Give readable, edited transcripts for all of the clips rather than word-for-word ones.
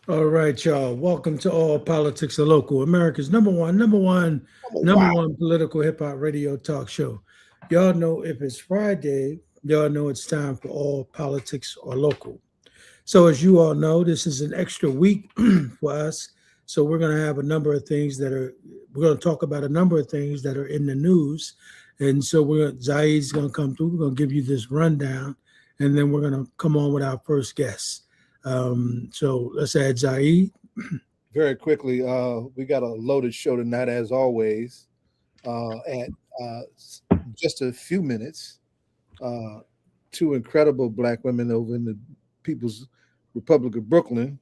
All right, y'all. Welcome to All Politics Are Local, America's number Wow. one political hip hop radio talk show. Y'all know if it's Friday, y'all know it's time for All Politics Are Local. So, as you all know, this is an extra week for us. So, we're going to have a number of things that are, we're going to talk about a number of things that are in the news. And so, Zaid's going to come through. We're going to give you this rundown, and then we're going to come on with our first guest. So, let's add Zaid. Very quickly, we got a loaded show tonight, as always. At just a few minutes, uh, two incredible black women over in the People's Republic of Brooklyn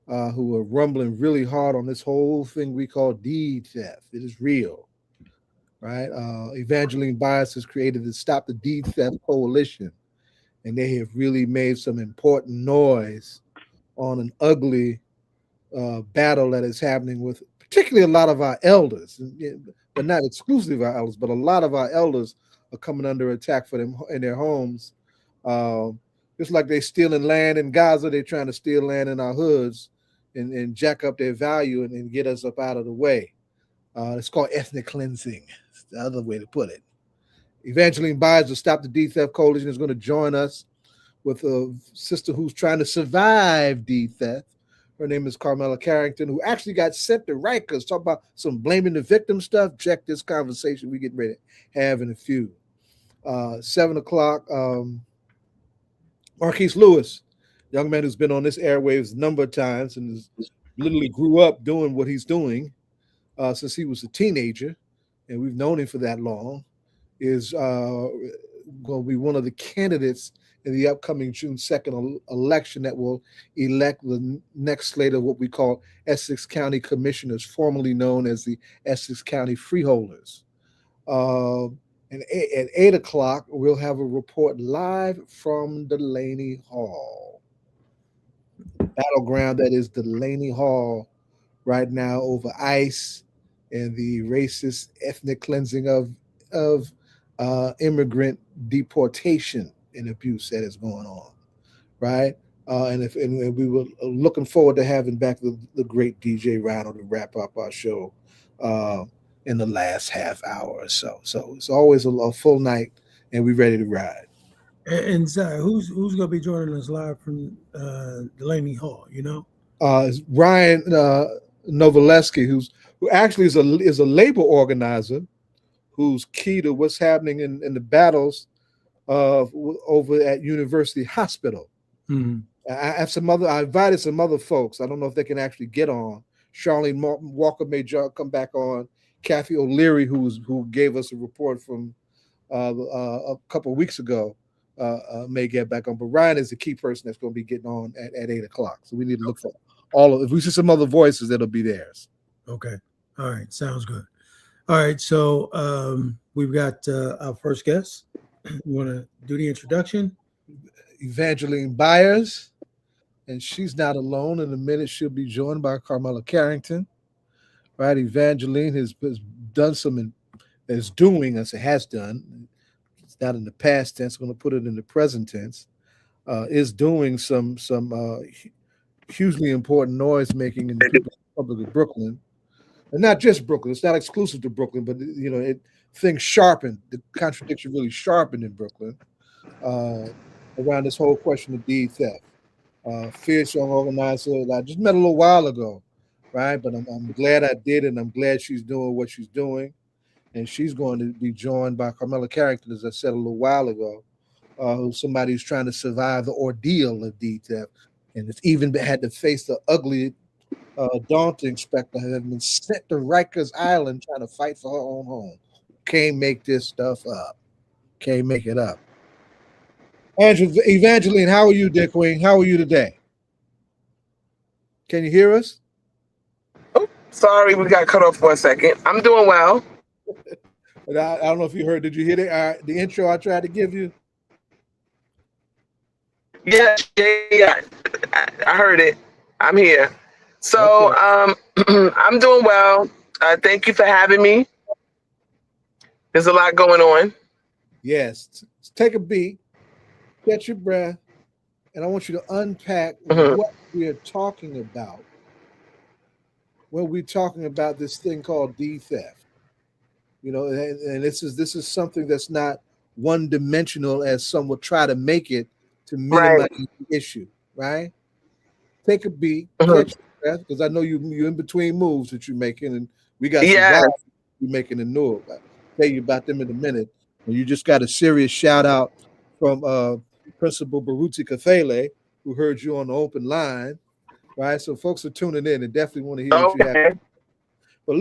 who are rumbling really hard on this whole thing we call deed theft. It is real, right? Evangeline Bias has created the Stop the Deed Theft Coalition, and they have really made some important noise on an ugly battle that is happening with particularly a lot of our elders, but not exclusively our elders, but a lot of our elders are coming under attack for them in their homes. Just like they stealing land in Gaza, they're trying to steal land in our hoods and jack up their value and get us up out of the way. It's called ethnic cleansing. It's the other way to put it. Evangeline Byers of Stop the D Theft Coalition is going to join us with a sister who's trying to survive D theft. Her name is Carmela Carrington, who actually got sent to Rikers. Talk about some blaming the victim stuff. Check this conversation we get ready to have in a few. 7 o'clock, Marquis Lewis, young man who's been on this airwaves a number of times and has literally grew up doing what he's doing since he was a teenager, and we've known him for that long, is going to be one of the candidates in the upcoming June 2nd election that will elect the next slate of what we call Essex County Commissioners, formerly known as the Essex County Freeholders. Uh, and at 8 o'clock, we'll have a report live from Delany Hall, battleground that is Delany Hall right now over ICE and the racist ethnic cleansing of immigrant deportation and abuse that is going on, right? And we were looking forward to having back the great DJ Rhino to wrap up our show uh, in the last half hour or so. So it's always a full night, and we're ready to ride. And Zai, who's going to be joining us live from Delaney Hall? You know? Ryan Novaleski, who actually is a labor organizer, who's key to what's happening in the battles over at University Hospital. Mhm. I have some other. I invited some other folks. I don't know if they can actually get on. Charlene Walker may come back on. Kathy O'Leary, who gave us a report from a couple of weeks ago, may get back on. But Ryan is the key person that's going to be getting on at 8 o'clock. So we need to look for all of. If we see some other voices, that'll be theirs. Okay. All right. Sounds good. All right. So we've got our first guest. You want to do the introduction? Evangeline Byers, and she's not alone. In a minute, she'll be joined by Carmela Carrington. Right, Evangeline has done some, is doing as it has done. It's not in the past tense. I'm going to put it in the present tense. Is doing some hugely important noise making in the People's Republic of Brooklyn, and not just Brooklyn. It's not exclusive to Brooklyn, but things sharpened. The contradiction really sharpened in Brooklyn uh, around this whole question of deed theft. Fierce young organizer that I just met a little while ago, right? But I'm glad I did, and I'm glad she's doing what she's doing. And she's going to be joined by Carmela Carrington, as I said a little while ago, who's somebody who's trying to survive the ordeal of deed theft. And it's even had to face the ugly, daunting specter of having been sent to Rikers Island trying to fight for her own home. Can't make this stuff up. Can't make it up. Evangeline, how are you, dear Queen? How are you today? Can you hear us? Oh, sorry, we got cut off for a second. I'm doing well. I don't know if you heard. Did you hear the intro I tried to give you? Yes, yeah. I heard it. I'm here. So Okay. I'm doing well. Thank you for having me. There's a lot going on. Yes. Take a beat. Catch your breath. and I want you to unpack Mhm. what we are talking about when we're talking about this thing called D theft. And this is something that's not one dimensional as some will try to make it to Right. minimize the issue, right? Take a beat, Mhm. catch your breath, because I know you're in between moves that you're making, and we got some Yes. wild you're making in Newark. I'll tell you about them in a minute. And you just got a serious shout out from Principal Baruti Kafele, who heard you on the open line, right? So folks are tuning in and definitely want to hear what you have. Okay. But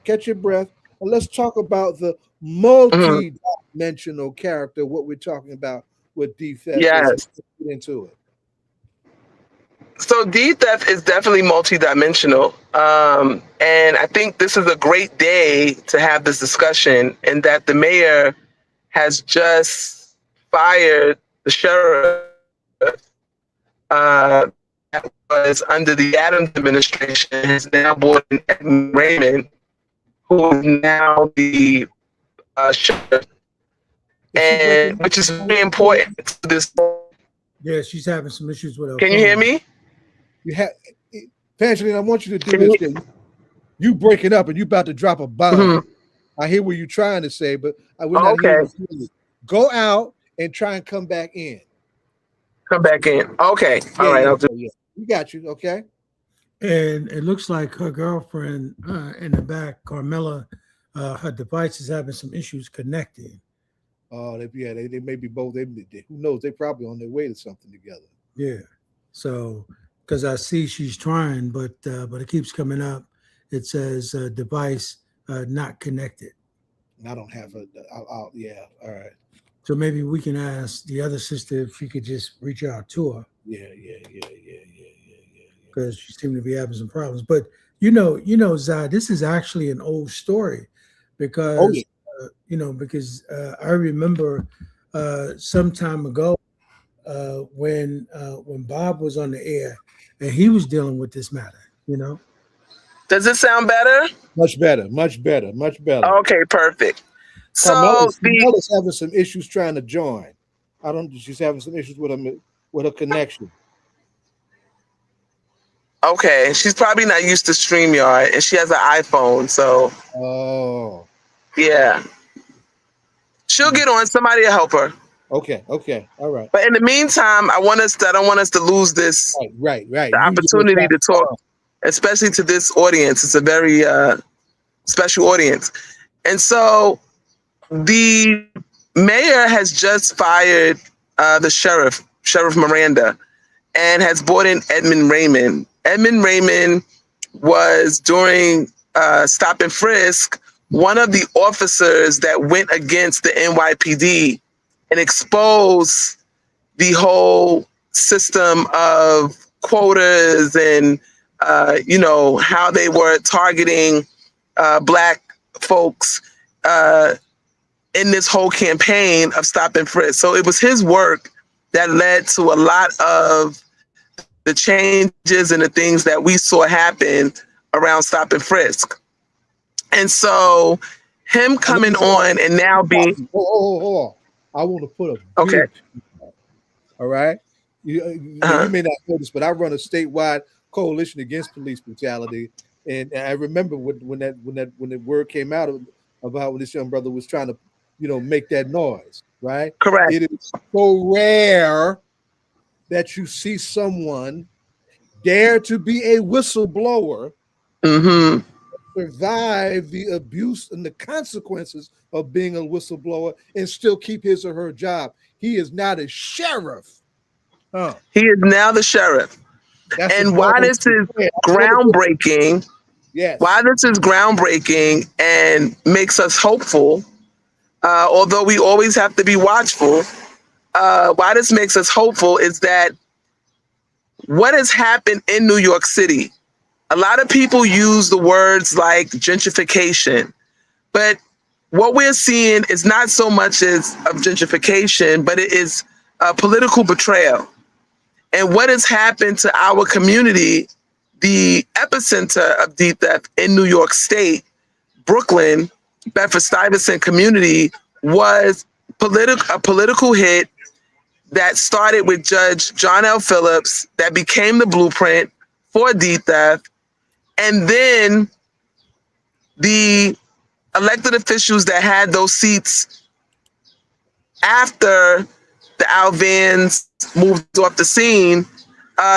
catch your breath, and let's talk about the Mhm. multi-dimensional character. What we're talking about with D theft as we Yes. get into it. So D theft is definitely multidimensional. And I think this is a great day to have this discussion, and that the mayor has just fired the sheriff that was under the Adams administration, has now brought in Edmund Raymond, who is now the sheriff, Is she and breaking which is up? very important to this. Yeah, she's having some issues with her Can you hear phone. me? You have Evangeline, I want you to do Can this you? thing. You breaking up and you about to drop a bomb. Mhm. I hear what you're trying to say, but we're not Okay, hearing you. Go out and try and come back in. come back in. Okay, all right, I'll do. Yeah. We got you, okay? And it looks like her girlfriend in the back, Carmela, her device is having some issues connecting. Oh, they may be both. Who knows? They probably on their way to something together. Yeah. So, because I see she's trying, but it keeps coming up. It says device not connected. And I don't have a. Yeah. All right. So maybe we can ask the other sister if she could just reach out to her Yeah. because she seemed to be having some problems. But Zai, this is actually an old story Oh because yeah. because I remember some time ago when Bob was on the air and he was dealing with this matter. Does it sound better? Much better. Much better. Much better. Okay, perfect. So Carmela's having some issues trying to join. She's having some issues with her connection. okay, she's probably not used to StreamYard, and she has an iPhone, so Oh. yeah, she'll get on. Somebody will help her. Okay. All right. But in the meantime, I don't want us to lose this Right. the opportunity to talk, especially to this audience. It's a very special audience, and so the mayor has just fired the Sheriff Miranda, and has brought in Edmund Raymond. Edmund Raymond was during stop and frisk one of the officers that went against the NYPD and exposed the whole system of quotas and how they were targeting Black folks in this whole campaign of stop and frisk. So it was his work that led to a lot of the changes and the things that we saw happen around stop and frisk. And so him coming on and now being Hold on. I want to put a okay. All right. You may not know this, but I run a statewide coalition against police brutality. And I remember when the word came out about when this young brother was trying to, make that noise, right? Correct. It is so rare that you see someone dare to be a whistleblower, survive the abuse and the consequences of being a whistleblower and still keep his or her job. He is not a sheriff. He is now the sheriff. And why this is groundbreaking, why this is groundbreaking and makes us hopeful, although we always have to be watchful, why this makes us hopeful is that what has happened in New York City, a lot of people use the words like gentrification, but what we're seeing is not so much as of gentrification, but it is a political betrayal. And what has happened to our community, the epicenter of D theft in New York State, Brooklyn, Bedford-Stuyvesant community, was a political hit that started with Judge John L. Phillips that became the blueprint for D theft. And then the elected officials that had those seats after the Alvans moved off the scene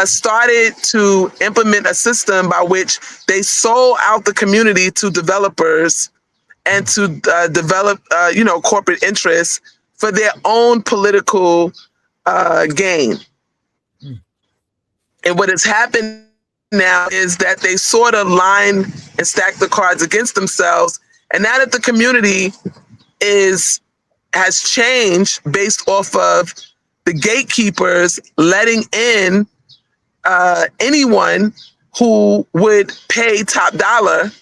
started to implement a system by which they sold out the community to developers and to develop, corporate interests for their own political gain. And what has happened now is that they sort of line and stack the cards against themselves. And now that the community has changed based off of the gatekeepers letting in anyone who would pay top dollar,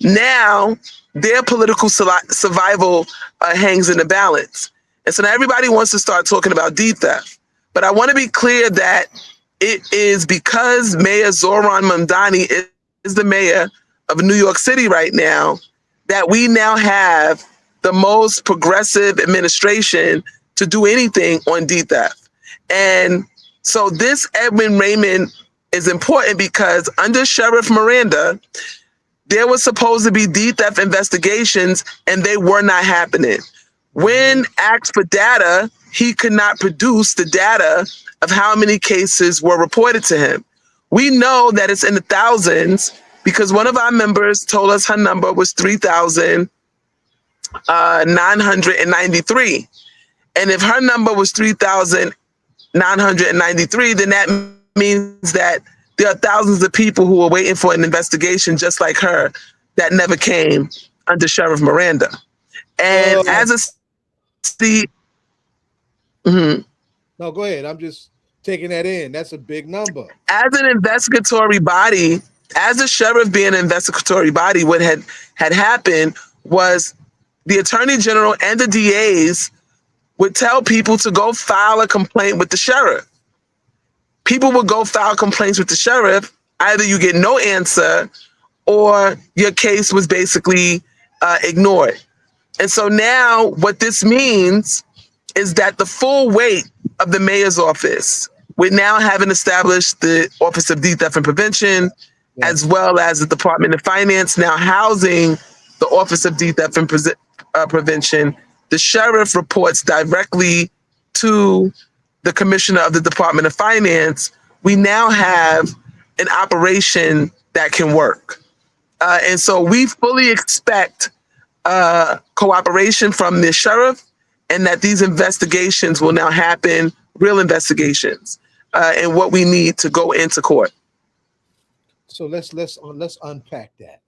now their political survival hangs in the balance. And so now everybody wants to start talking about D theft. But I want to be clear that it is because Mayor Zohran Mamdani is the mayor of New York City right now that we now have the most progressive administration to do anything on D theft. And so this Edwin Raymond is important because under Sheriff Miranda, there was supposed to be D theft investigations and they were not happening. When asked for data, he could not produce the data of how many cases were reported to him. We know that it's in the thousands because one of our members told us her number was 3,993. And if her number was 3,993, then that means that there are thousands of people who are waiting for an investigation just like her that never came under Sheriff Miranda. And as a city... No, go ahead. I'm just taking that in. That's a big number. As an investigatory body, as the sheriff being an investigatory body, what had happened was the attorney general and the DAs would tell people to go file a complaint with the sheriff. People would go file complaints with the sheriff. Either you get no answer or your case was basically ignored. And so now what this means is that the full weight of the mayor's office, we're now having established the Office of D Theft and Prevention, as well as the Department of Finance, now housing the Office of D Theft and Prevention. The sheriff reports directly to the commissioner of the Department of Finance. We now have an operation that can work. And so we fully expect cooperation from the sheriff, and that these investigations will now happen, real investigations, and what we need to go into court. So let's unpack that.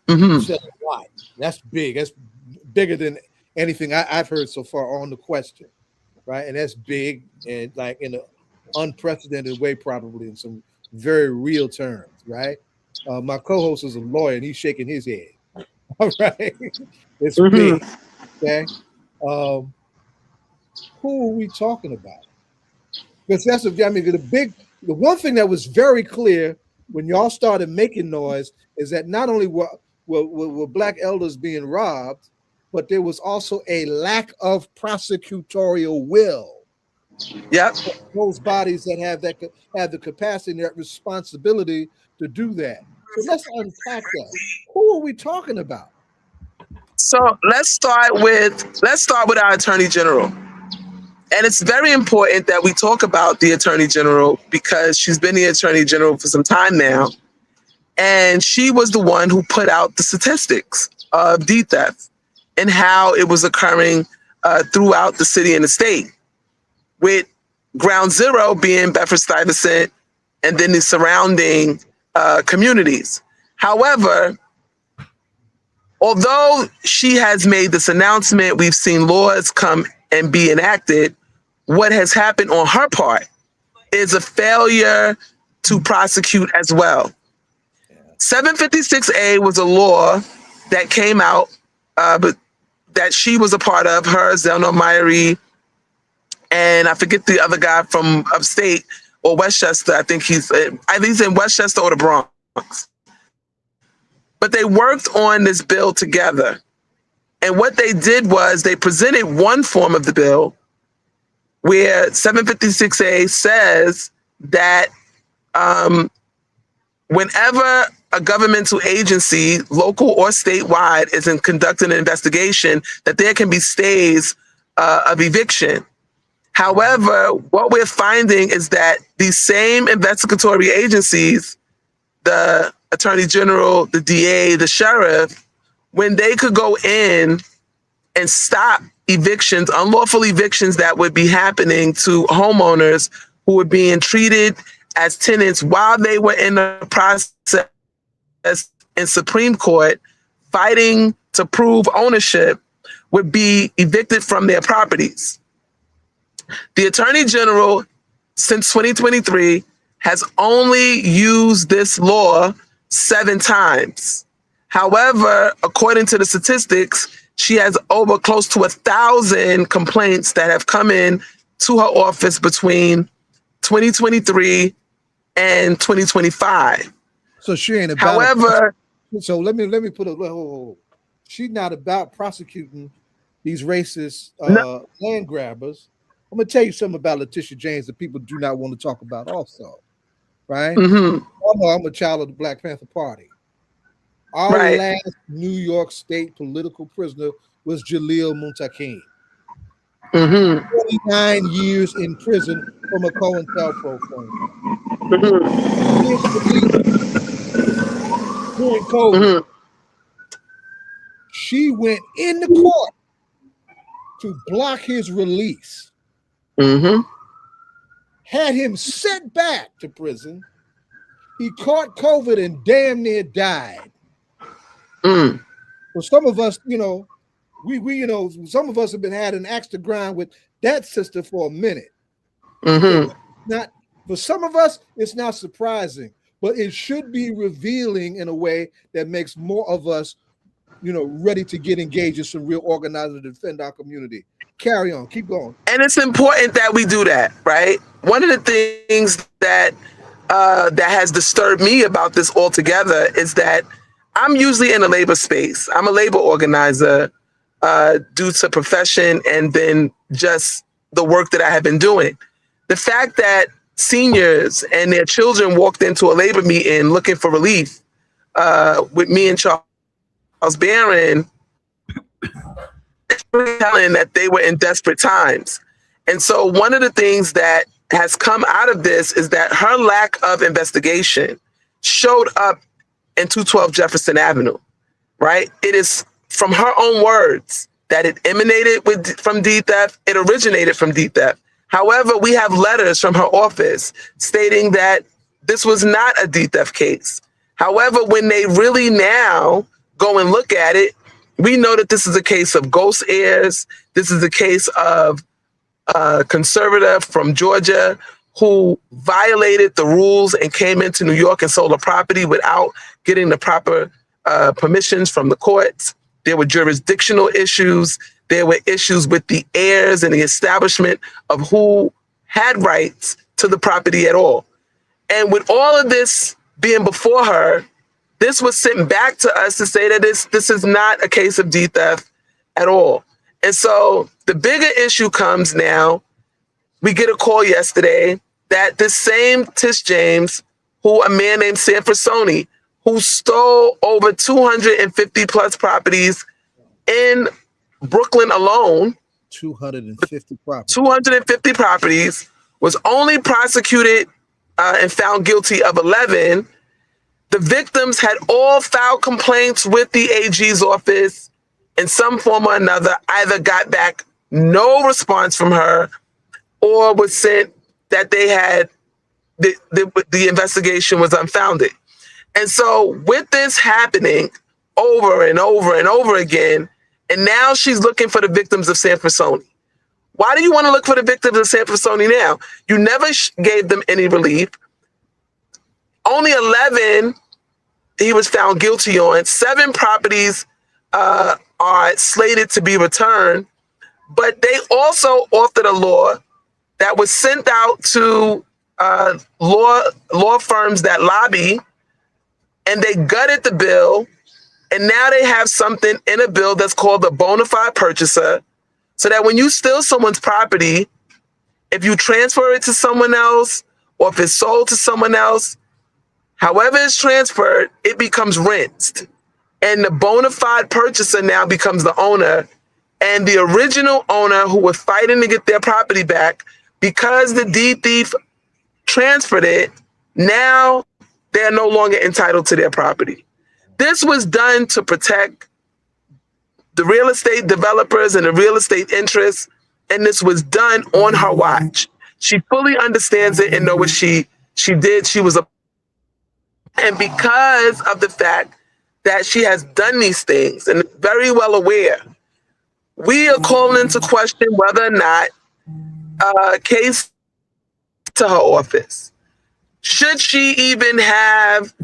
Mm-hmm. You said why? That's big. That's bigger than anything I've heard so far on the question, right? And that's big and like in an unprecedented way, probably in some very real terms, right? My co-host is a lawyer and he's shaking his head. All right, it's big. Okay, who are we talking about? Because that's the one thing that was very clear when y'all started making noise is that not only were Black elders being robbed, but there was also a lack of prosecutorial will. Yep. Those bodies that have the capacity and that responsibility to do that. So let's unpack that. Who are we talking about? So let's start with our Attorney General. And it's very important that we talk about the Attorney General because she's been the Attorney General for some time now. And she was the one who put out the statistics of D theft and how it was occurring throughout the city and the state, with ground zero being Bedford-Stuyvesant and then the surrounding communities. However, although she has made this announcement, we've seen laws come and be enacted, what has happened on her part is a failure to prosecute as well. 756A was a law that came out, but that she was a part of, her, Zelno Myrie, and I forget the other guy from upstate or Westchester. I think he's in Westchester or the Bronx. But they worked on this bill together. And what they did was they presented one form of the bill, where 756A says that whenever a governmental agency, local or statewide, is in conducting an investigation, that there can be stays of eviction. However, what we're finding is that these same investigatory agencies, the Attorney General, the DA, the sheriff, when they could go in and stop evictions, unlawful evictions that would be happening to homeowners who were being treated as tenants while they were in the process in Supreme Court fighting to prove ownership, would be evicted from their properties. The Attorney General, since 2023, has only used this law 7 times. However, according to the statistics, she has over close to 1,000 complaints that have come in to her office between 2023 and 2025. So she ain't about. However, so let me put a. She's not about prosecuting these racist land grabbers. I'm gonna tell you something about Letitia James that people do not want to talk about. Also, right? I'm a child of the Black Panther Party. Our last New York State political prisoner was Jalil Muntaqim. 29 years in prison from a COINTELPRO claim. During COVID, she went in the court to block his release. Had him sent back to prison. He caught COVID and damn near died. For some of us, we some of us have been had an axe to grind with that sister for a minute. Not for some of us, it's not surprising, but it should be revealing in a way that makes more of us, ready to get engaged in some real organizing to defend our community. Carry on, keep going. And it's important that we do that, right? One of the things that that has disturbed me about this altogether is that I'm usually in a labor space. I'm a labor organizer due to profession and then just the work that I have been doing. The fact that seniors and their children walked into a labor meeting looking for relief with me and Charles Barron, telling that they were in desperate times. And so one of the things that has come out of this is that her lack of investigation showed up in 212 Jefferson Avenue, right? It is from her own words that it emanated from D theft. It originated from D theft. However, we have letters from her office stating that this was not a D theft case. However, when they really now go and look at it, we know that this is a case of ghost heirs. This is a case of a conservator from Georgia who violated the rules and came into New York and sold a property without getting the proper permissions from the courts. There were jurisdictional issues. There were issues with the heirs and the establishment of who had rights to the property at all. And with all of this being before her, this was sent back to us to say that this is not a case of D theft at all. And so the bigger issue comes now. We get a call yesterday that this same Tish James, who a man named Sanford Sony, who stole over 250 plus properties in Brooklyn alone, 250 properties. 250 properties, was only prosecuted and found guilty of 11. The victims had all filed complaints with the AG's office in some form or another, either got back no response from her or was sent that they had the investigation was unfounded. And so with this happening over and over and over again, and now she's looking for the victims of Sanford Sony. Why do you want to look for the victims of Sanford Sony now? You never gave them any relief. Only 11 he was found guilty on. 7 properties are slated to be returned, but they also authored a law that was sent out to law firms that lobby, and they gutted the bill, and now they have something in a bill that's called the bona fide purchaser, so that when you steal someone's property, if you transfer it to someone else or if it's sold to someone else, however it's transferred, it becomes rinsed. And the bona fide purchaser now becomes the owner. And the original owner who was fighting to get their property back, because the deed thief transferred it, now they're no longer entitled to their property. This was done to protect the real estate developers and the real estate interests, and this was done on her watch. She fully understands it and know what she did. She was and because of the fact that she has done these things and very well aware, we are calling into question whether or not a case to her office. Should she even have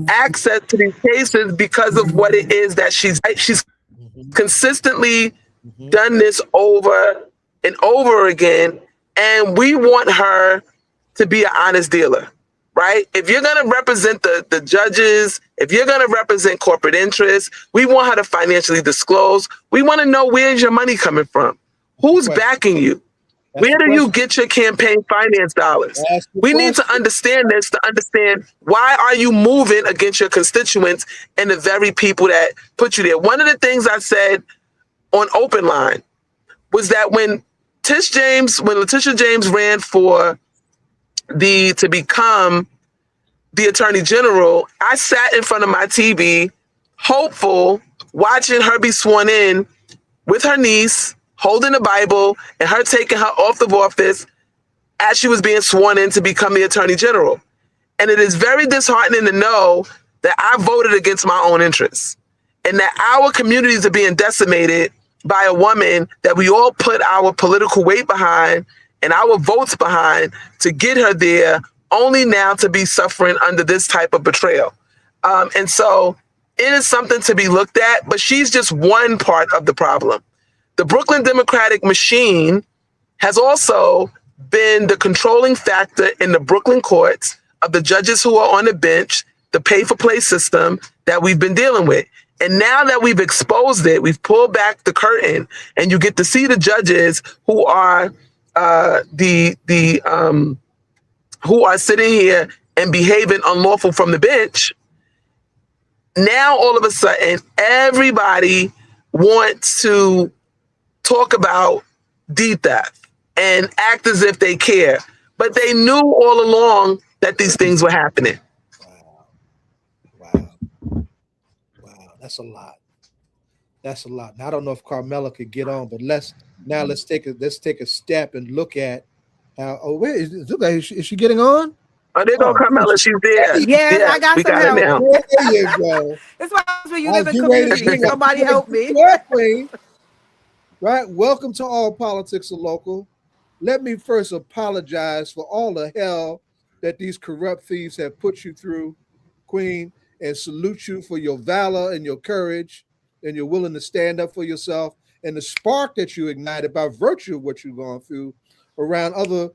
access to these cases because of what it is that she's consistently done this over and over again, and we want her to be an honest dealer, right? If you're going to represent the judges, if you're going to represent corporate interests, we want her to financially disclose. We want to know, where's your money coming from? Who's backing you? Where do you get your campaign finance dollars? We need to understand this, to understand why are you moving against your constituents and the very people that put you there. One of the things I said on Open Line was that when Letitia James ran for to become the Attorney General, I sat in front of my TV, hopeful, watching her be sworn in with her niece, holding the Bible, and her taking her oath of office as she was being sworn in to become the Attorney General. And it is very disheartening to know that I voted against my own interests and that our communities are being decimated by a woman that we all put our political weight behind and our votes behind to get her there, only now to be suffering under this type of betrayal. And so it is something to be looked at, but she's just one part of the problem. The Brooklyn Democratic machine has also been the controlling factor in the Brooklyn courts of the judges who are on the bench, the pay-for-play system that we've been dealing with. And now that we've exposed it, we've pulled back the curtain, and you get to see the judges who are who are sitting here and behaving unlawful from the bench. Now, all of a sudden, everybody wants to talk about deed theft and act as if they care, but they knew all along that these things were happening. Wow, that's a lot. That's a lot. Now, I don't know if Carmela could get on, but let's take a step and look at how. Oh, wait, is she getting on? Oh, there go Carmela. She's there. Yeah, I got we some got help. it now. There you go. That's why when you live in community, somebody help me. Exactly. Right. Welcome to All Politics Are Local. Let me first apologize for all the hell that these corrupt thieves have put you through, Queen, and salute you for your valor and your courage and your willing to stand up for yourself and the spark that you ignited by virtue of what you've gone through around other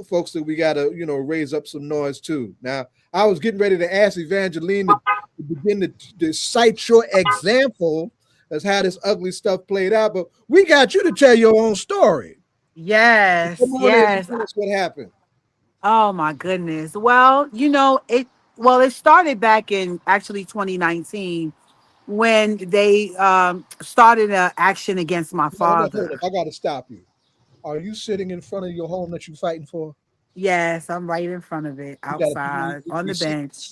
folks that we got to, raise up some noise too. Now, I was getting ready to ask Evangeline to begin to cite your example as how this ugly stuff played out, but we got you to tell your own story. Yes, yes. Tell us what happened. Oh my goodness. Well, it started back in actually 2019 when they started an action against my father. Hold up. I got to stop you. Are you sitting in front of your home that you're fighting for? Yes, I'm right in front of it, outside on the bench.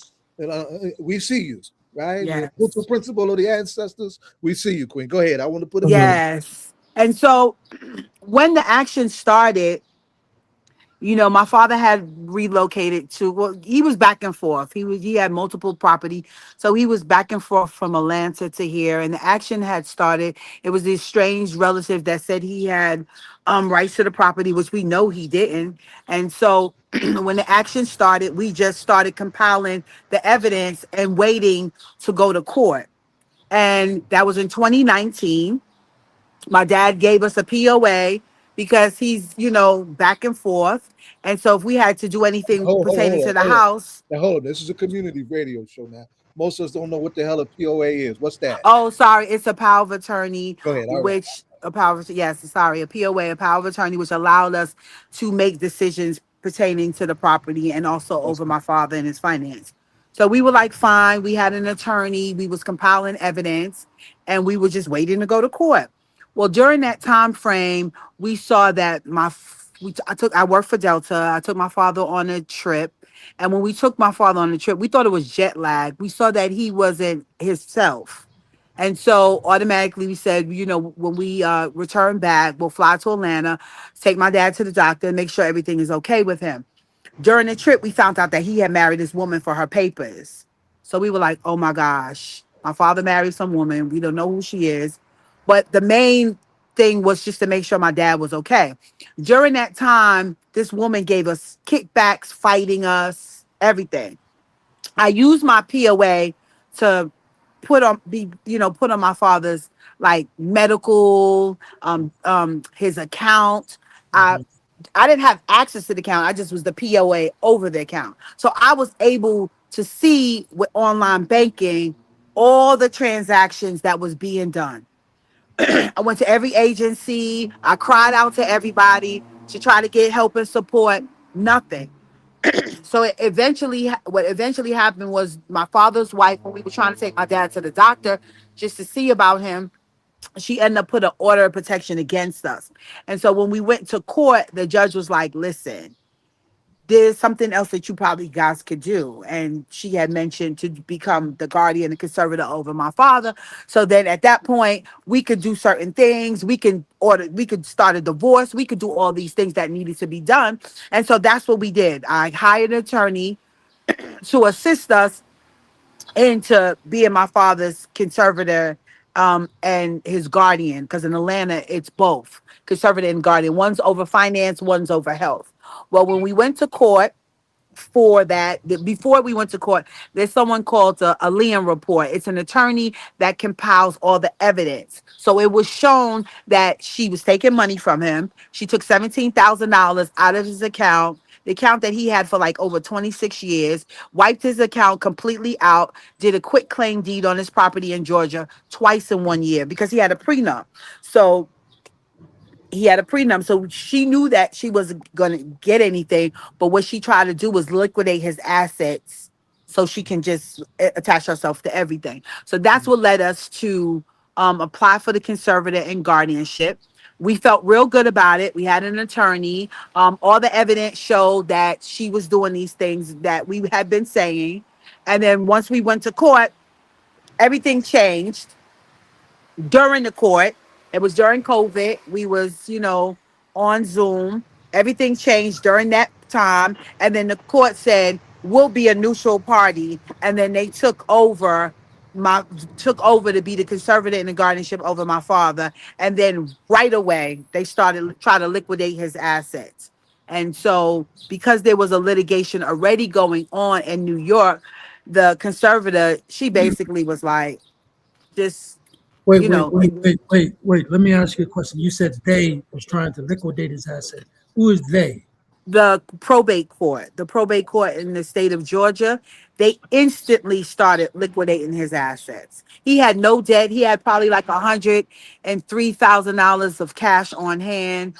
We see you, right? Yes. The principle of the ancestors. We see you, Queen. Go ahead. I want to put it. Yes. And so when the action started, my father had relocated he was back and forth. He had multiple property. So he was back and forth from Atlanta to here, and the action had started. It was this strange relative that said he had rights to the property, which we know he didn't. And so when the action started, we just started compiling the evidence and waiting to go to court. And that was in 2019. My dad gave us a POA because he's, back and forth. And so if we had to do anything pertaining to the house. Now, hold on. This is a community radio show now. Most of us don't know what the hell a POA is. What's that? Oh, sorry. It's a power of attorney, Go ahead. a POA, a power of attorney, which allowed us to make decisions pertaining to the property and also That's over my father and his finance. So we were like, fine. We had an attorney. We was compiling evidence, and we were just waiting to go to court. Well, during that time frame, we saw that I worked for Delta. I took my father on a trip, and when we took my father on the trip, we thought it was jet lag. We saw that he wasn't himself. And so automatically we said, when we return back, we'll fly to Atlanta, take my dad to the doctor, and make sure everything is okay with him. During the trip, we found out that he had married this woman for her papers. So we were like, oh my gosh, my father married some woman. We don't know who she is. But the main thing was just to make sure my dad was okay. During that time, this woman gave us kickbacks, fighting us, everything. I used my POA to put on my father's like medical, his account. I Mhm. I didn't have access to the account. I just was the POA over the account. So I was able to see with online banking all the transactions that was being done. I went to every agency. I cried out to everybody to try to get help and support. Nothing. So what eventually happened was my father's wife, when we were trying to take my dad to the doctor just to see about him, she ended up put an order of protection against us. And so when we went to court, the judge was like, listen, there's something else that you probably guys could do. And she had mentioned to become the guardian and conservator over my father. So then at that point, we could do certain things. We could start a divorce. We could do all these things that needed to be done. And so that's what we did. I hired an attorney to assist us into being my father's conservator and his guardian. Because in Atlanta, it's both conservator and guardian. One's over finance, one's over health. Well, when we went to court, before we went to court, there's someone called a Liam report. It's an attorney that compiles all the evidence. So it was shown that she was taking money from him. She took $17,000 out of his account, the account that he had for like over 26 years, wiped his account completely out, did a quick claim deed on his property in Georgia twice in 1 year because he had a prenup. So so she knew that she wasn't going to get anything, but what she tried to do was liquidate his assets so she can just attach herself to everything. So that's what led us to apply for the conservator and guardianship. We felt real good about it. We had an attorney. All the evidence showed that she was doing these things that we had been saying. And then once we went to court, everything changed during the court. It was during COVID. We was, on Zoom. Everything changed during that time. And then the court said, we'll be a neutral party. And then they took over to be the conservator and the guardianship over my father. And then right away, they started trying to liquidate his assets. And so because there was a litigation already going on in New York, the conservator, she basically was like, just, Wait, you wait, know, wait, wait, wait, wait. Let me ask you a question. You said they was trying to liquidate his asset. Who is they? the probate court in the state of Georgia, they instantly started liquidating his assets. He had no debt. He had probably like $103,000 of cash on hand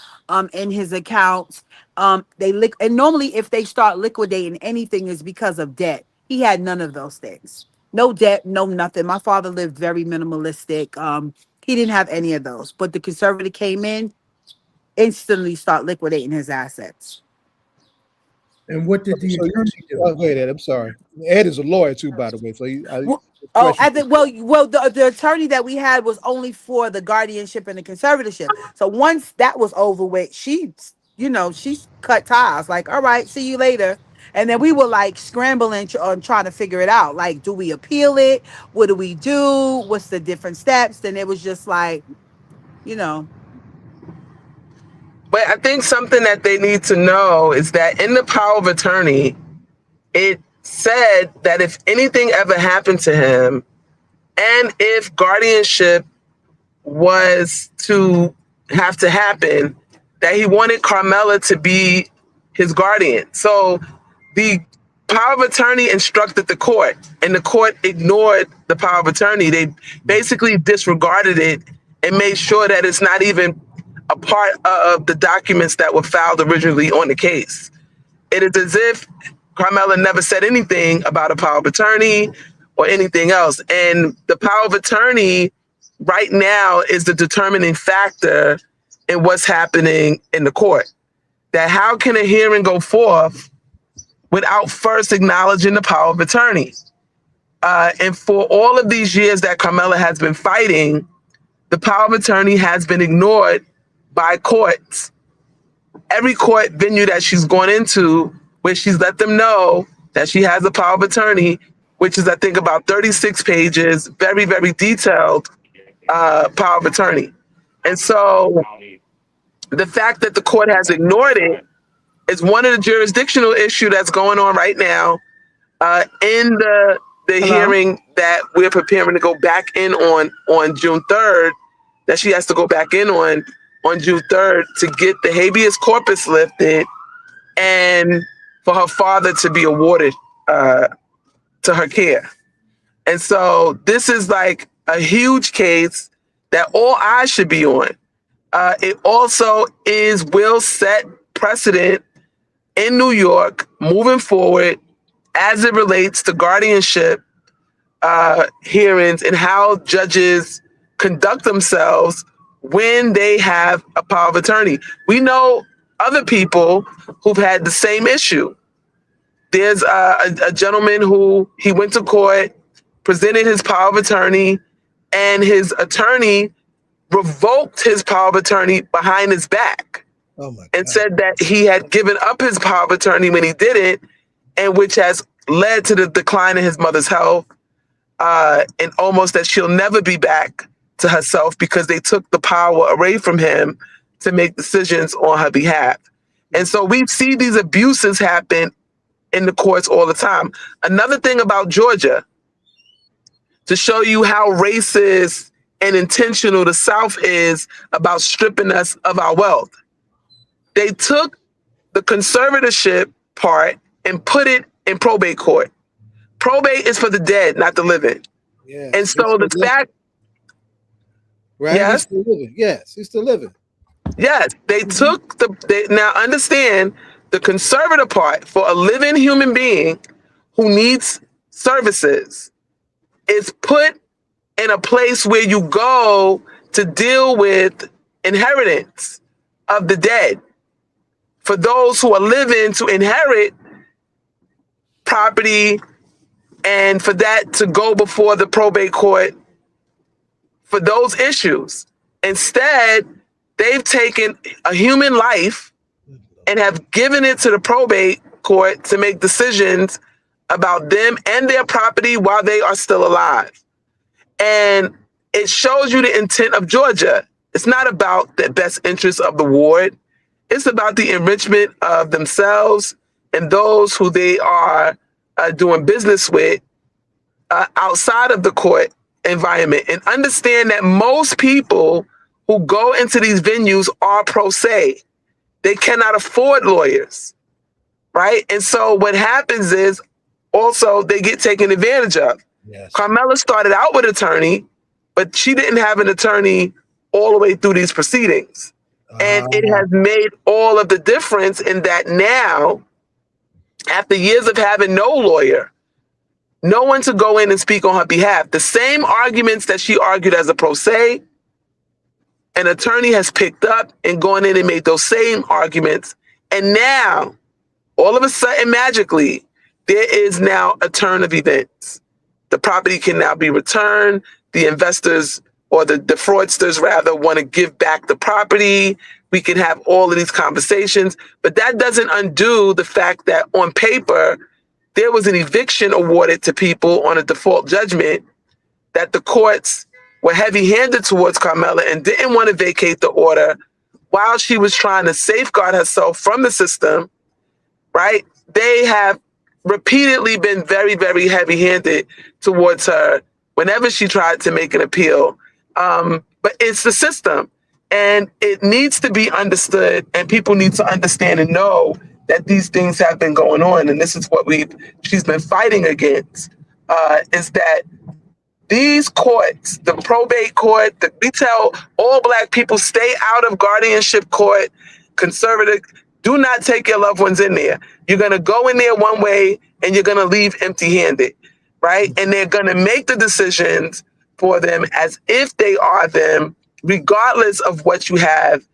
in his accounts. And normally if they start liquidating anything is because of debt. He had none of those things. No debt, no nothing. My father lived very minimalistic. He didn't have any of those. But the conservative came in, instantly start liquidating his assets. And what did the So, attorney do? go ahead, Ed. I'm sorry. Ed is a lawyer too, by the way. So, Well, question. the attorney that we had was only for the guardianship and the conservatorship. So once that was over with, she cut ties. Like, all right, see you later. And then we were like scrambling on trying to figure it out. Like, do we appeal it? What do we do? What's the different steps? And it was just like, you know, But I think something that they need to know is that in the power of attorney, it said that if anything ever happened to him, and if guardianship was to have to happen, that he wanted Carmela to be his guardian. So the power of attorney instructed the court, and the court ignored the power of attorney. They basically disregarded it and made sure that it's not even a part of the documents that were filed originally on the case. It is as if Carmela never said anything about a power of attorney or anything else. And the power of attorney right now is the determining factor in what's happening in the court. That how can a hearing go forth without first acknowledging the power of attorney? And for all of these years that Carmela has been fighting, the power of attorney has been ignored by courts. Every court venue that she's gone into, where she's let them know that she has a power of attorney, which is, I think, about 36 pages, very, very detailed power of attorney. And so the fact that the court has ignored it is one of the jurisdictional issues that's going on right now in the hearing that we're preparing to go back in on June 3rd, that she has to go back in on June 3rd to get the habeas corpus lifted and for her father to be awarded to her care. And so this is like a huge case that all eyes should be on. It also will set precedent in New York moving forward as it relates to guardianship hearings and how judges conduct themselves when they have a power of attorney. We know other people who've had the same issue. There's a gentleman who he went to court, presented his power of attorney, and his attorney revoked his power of attorney behind his back. Oh my God. And said that he had given up his power of attorney when he did it, and which has led to the decline in his mother's health, and almost that she'll never be back to herself because they took the power away from him to make decisions on her behalf. And so we see these abuses happen in the courts all the time. Another thing about Georgia, to show you how racist and intentional the South is about stripping us of our wealth. They took the conservatorship part and put it in probate court. Probate is for the dead, not the living. Yeah. And so the fact, right? Yes? He's still living. Yes, he's still living. yes, they took now understand the conservative part for a living human being who needs services is put in a place where you go to deal with inheritance of the dead. For those who are living to inherit property and for that to go before the probate court for those issues. Instead, they've taken a human life and have given it to the probate court to make decisions about them and their property while they are still alive. And it shows you the intent of Georgia. It's not about the best interest of the ward. It's about the enrichment of themselves and those who they are doing business with outside of the court environment. And understand that most people who go into these venues are pro se. They cannot afford lawyers, right? And so what happens is also they get taken advantage of. Yes. Carmela started out with an attorney, but she didn't have an attorney all the way through these proceedings. And it has made all of the difference in that now, after years of having no lawyer, no one to go in and speak on her behalf, the same arguments that she argued as a pro se, an attorney has picked up and gone in and made those same arguments. And now, all of a sudden, magically, there is now a turn of events. The property can now be returned. The investors or the fraudsters rather want to give back the property. We can have all of these conversations, but that doesn't undo the fact that on paper, there was an eviction awarded to people on a default judgment that the courts were heavy-handed towards Carmela and didn't want to vacate the order while she was trying to safeguard herself from the system, right? They have repeatedly been very, very heavy-handed towards her whenever she tried to make an appeal. But it's the system, and it needs to be understood, and people need to understand and know that these things have been going on, and this is what she's been fighting against, is that these courts, the probate court, we tell all Black people, stay out of guardianship court, conservative, do not take your loved ones in there. You're going to go in there one way and you're going to leave empty-handed, right? And they're going to make the decisions for them as if they are them, regardless of what you have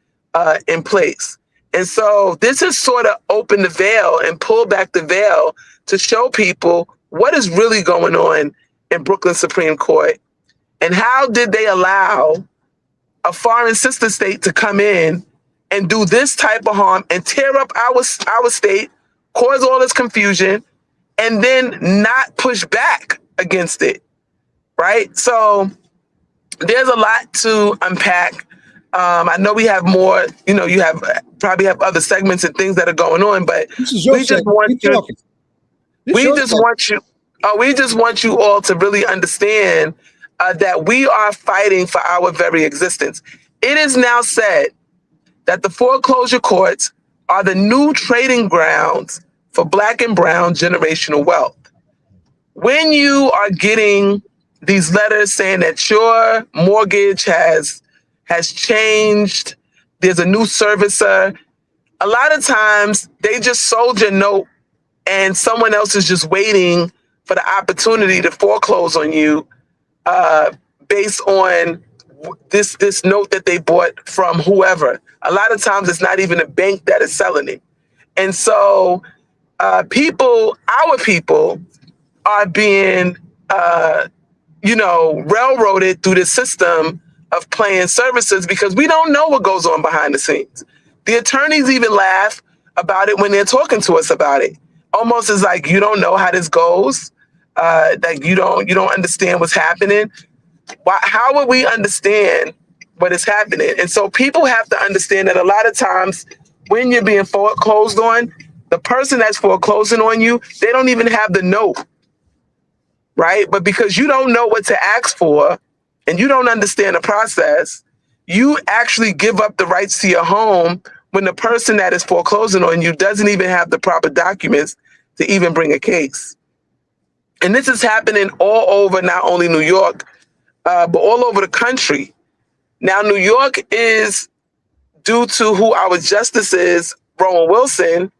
in place. And so this has sort of opened the veil and pulled back the veil to show people what is really going on in Brooklyn Supreme Court, and how did they allow a foreign sister state to come in and do this type of harm and tear up our state, cause all this confusion, and then not push back against it, right? So there's a lot to unpack. I know we have more, you probably have other segments and things that are going on, but we just want you all to really understand that we are fighting for our very existence. It is now said that the foreclosure courts are the new trading grounds for Black and brown generational wealth. When you are getting these letters saying that your mortgage has changed, there's a new servicer, a lot of times they just sold your note and someone else is just waiting for the opportunity to foreclose on you based on this note that they bought from whoever. A lot of times it's not even a bank that is selling it. And so our people are being, railroaded through the system of playing services because we don't know what goes on behind the scenes. The attorneys even laugh about it when they're talking to us about it. Almost as like, you don't know how this goes. Like you don't understand what's happening. How would we understand what is happening? And so people have to understand that a lot of times when you're being foreclosed on, the person that's foreclosing on you, they don't even have the note, right? But because you don't know what to ask for and you don't understand the process, you actually give up the rights to your home when the person that is foreclosing on you doesn't even have the proper documents to even bring a case. And this is happening all over, not only New York, but all over the country. Now, New York is due to who our justice is, Rowan Wilson,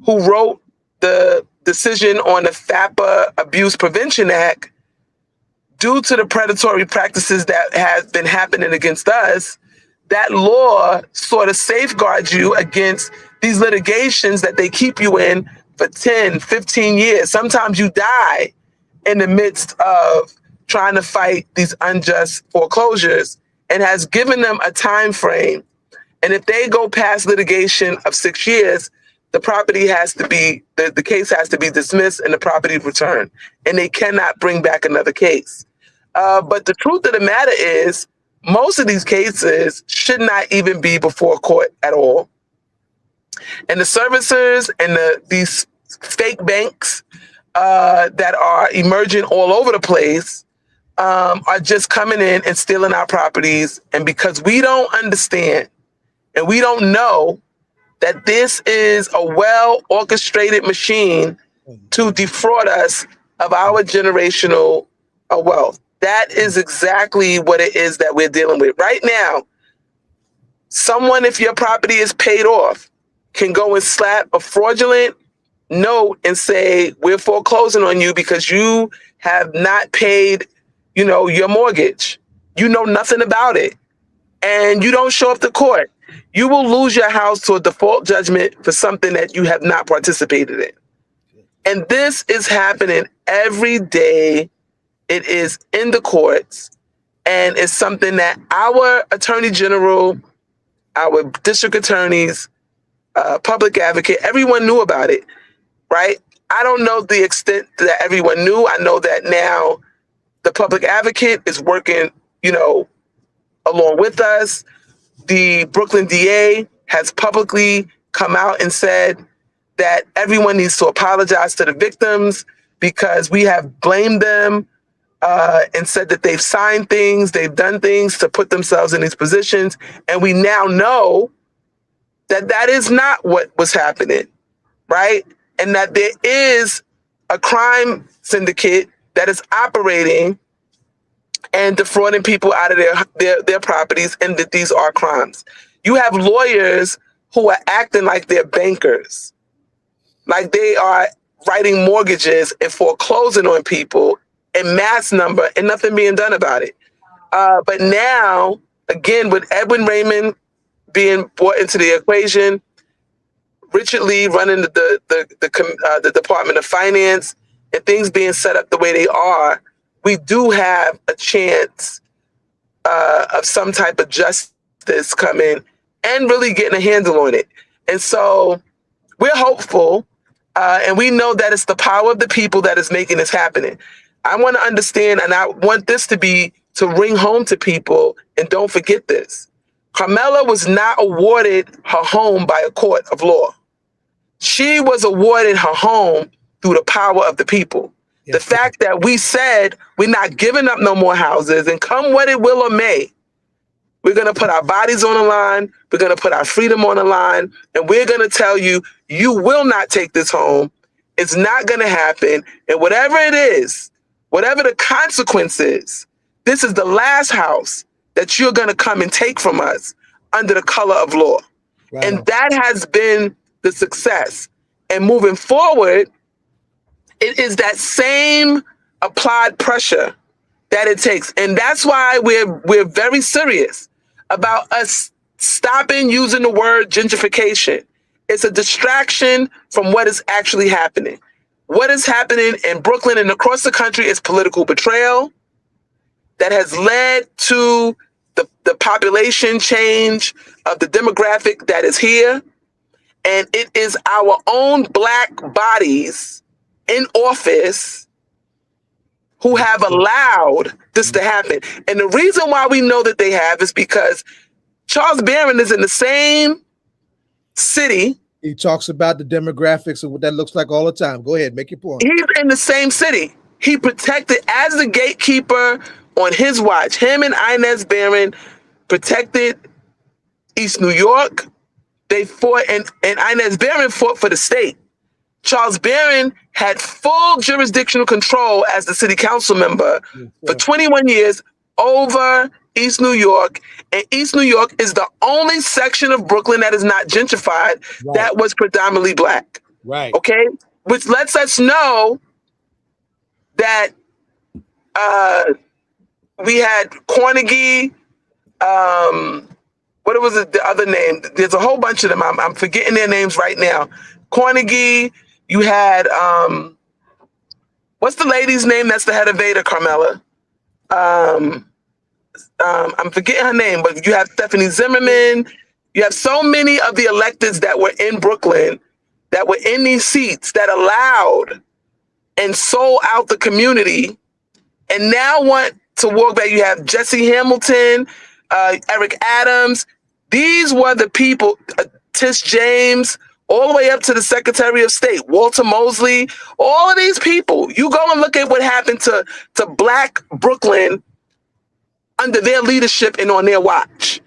who wrote the decision on the FAPA Abuse Prevention Act. Due to the predatory practices that has been happening against us, that law sort of safeguards you against these litigations that they keep you in for 10, 15 years. Sometimes you die in the midst of trying to fight these unjust foreclosures, and has given them a time frame. And if they go past litigation of 6 years, the property has to be, the case has to be dismissed and the property returned, and they cannot bring back another case. But the truth of the matter is, most of these cases should not even be before court at all. And the servicers and these fake banks that are emerging all over the place are just coming in and stealing our properties. And because we don't understand and we don't know that this is a well-orchestrated machine to defraud us of our generational wealth. That is exactly what it is that we're dealing with. Right now, someone, if your property is paid off, can go and slap a fraudulent note and say, we're foreclosing on you because you have not paid, your mortgage. You know nothing about it. And you don't show up to court. You will lose your house to a default judgment for something that you have not participated in. And this is happening every day. It is in the courts, and it's something that our attorney general, our district attorneys, public advocate, everyone knew about it, right? I don't know the extent that everyone knew. I know that now the public advocate is working, along with us. The Brooklyn DA has publicly come out and said that everyone needs to apologize to the victims because we have blamed them and said that they've signed things, they've done things to put themselves in these positions. And we now know that that is not what was happening, right? And that there is a crime syndicate that is operating and defrauding people out of their properties, and that these are crimes. You have lawyers who are acting like they're bankers, like they are writing mortgages and foreclosing on people in mass number and nothing being done about it. But now, again, with Edwin Raymond being brought into the equation, Richard Lee running the Department of Finance, and things being set up the way they are, we do have a chance of some type of justice coming and really getting a handle on it. And so we're hopeful, and we know that it's the power of the people that is making this happening. I want to understand, and I want this to ring home to people, and don't forget this. Carmela was not awarded her home by a court of law. She was awarded her home through the power of the people. Yes. The fact that we said we're not giving up no more houses, and come what it will or may, we're going to put our bodies on the line, we're going to put our freedom on the line, and we're going to tell you, you will not take this home. It's not going to happen. And whatever it is, whatever the consequence is, this is the last house that you're going to come and take from us under the color of law. Right. And that has been the success. And moving forward, it is that same applied pressure that it takes. And that's why we're very serious about us stopping using the word gentrification. It's a distraction from what is actually happening. What is happening in Brooklyn and across the country is political betrayal that has led to the population change of the demographic that is here. And it is our own Black bodies in office who have allowed this to happen. And the reason why we know that they have is because Charles Barron is in the same city. He talks about the demographics and what that looks like all the time. Go ahead, make your point. He's in the same city. He protected, as the gatekeeper on his watch, him and Inez Barron protected East New York. They fought, and Inez Barron fought for the state. Charles Barron had full jurisdictional control as the city council member for 21 years over East New York. And East New York is the only section of Brooklyn that is not gentrified that was predominantly Black. Right. Okay? Which lets us know that we had Carnegie, what was it, the other name? There's a whole bunch of them. I'm forgetting their names right now. Carnegie, you had, what's the lady's name that's the head of Veda, Carmela? I'm forgetting her name, but you have Stephanie Zimmerman. You have so many of the electeds that were in Brooklyn, that were in these seats, that allowed and sold out the community, and now want to walk back. You have Jesse Hamilton, Eric Adams. These were the people, Tish James, all the way up to the Secretary of State, Walter Mosley, all of these people. You go and look at what happened to Black Brooklyn under their leadership and on their watch.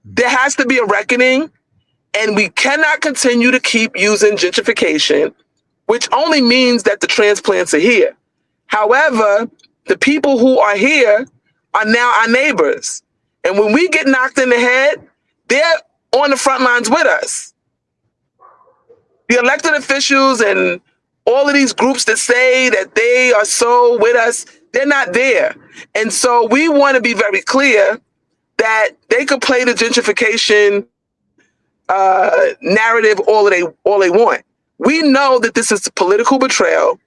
There has to be a reckoning, and we cannot continue to keep using gentrification, which only means that the transplants are here. However, the people who are here are now our neighbors. And when we get knocked in the head, they're on the front lines with us. The elected officials and all of these groups that say that they are so with us, they're not there. And so we want to be very clear that they could play the gentrification narrative all they want. We know that this is political betrayal.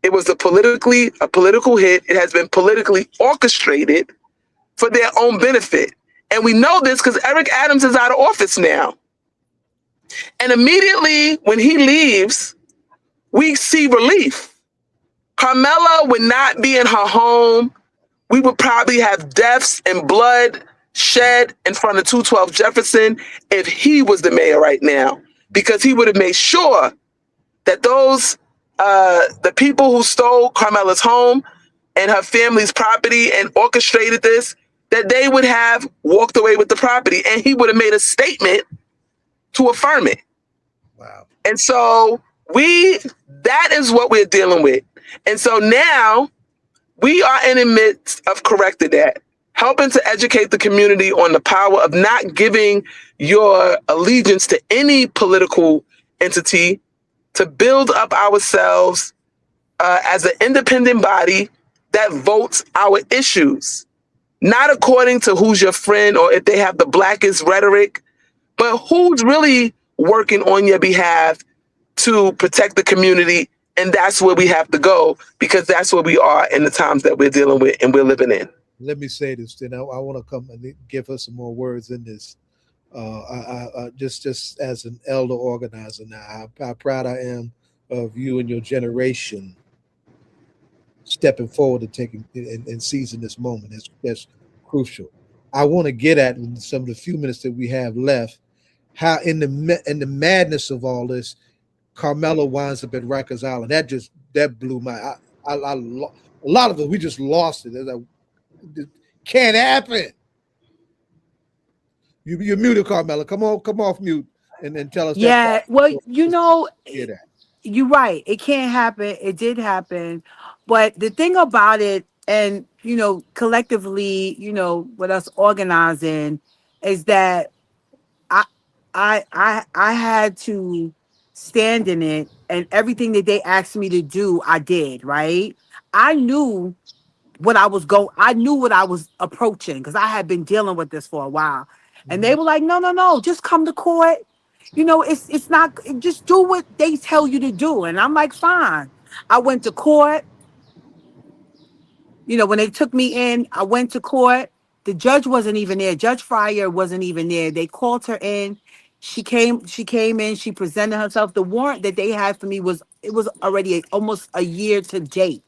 It was a political hit. It has been politically orchestrated for their own benefit. And we know this because Eric Adams is out of office now. And immediately when he leaves, we see relief. Carmela would not be in her home. We would probably have deaths and blood shed in front of 212 Jefferson if he was the mayor right now, because he would have made sure that those, the people who stole Carmela's home and her family's property and orchestrated this, that they would have walked away with the property, and he would have made a statement to affirm it. Wow. And so that is what we're dealing with. And so now We are in the midst of correcting that, helping to educate the community on the power of not giving your allegiance to any political entity, to build up ourselves as an independent body that votes our issues, not according to who's your friend or if they have the blackest rhetoric, but who's really working on your behalf to protect the community. And that's where we have to go, because that's where we are in the times that we're dealing with and we're living in. Let me say this, then I want to come and give us some more words in this. Just as an elder organizer now, how proud I am of you and your generation stepping forward and taking and seizing this moment. That's crucial. I want to get at in some of the few minutes that we have left, how in the madness of all this, Carmelo winds up at Rikers Island. That blew my. A lot of us, we just lost it. It can't happen. You're muted, Carmelo. Come off mute and tell us. Yeah, well, Hear that. you're right. It can't happen. It did happen. But the thing about it, and collectively, with us organizing, is that I I had to stand in it, and everything that they asked me to do, I did, right? I knew I knew what I was approaching because I had been dealing with this for a while. And they were like, no, no, no, just come to court. It's not, just do what they tell you to do. And I'm like, fine. I went to court. When they took me in, I went to court. The judge wasn't even there. Judge Fryer wasn't even there. They called her in. She came in, she presented herself. The warrant that they had for me was already almost a year to date.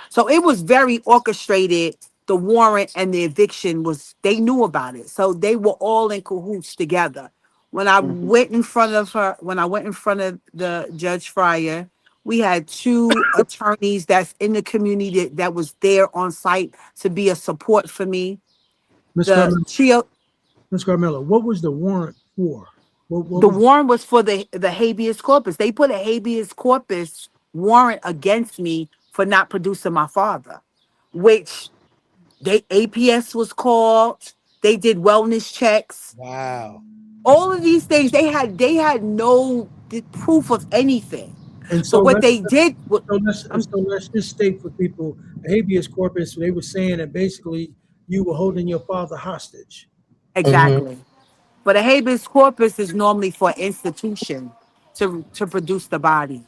So it was very orchestrated. The warrant and the eviction they knew about it. So they were all in cahoots together. When I went in front of her, when I went in front of the Judge Fryer, we had two attorneys that's in the community that was there on site to be a support for me. Ms. The Carmelo, trio, Ms. Carmelo, what was the warrant for? What the was warrant was for the habeas corpus. They put a habeas corpus warrant against me for not producing my father, which APS was called. They did wellness checks. Wow. All of these things, they had no proof of anything. and So so what let's they did was, let's just state for people habeas corpus. They were saying that basically you were holding your father hostage. Mhm. exactly. But a habeas corpus is normally for institution to produce the body.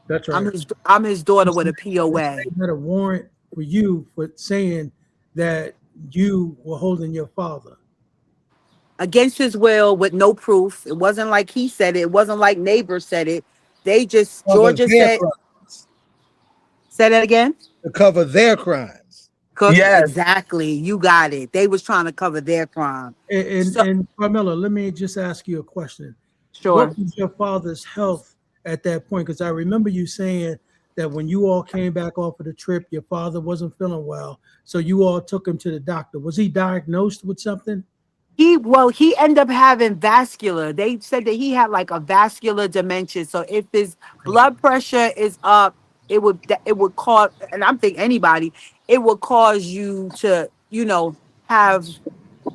That's I'm right. his daughter with a They POA. had a warrant for you for saying that you were holding your father. Against his will with no proof. It wasn't like he said it. It wasn't like neighbors said it. They just Cover Georgia their said crimes. said it again. To cover their crimes. Yes. Exactly. You got it. They was trying to cover their crime. So And Carmelo, let me just ask you a question. sure. What was your father's health at that point? Because I remember you saying that when you all came back off of the trip, your father wasn't feeling well. So you all took him to the doctor. Was he diagnosed with something? He ended up having vascular. They said that he had like a vascular dementia. So if his blood pressure is up, it would cause, and I'm thinking anybody, it would cause you to, have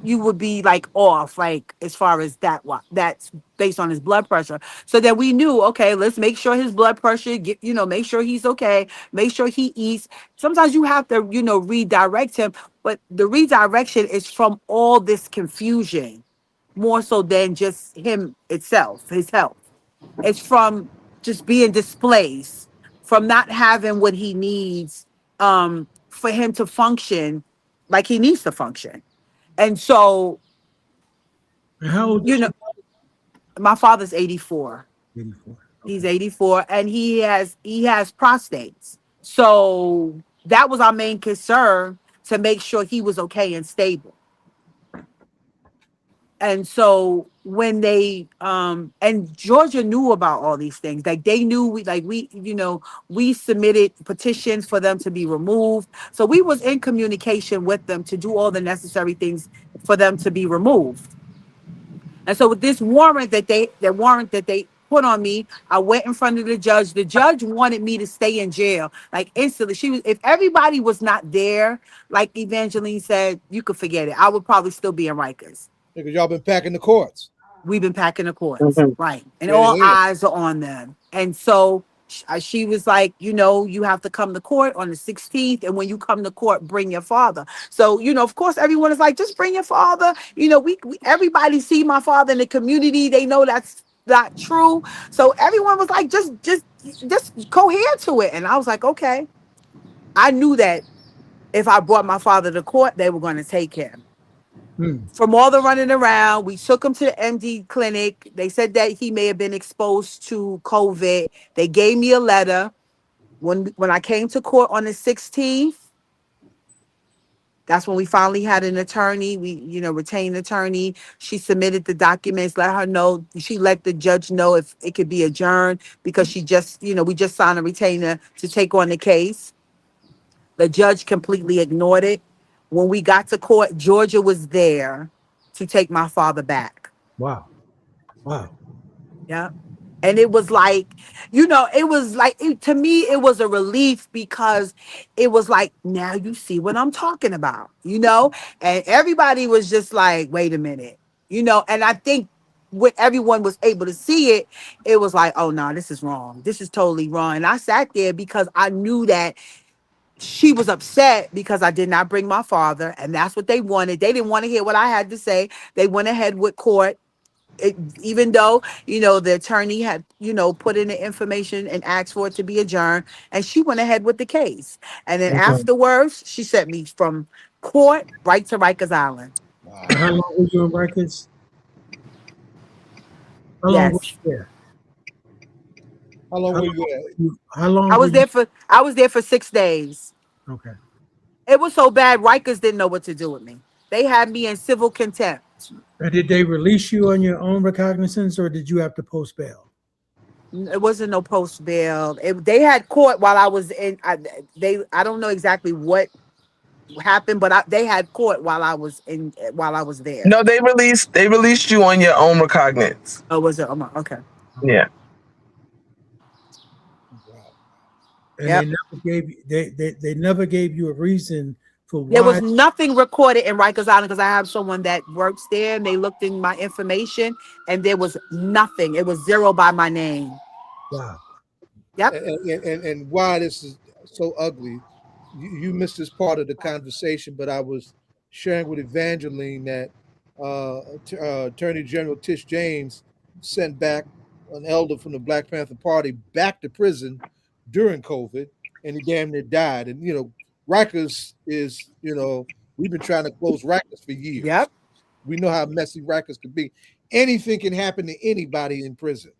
you would be like off, like as far as that's based on his blood pressure. So that we knew, okay, let's make sure his blood pressure make sure he's okay, make sure he eats. Sometimes you have to, redirect him, but the redirection is from all this confusion, more so than just him itself, his health. It's from just being displaced, from not having what he needs for him to function like he needs to function. And so, And how old is you know, my father's 84. she? 84. He's Okay. 84 and he has prostates. So that was our main concern, to make sure he was okay and stable. And so when they and Georgia knew about all these things, like they knew, we submitted petitions for them to be removed. So we was in communication with them to do all the necessary things for them to be removed. And so with this warrant that put on me. I went in front of the judge. The judge wanted me to stay in jail, like instantly. She was, if everybody was not there, like Evangeline said, you could forget it. I would probably still be in Rikers. Because y'all been packing the courts, We've been packing the courts, Mhm. right? And ready to all live. eyes are on them. And so she was like, you know, you have to come to court on the 16th. And when you come to court, bring your father. So, you know, of course, everyone is like, just bring your father. You know, we everybody see my father in the community. They know that's not true. So everyone was like, just cohere to it. And I was like, okay. I knew that if I brought my father to court, they were going to take him. Hmm. From all the running around, we took him to the MD clinic. They said that he may have been exposed to COVID. They gave me a letter. When I came to court on the 16th, that's when we finally had an attorney. We, you know, retained an attorney. She submitted the documents, let her know. She let the judge know if it could be adjourned because she just, you know, we just signed a retainer to take on the case. The judge completely ignored it. When we got to court, Georgia was there to take my father back. Wow. Wow. Yeah. And it was like, you know, it was like, to me, it was a relief because it was like, now you see what I'm talking about, you know? And everybody was just like, wait a minute, you know? And I think when everyone was able to see it, it was like, oh, no, this is wrong. This is totally wrong. And I sat there because I knew that she was upset because I did not bring my father. And that's what they wanted. They didn't want to hear what I had to say. They went ahead with court. It, even though, you know, the attorney had, you know, put in the information and asked for it to be adjourned, and she went ahead with the case. And then Okay. afterwards, she sent me from court right to Rikers Island. Wow. And how long were you in Rikers? How long were Yes. you there? How long How were long you there? how long I were was you? there for I was there for 6 days. Okay. It was so bad, Rikers didn't know what to do with me. They had me in civil contempt. And did they release you on your own recognizance or did you have to post bail? It wasn't no post bail. They had court while I was in. I don't know exactly what happened, but they had court while I was in, while I was there. No, they released you on your own recognizance. Oh, was it? Okay. Okay. Yeah. Wow. And they Yep. never gave you they never gave you a reason for There was why. nothing recorded in Rikers Island because I have someone that works there and they looked in my information and there was nothing. It was zero by my name. Wow. Yep. And why this is so ugly. You missed this part of the conversation, but I was sharing with Evangeline that Attorney General Tish James sent back an elder from the Black Panther Party back to prison during COVID, and he damn near died. And Rikers is we've been trying to close Rikers for years. Yep. We know how messy Rikers can be. Anything can happen to anybody in prison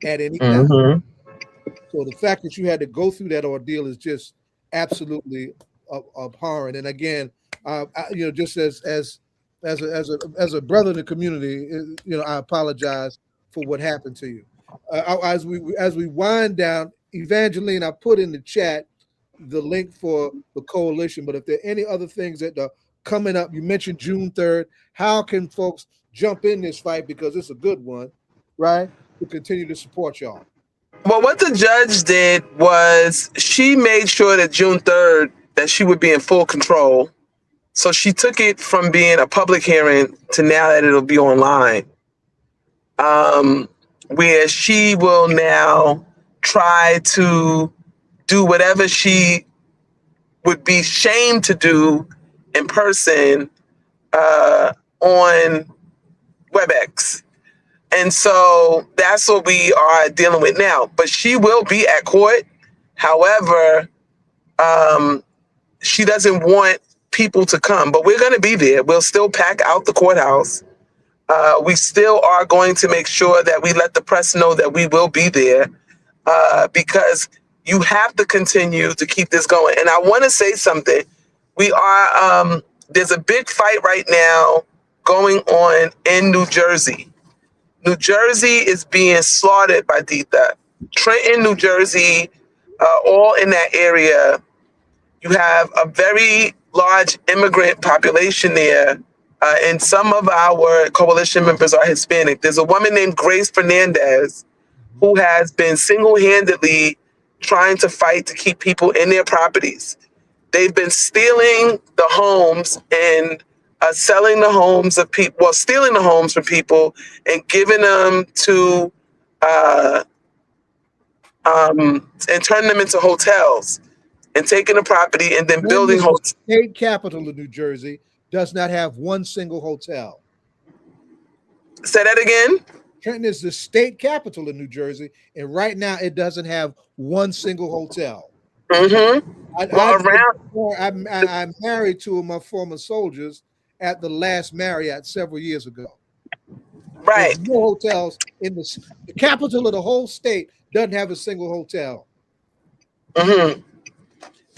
at any time. Mm-hmm. So the fact that you had to go through that ordeal is just absolutely abhorrent. And again, just as a brother in the community, I apologize for what happened to you. As we wind down, Evangeline, I put in the chat the link for the coalition. But if there are any other things that are coming up, you mentioned June 3rd. How can folks jump in this fight, because it's a good one, right? To continue to support y'all. Well, what the judge did was she made sure that June 3rd that she would be in full control. So she took it from being a public hearing to now that it'll be online, where she will now try to do whatever she would be shamed to do in person on WebEx. And so that's what we are dealing with now. But she will be at court. However, she doesn't want people to come. But we're going to be there. We'll still pack out the courthouse. We still are going to make sure that we let the press know that we will be there because you have to continue to keep this going. And I want to say something. We are, there's a big fight right now going on in New Jersey. New Jersey is being slaughtered by Dita. Trenton, New Jersey, all in that area. You have a very large immigrant population there, and some of our coalition members are Hispanic. There's a woman named Grace Fernandez who has been single-handedly trying to fight to keep people in their properties. They've been stealing the homes and selling the homes of people, well, stealing the homes from people and giving them to, and turning them into hotels and taking the property and then building Trenton is hotels. the state capital of New Jersey, does not have one single hotel. Say that again? Trenton is the state capital of New Jersey, and right now it doesn't have one single hotel. Mm-hmm. I'm married to my former soldiers at the last Marriott several years ago. Right. There's no hotels in the capital of the whole state doesn't have a single hotel. Mm-hmm.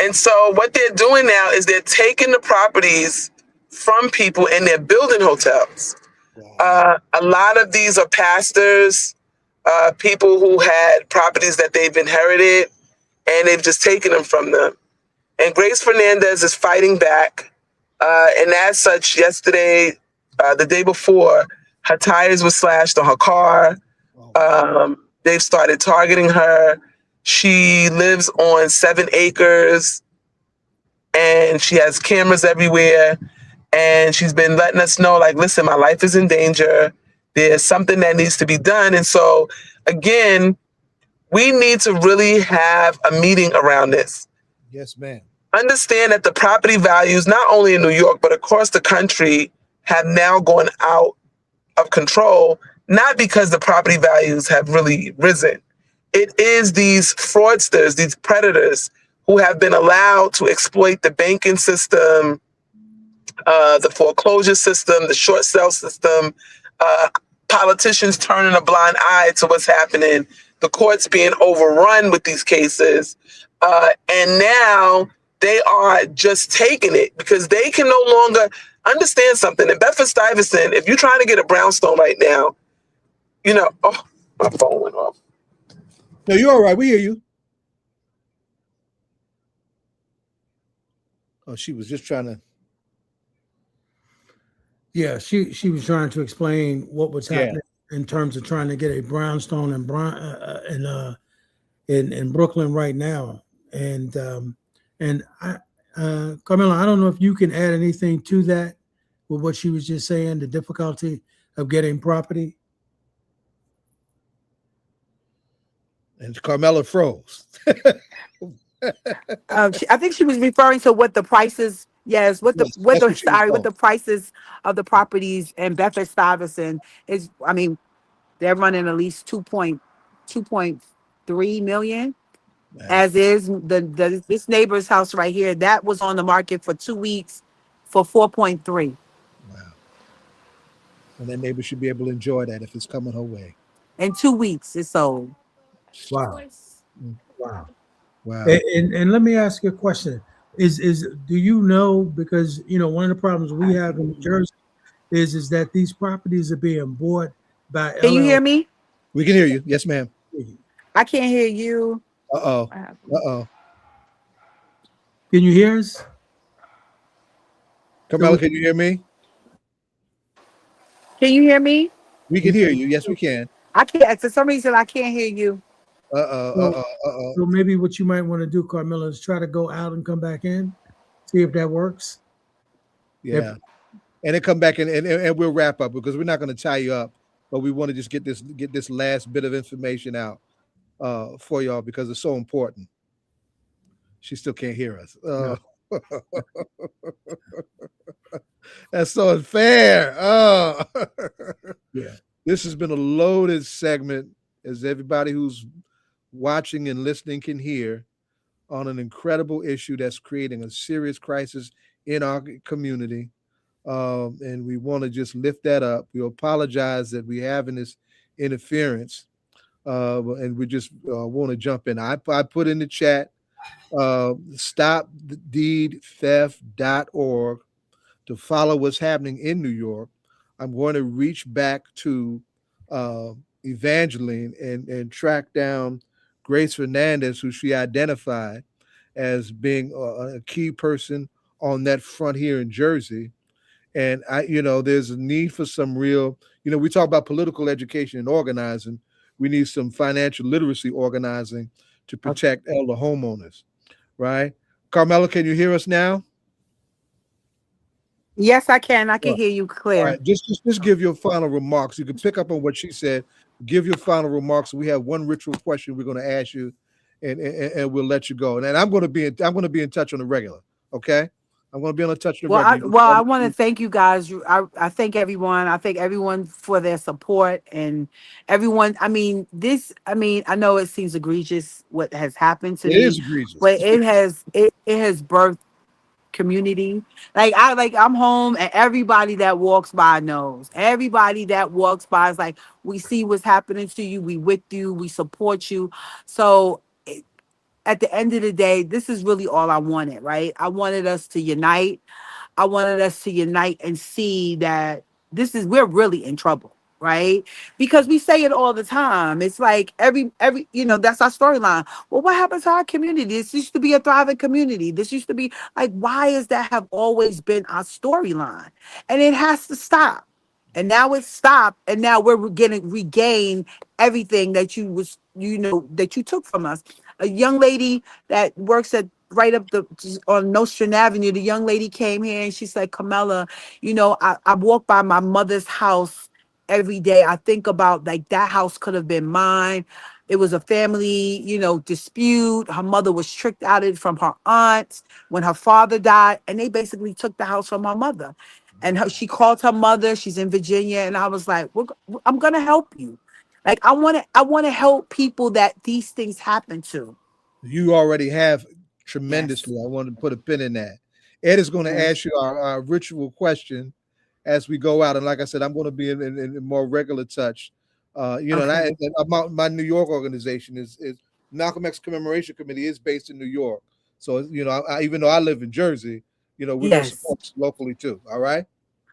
And so what they're doing now is they're taking the properties from people and they're building hotels. Wow. A lot of these are pastors, people who had properties that they've inherited, and they've just taken them from them. And Grace Fernandez is fighting back. And as such, yesterday, the day before, her tires were slashed on her car. They've started targeting her. She lives on 7 acres and she has cameras everywhere. And she's been letting us know, like, listen, my life is in danger. There's something that needs to be done. And so, again, we need to really have a meeting around this. Yes, ma'am. Understand that the property values, not only in New York, but across the country, have now gone out of control, not because the property values have really risen. It is these fraudsters, these predators who have been allowed to exploit the banking system, the foreclosure system, the short sale system, politicians turning a blind eye to what's happening, the courts being overrun with these cases. And now they are just taking it because they can no longer understand something. In Bedford-Stuyvesant, if you're trying to get a brownstone right now, you know, oh, my phone went off. No, you're all right. We hear you. Oh, she was just trying to. Yeah, she was trying to explain what was happening in terms of trying to get a brownstone in Brooklyn right now. And I, Carmela, I don't know if you can add anything to that with what she was just saying, the difficulty of getting property. And Carmela froze. I think she was referring to what the prices. Yes, what the prices of the properties in Bedford-Stuyvesant is. I mean, they're running at least 2.3 million. Man. As is this neighbor's house right here that was on the market for 2 weeks for 4.3. Wow. And that neighbor should be able to enjoy that if it's coming her way. In 2 weeks, it's sold. Wow. Wow. Wow. And let me ask you a question. Do you know, because you know one of the problems we have in New Jersey is that these properties are being bought by Can you hear me? We can hear you. Yes, ma'am. I can't hear you. Uh-oh. Can you hear us? Carmela, can you hear me? Can you hear me? We can hear you. Yes, we can. I can't. For some reason, I can't hear you. So maybe what you might want to do, Carmela, is try to go out and come back in, see if that works. Yeah. And then come back and we'll wrap up because we're not going to tie you up, but we want to just get this last bit of information out for y'all because it's so important. She still can't hear us. No. That's so unfair. Yeah. This has been a loaded segment, as everybody who's watching and listening can hear, on an incredible issue that's creating a serious crisis in our community. And we want to just lift that up. We apologize that we having this interference. And we just want to jump in. I put in the chat, started..What to follow what's happening in New York. I'm going to reach back to Evangeline and track down Grace Fernandez, who she identified as being a key person on that front here in Jersey. And there's a need for some real, we talk about political education and organizing. we need some financial literacy organizing to protect elder homeowners, right? Carmela, can you hear us now? Yes, I can. I can All hear you right, clear. just give your final remarks. You can pick up on what she said. Give your final remarks. We have one ritual question we're going to ask you, and we'll let you go. And I'm going to be in touch on the regular. Okay, I'm going to be on touch on the regular. I want to thank you guys. I thank everyone. I thank everyone for their support and everyone. I mean, I know it seems egregious what has happened to It me, is egregious. but it has birthed community. I'm home and everybody that walks by knows. Everybody that walks by is like, we see what's happening to you. We with you. We support you. So at the end of the day, this is really all I wanted, right? I wanted us to unite. I wanted us to unite and see that we're really in trouble, right? Because we say it all the time. It's like every that's our storyline. Well, what happened to our community? This used to be a thriving community. This used to be like, why is that have always been our storyline? And it has to stop. And now it's stopped, and now we're getting regain everything that that you took from us. A young lady that works at right up on Nostrand Avenue, the young lady came here and she said, Camilla, I walk by my mother's house every day. I think about like that house could have been mine. It was a family, dispute. Her mother was tricked out of it from her aunt when her father died, and they basically took the house from her mother. And she called her mother. She's in Virginia, and I was like, I'm gonna help you. Like I want to help people that these things happen to. You already have Yes. tremendously. I want to put a pin in that. Ed is going to Yes. ask you our ritual question as we go out. And like I said, I'm going to be in more regular touch. Okay. And my New York organization is Malcolm X Commemoration Committee is based in New York. So, even though I live in Jersey, we're going to Yes. support locally too. All right. All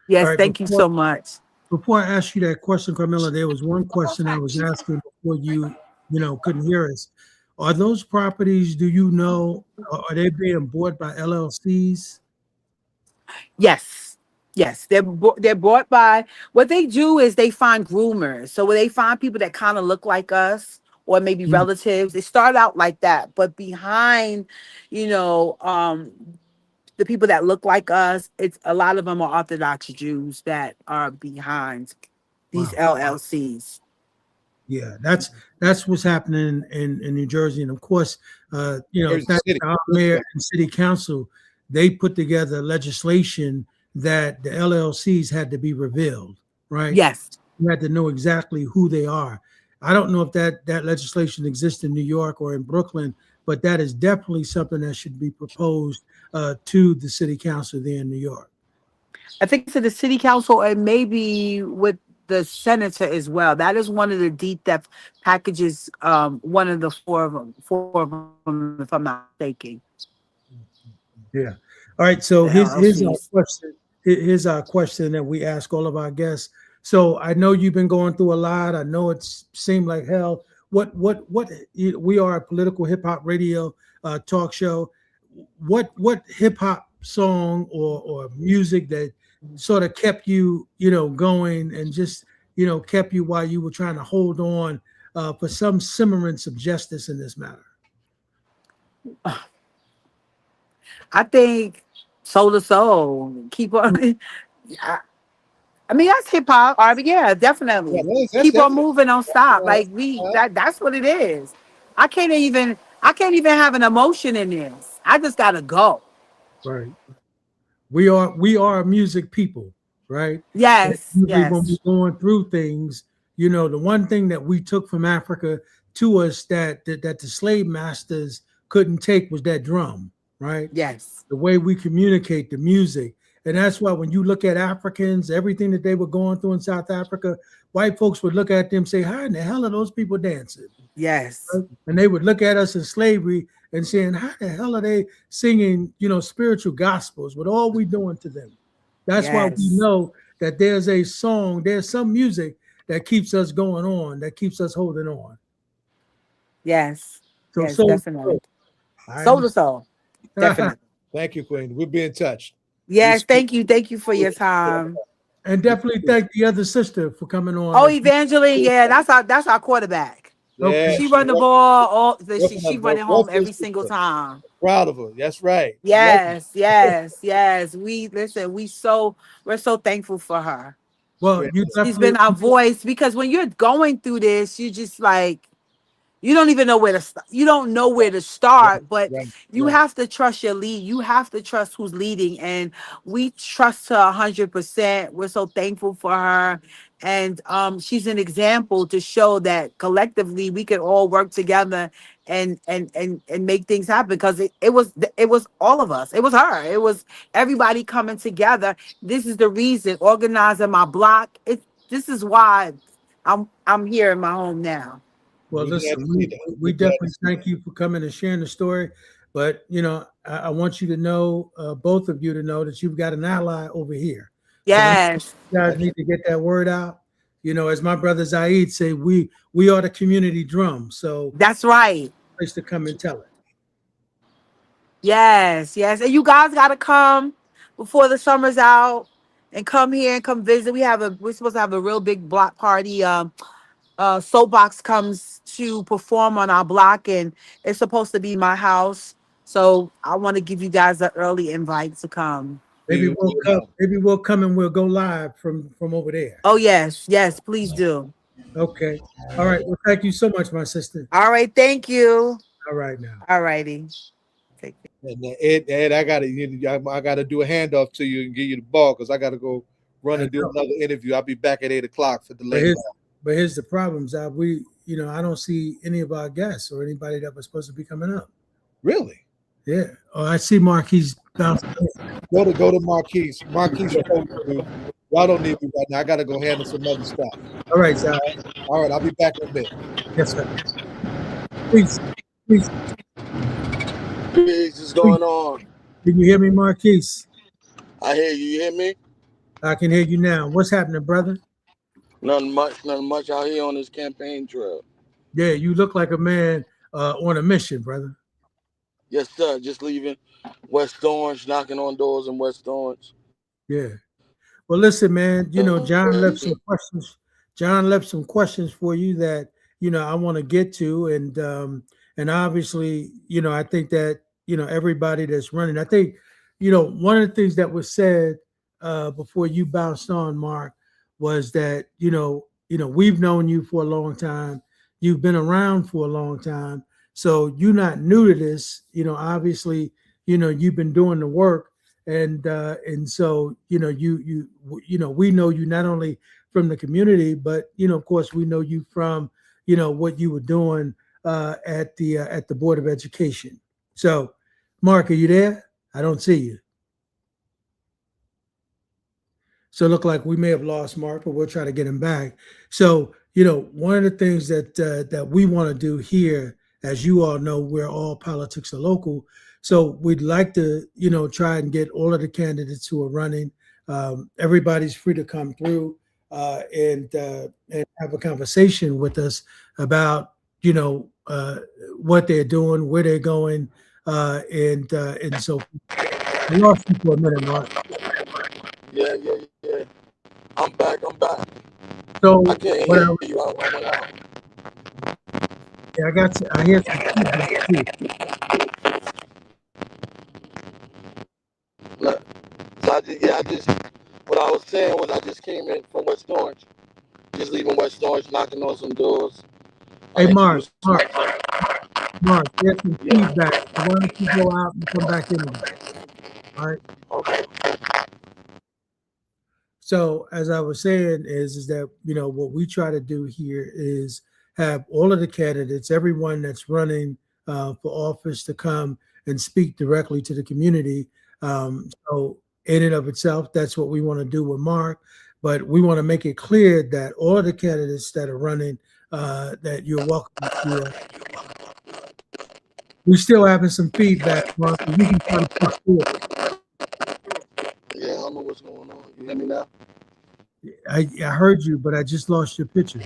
Yes. right. Thank you so much. Before I ask you that question, Carmela, there was one question I was asking before you couldn't hear us. Are those properties, are they being bought by LLCs? Yes. Yes. They're bought by, what they do is they find groomers. So when they find people that kind of look like us or maybe Mm. relatives, they start out like that. But behind, you know, um, the people that look like us, it's a lot of them are Orthodox Jews that are behind these Wow. LLCs. Yeah, that's what's happening in New Jersey. And of course, Jersey thanks City. to our mayor and city council, they put together legislation that the LLCs had to be revealed, right? Yes. You had to know exactly who they are. I don't know if that legislation exists in New York or in Brooklyn, but that is definitely something that should be proposed to the city council there in New York. I think to the city council and maybe with the senator as well. That is one of the deed theft packages. One of the four of them, if I'm not mistaken. Yeah. All right. So The here's our LLCs. question. Here's our question that we ask all of our guests. So I know you've been going through a lot. I know it's seemed like hell. What we are a political hip hop radio talk show. What hip hop song or music that sort of kept you going and just kept you while you were trying to hold on for some semblance of justice in this matter? I think Soul to Soul. Keep on. I mean, that's hip hop. Yeah, Yeah, definitely. that's Keep on definitely. moving, don't stop. Uh, Like that's what it is. I can't even have an emotion in this. I just gotta go. Right. We are music people, right? And Yes, usually when we're yes, going through things, the one thing that we took from Africa to us that the slave masters couldn't take was that drum, right? yes, The way we communicate, the music. And that's why when you look at Africans, everything that they were going through in South Africa, white folks would look at them and say, how in the hell are those people dancing? yes, Right? And they would look at us in slavery and saying, how the hell are they singing, spiritual gospels with all we doing to them? That's why we yes, know that there's a song, there's some music that keeps us going on, that keeps us holding on. yes, So, yes, definitely. I Soul to understand. soul, definitely. Thank you, Queen. We'll be in touch. Yes, thank you for your time. And definitely thank the other sister for coming on. Oh, Evangeline, yeah, that's our quarterback. Okay. She Yes, run the ball. All working she on run it home both every his single systems. time. Proud of her. That's right. Love it. Yes, yes, yes. We listen. We're so thankful for her. Well, Yeah. you She's definitely been our voice because when you're going through this, you just like you don't even know where to start. You don't know where to Right, start, but right, you right. have to trust your lead. You have to trust who's leading, and we trust her 100%. We're so thankful for her, and she's an example to show that collectively we can all work together and make things happen. Because it was all of us. It was her. It was everybody coming together. This is the reason organizing my block. This is why I'm here in my home now. well, We're glad listen, to see that. we We're glad to definitely see thank you for coming and sharing the story. But I want you to know, both of you to know that you've got an ally over here. So I Yes. you guys that. need to get that word out. As my brother Zayid say, we are the community drum. So That's right. place to come and tell it. Yes, yes. And you guys gotta come before the summer's out and come here and come visit. We're supposed to have a real big block party. Soapbox comes to perform on our block and it's supposed to be my house. So I want to give you guys an early invite to come. Maybe We we'll come. Maybe we'll come and we'll go live from over there. Oh yes, yes, please do. Okay. All right. Well, thank you so much, my sister. All right, thank you. All right now. All righty. Take care. And Ed, I gotta do a handoff to you and give you the ball because I gotta go run I and do know. another interview. I'll be back at 8 o'clock for the But late. here's the problem, Zab. I don't see any of our guests or anybody that was supposed to be coming up. Really? Yeah. Oh, I see Marquis bouncing. Go to Marquis. Marquis spoke to me. Y'all don't need me right now. I gotta go handle some other stuff. All right, Zab. All right, I'll be back in a bit. Yes, sir. Please, please, What's please. going on? Can you hear me, Marquis? I hear you. You hear me? I can hear you now. What's happening, brother? Nothing much out here on this campaign trail. Yeah, you look like a man on a mission, brother. Yes, sir. Just leaving West Orange, knocking on doors in West Orange. Yeah. Well, listen, man. John left some questions. John left some questions for you that I want to get to, and obviously, I think that everybody that's running. I think, one of the things that was said before you bounced on, Mark, was that we've known you for a long time. You've been around for a long time, so you're not new to this. Obviously, you've been doing the work and so we know you not only from the community, but of course we know you from what you were doing at the Board of Education. So, Mark, are you there? I don't see you. So it look like we may have lost Mark, but we'll try to get him back. So, one of the things that we want to do here, as you all know, where all politics are local. So we'd like to, try and get all of the candidates who are running. Everybody's free to come through and have a conversation with us about, what they're doing, where they're going, and so. I lost you for a minute, Mark. Yeah. I'm back. So I can't what hear I, you. I went out. yeah, I hear some feedback too. Look, so what I was saying was I just came in from West Orange. Just leaving West Orange, knocking on some doors. I Hey, Mark, introduced myself. there's some Yeah. feedback. So why don't you go out and come back in again? All right. Okay. So as I was saying is that, what we try to do here is have all of the candidates, everyone that's running for office to come and speak directly to the community. So in and of itself, that's what we want to do with Mark. But we want to make it clear that all of the candidates that are running, that you're welcome to. We're still having some feedback, Mark. We can try to push through it. Yeah, I don't know what's going on. You hear me now? I heard you, but I just lost your picture.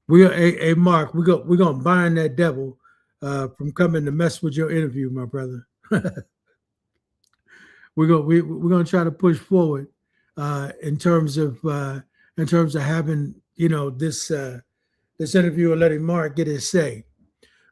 Hey Mark, we're gonna bind that devil from coming to mess with your interview, my brother. we're gonna try to push forward in terms of in terms of having, this interview and letting Mark get his say.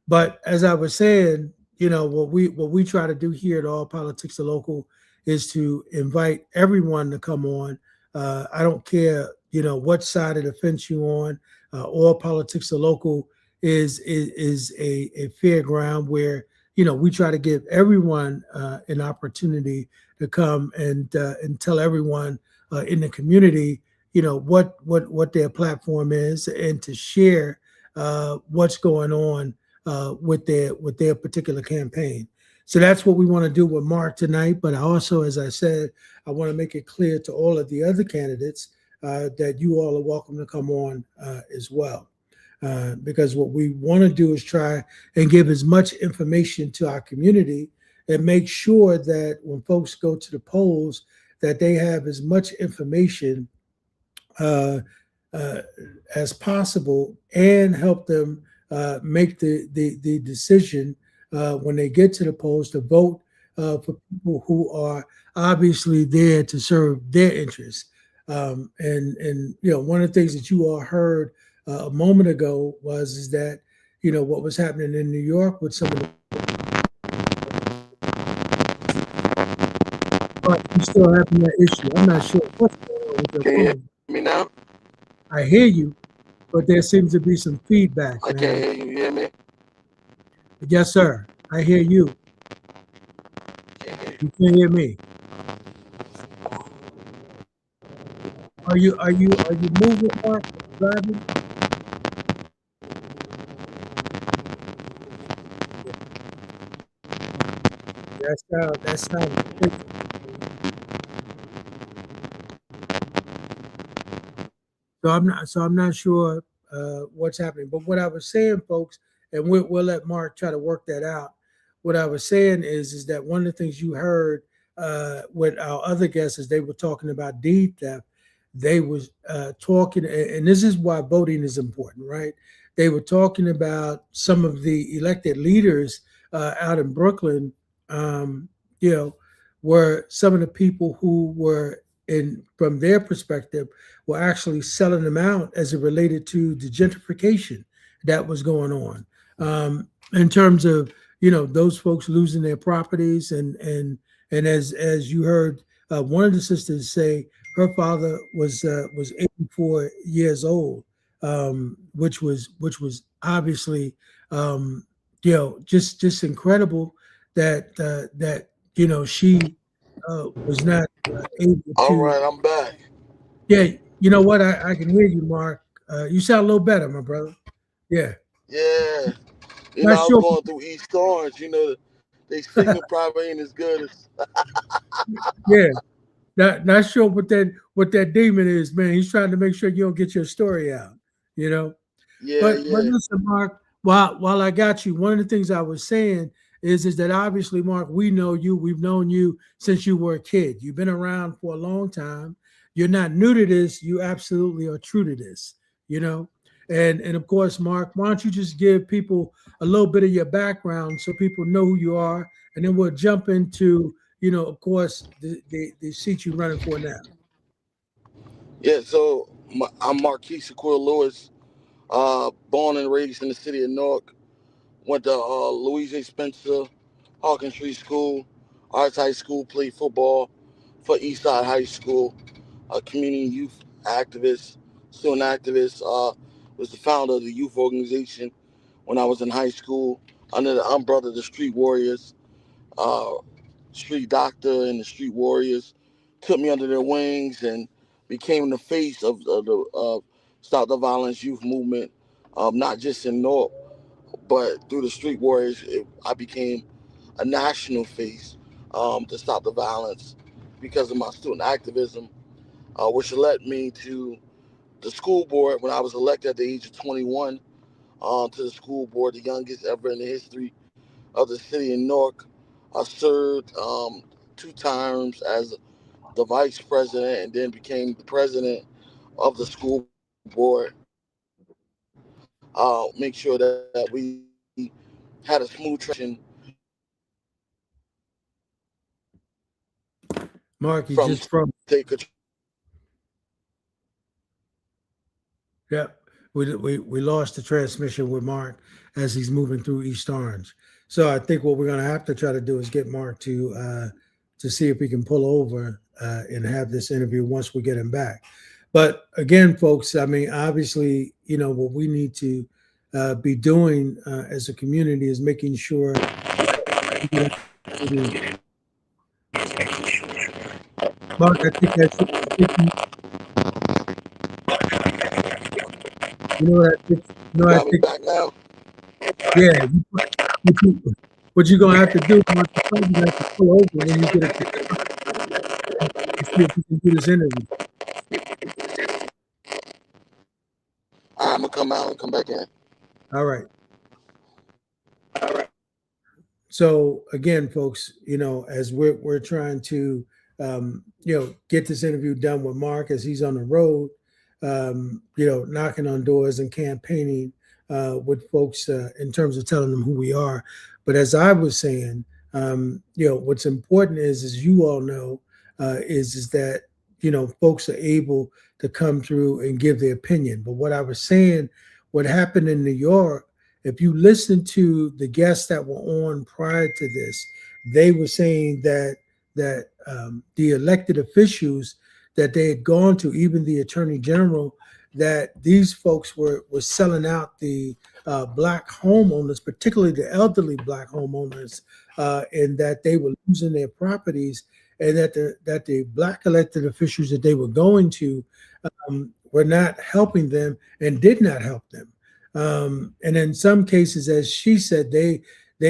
But as I was saying, what we try to do here at All Politics are Local is to invite everyone to come on. I don't care, what side of the fence you're on. All Politics are Local is a fair ground where we try to give everyone an opportunity to come and tell everyone in the community, what their platform is, and to share what's going on with their particular campaign. So that's what we want to do with Mark tonight. But I also, as I said, I want to make it clear to all of the other candidates that you all are welcome to come on as well. Because what we want to do is try and give as much information to our community and make sure that when folks go to the polls, that they have as much information uh, uh, as possible and help them make the decision when they get to the polls to vote for people who are obviously there to serve their interests. And one of the things that you all heard a moment ago was is that what was happening in New York with some of the. But you still having that issue. I'm not sure what's going on with your Can you hear phone. me now? I hear you, but there seems to be some feedback, I can't man. hear you. You hear me? Yes, sir. I hear you. Can't hear you. You can't hear me. Are you moving, Mark? Are you driving? That sounds great. So I'm not sure what's happening. But what I was saying, folks, and we'll let Mark try to work that out. What I was saying is that one of the things you heard with our other guests is they were talking about deed theft. They was talking, and this is why voting is important, right? They were talking about some of the elected leaders out in Brooklyn, um, you know, were some of the people who were in, from their perspective, were actually selling them out as it related to the gentrification that was going on, in terms of those folks losing their properties, and as you heard one of the sisters say, her father was 84 years old, which was obviously just incredible that she was not able All to. right, I'm back. Yeah, you know what? I can hear you, Mark. You sound a little better, my brother. Yeah. Yeah. Not I was sure. going through East Orange. They signal probably ain't as good as. Yeah. Not sure what that demon is, man. He's trying to make sure you don't get your story out, you know. Yeah, But yeah. listen, Mark, while I got you, one of the things I was saying is that obviously, Mark, we know you. We've known you since you were a kid. You've been around for a long time. You're not new to this. You absolutely are true to this, you know. And of course, Mark, why don't you just give people a little bit of your background so people know who you are, and then we'll jump into, of course, the seat you're running for now. Yeah, so I'm Marquis Lewis, born and raised in the city of Newark. Went to Louise A. Spencer, Hawkins Street School, Arts High School, played football for Eastside High School, a community youth activist, student activist. Was the founder of the youth organization when I was in high school under the umbrella of the Street Warriors. Uh, Street Doctor and the Street Warriors took me under their wings and became the face of the Stop the Violence youth movement, not just in North, but through the Street Warriors, I became a national face to stop the violence because of my student activism, which led me to the school board when I was elected at the age of 21 to the school board, the youngest ever in the history of the city of Newark. I served 2 terms as the vice president and then became the president of the school board. Make sure that we had a smooth transition Mark, you from just from. state control Yep. We lost the transmission with Mark as he's moving through East Orange. So I think what we're going to have to try to do is get Mark to see if we can pull over and have this interview once we get him back. But again, folks, I mean, obviously, what we need to be doing as a community is making sure Mark, I think that's I think you know what I think. You I got me think back now? yeah. What you're gonna have to do, Mark, you're probably gonna have to pull over when you get a chance to see if you can do this interview. All right, I'm gonna come out and come back in. All right. So again, folks, as we're trying to get this interview done with Mark as he's on the road, knocking on doors and campaigning with folks in terms of telling them who we are. But as I was saying, what's important is, as you all know, is that folks are able to come through and give their opinion. But what I was saying, what happened in New York, if you listen to the guests that were on prior to this, they were saying that the elected officials that they had gone to, even the attorney general, that these folks were selling out the black homeowners, particularly the elderly black homeowners, and that they were losing their properties, and that the black elected officials that they were going to were not helping them and did not help them. And in some cases, as she said, they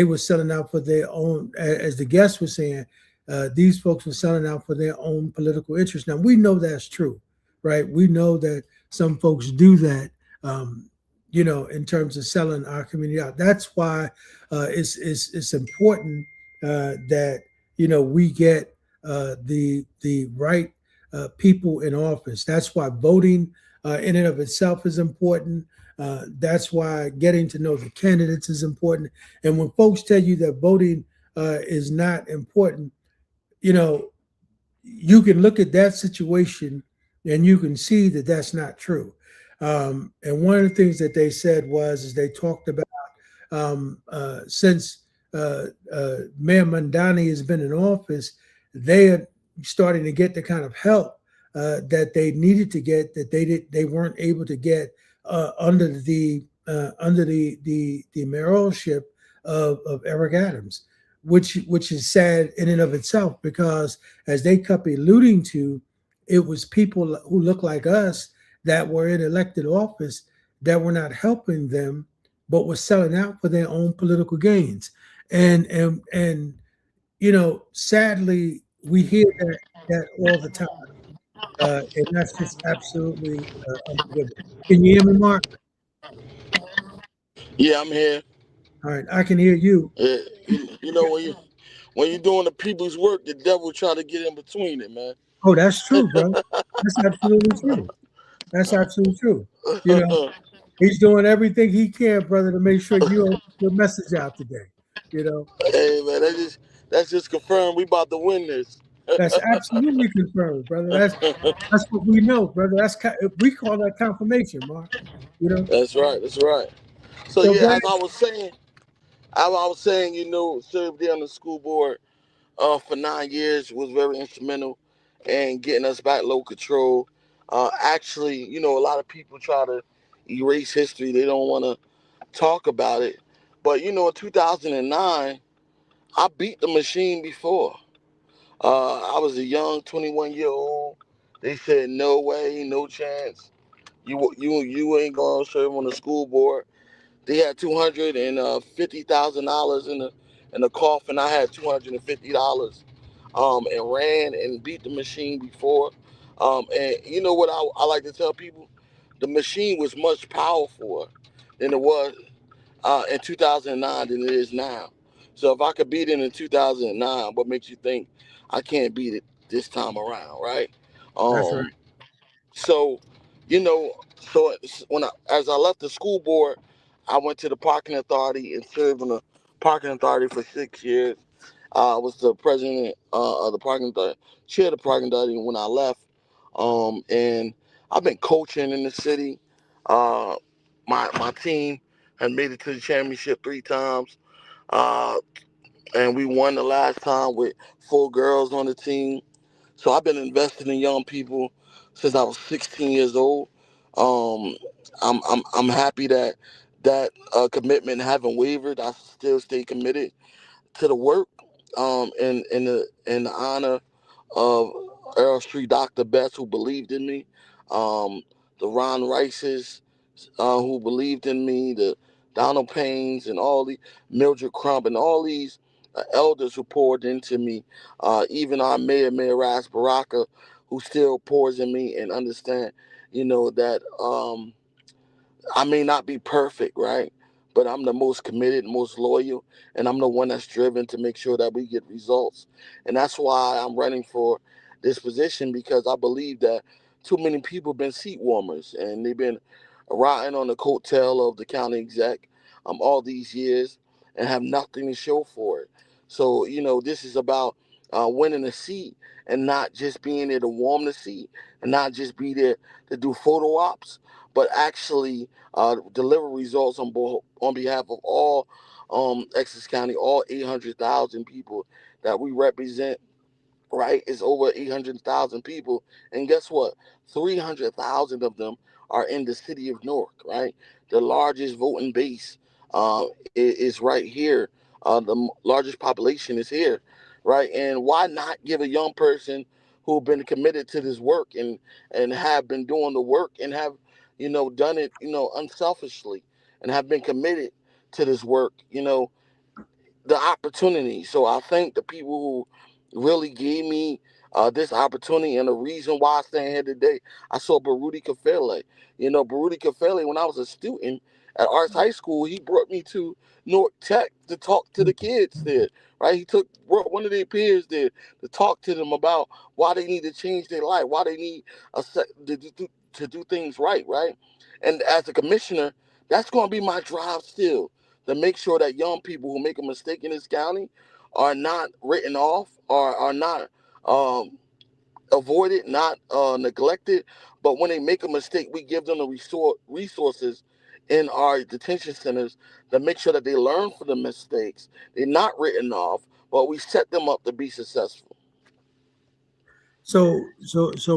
were selling out for their own, as the guest was saying, these folks were selling out for their own political interest. Now we know that's true, right? We know that some folks do that, in terms of selling our community out. That's why it's important that we get the right people in office. That's why voting in and of itself is important. That's why getting to know the candidates is important. And when folks tell you that voting is not important, you know, you can look at that situation and you can see that that's not true. And one of the things that they said was, is they talked about since Mayor Mandani has been in office, they are starting to get the kind of help that they needed to get that they weren't able to get under the mayoralship of Eric Adams, which is sad in and of itself, because as they kept alluding to, it was people who look like us that were in elected office that were not helping them, but were selling out for their own political gains. And sadly, we hear that all the time, and that's just absolutely unforgivable. Can you hear me, Mark? Yeah, I'm here. All right, I can hear you. You know when you're doing the people's work, the devil try to get in between it, man. Oh, that's true, bro. That's absolutely true. That's absolutely true. You know, he's doing everything he can, brother, to make sure you don't get your message out today. You know, Hey man, that's just confirmed we about to win this. that's absolutely confirmed, brother. That's what we know, brother. We call that confirmation, Mark. You know. That's right. That's right. So So yeah, go ahead. as I was saying, served there on the school board for 9 years, was very instrumental in getting us back low control. Actually, a lot of people try to erase history. They don't want to talk about it. But in 2009, I beat the machine before. I was a young 21-year-old. They said no way, no chance. You ain't gonna serve on the school board. They had $250,000 in the coffin. I had $250. And ran and beat the machine before. And you know what I like to tell people? The machine was much powerful than it was in 2009 than it is now. So if I could beat it in 2009, what makes you think I can't beat it this time around, right? That's right. Um, so, you know, so as I left the school board, I went to the parking authority and served on the parking authority for 6 years. I was the president of the parking authority, chair of the parking authority when I left. And I've been coaching in the city. Uh, my team had made it to the championship 3 times, uh, and we won the last time with 4 girls on the team. So I've been investing in young people since I was 16 years old. Um, I'm happy that commitment haven't wavered. I still stay committed to the work. In the honor of Earl Street Dr. Betts, who believed in me, um, the Ron Rices, who believed in me, the Donald Paynes, and all the Mildred Crump, and all these elders who poured into me. Even our Mayor Ras Baraka, who still pours in me and understand, that. I may not be perfect, right? But I'm the most committed, most loyal, and I'm the one that's driven to make sure that we get results. And that's why I'm running for this position, because I believe that too many people have been seat warmers and they've been riding on the coattail of the county exec all these years and have nothing to show for it. So, this is about winning a seat and not just being there to warm the seat and not just be there to do photo ops, but actually deliver results on behalf of all Essex County, all 800,000 people that we represent. Right, it's over 800,000 people, and guess what? 300,000 of them are in the city of Newark. Right, the largest voting base is right here. The largest population is here. Right, and why not give a young person who've been committed to this work and have been doing the work and have done it unselfishly and have been committed to this work, the opportunity. So I thank the people who really gave me this opportunity, and the reason why I stand here today. I saw Baruti Kafele. Baruti Kafele, when I was a student at Arts High School, he brought me to Newark Tech to talk to the kids there. Right, he brought one of their peers there to talk to them about why they need to change their life, why they need to do things right. Right, and as a commissioner, that's going to be my drive still, to make sure that young people who make a mistake in this county are not written off, or are not um, avoided, not neglected. But when they make a mistake, we give them the resources in our detention centers to make sure that they learn from the mistakes. They're not written off, but we set them up to be successful. So,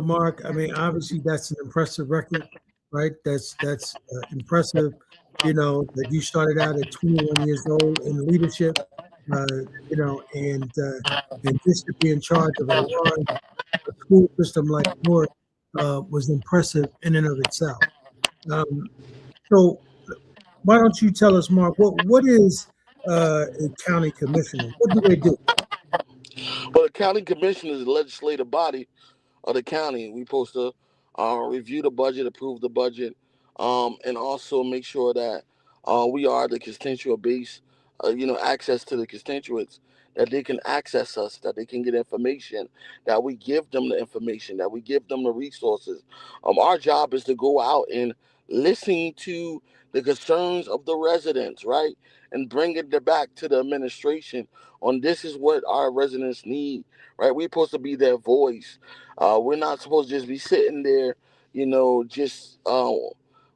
Mark, I mean, obviously that's an impressive record, right? That's impressive. That you started out at 21 years old in leadership, and just to be in charge of a large school system like Newark was impressive in and of itself. Um, so, why don't you tell us, Mark, what is a county commissioner? What do they do? But the county commission is the legislative body of the county. We supposed to review the budget, approve the budget, and also make sure that we are the constituent base, access to the constituents, that they can access us, that they can get information, that we give them the information, that we give them the resources. Our job is to go out and listen to the concerns of the residents, right? And bring it back to the administration on this is what our residents need, right? We're supposed to be their voice. We're not supposed to just be sitting there, just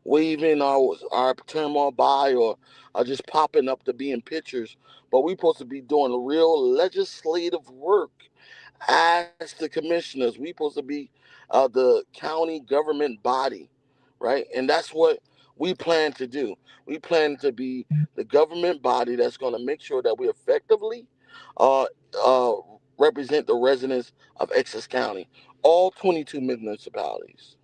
waving our term on by, or just popping up to be in pictures. But we're supposed to be doing real legislative work as the commissioners. We're supposed to be the county government body, right? And that's what we plan to do. We plan to be the government body that's going to make sure that we effectively uh, uh, represent the residents of Essex County, all 22 municipalities.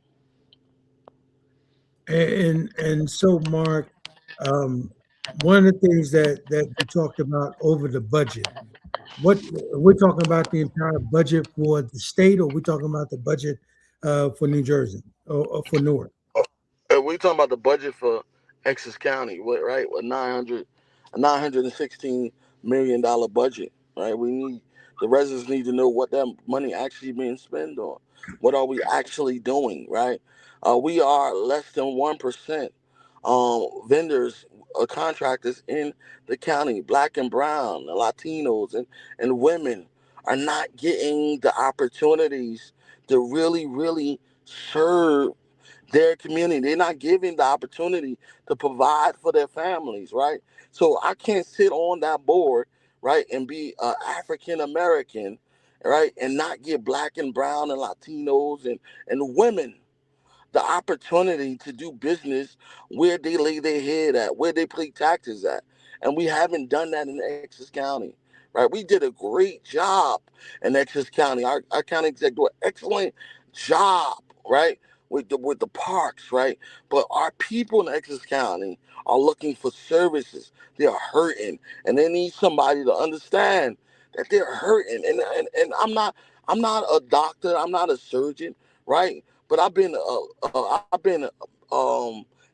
And so, Mark, um, one of the things that you talked about over the budget, what we're talking about the entire budget for the state, or we're talking about the budget for New Jersey or for Newark? And we talking about the budget for Essex County, right? With 916 million dollar budget, right? The residents need to know what that money actually being spent on. What are we actually doing, right? We are less than 1% vendors or contractors in the county. Black and brown, Latinos, and women are not getting the opportunities to really, really serve their community. They're not given the opportunity to provide for their families, right? So I can't sit on that board, right, and be African American, right, and not give black and brown and Latinos and women the opportunity to do business where they lay their head at, where they pay taxes at. And we haven't done that in Essex County, right? We did a great job in Essex County. Our county exec do an excellent job, right? With the parks, right? But our people in Essex County are looking for services. They are hurting, and they need somebody to understand that they're hurting. And I'm not a doctor. I'm not a surgeon, right? But I've been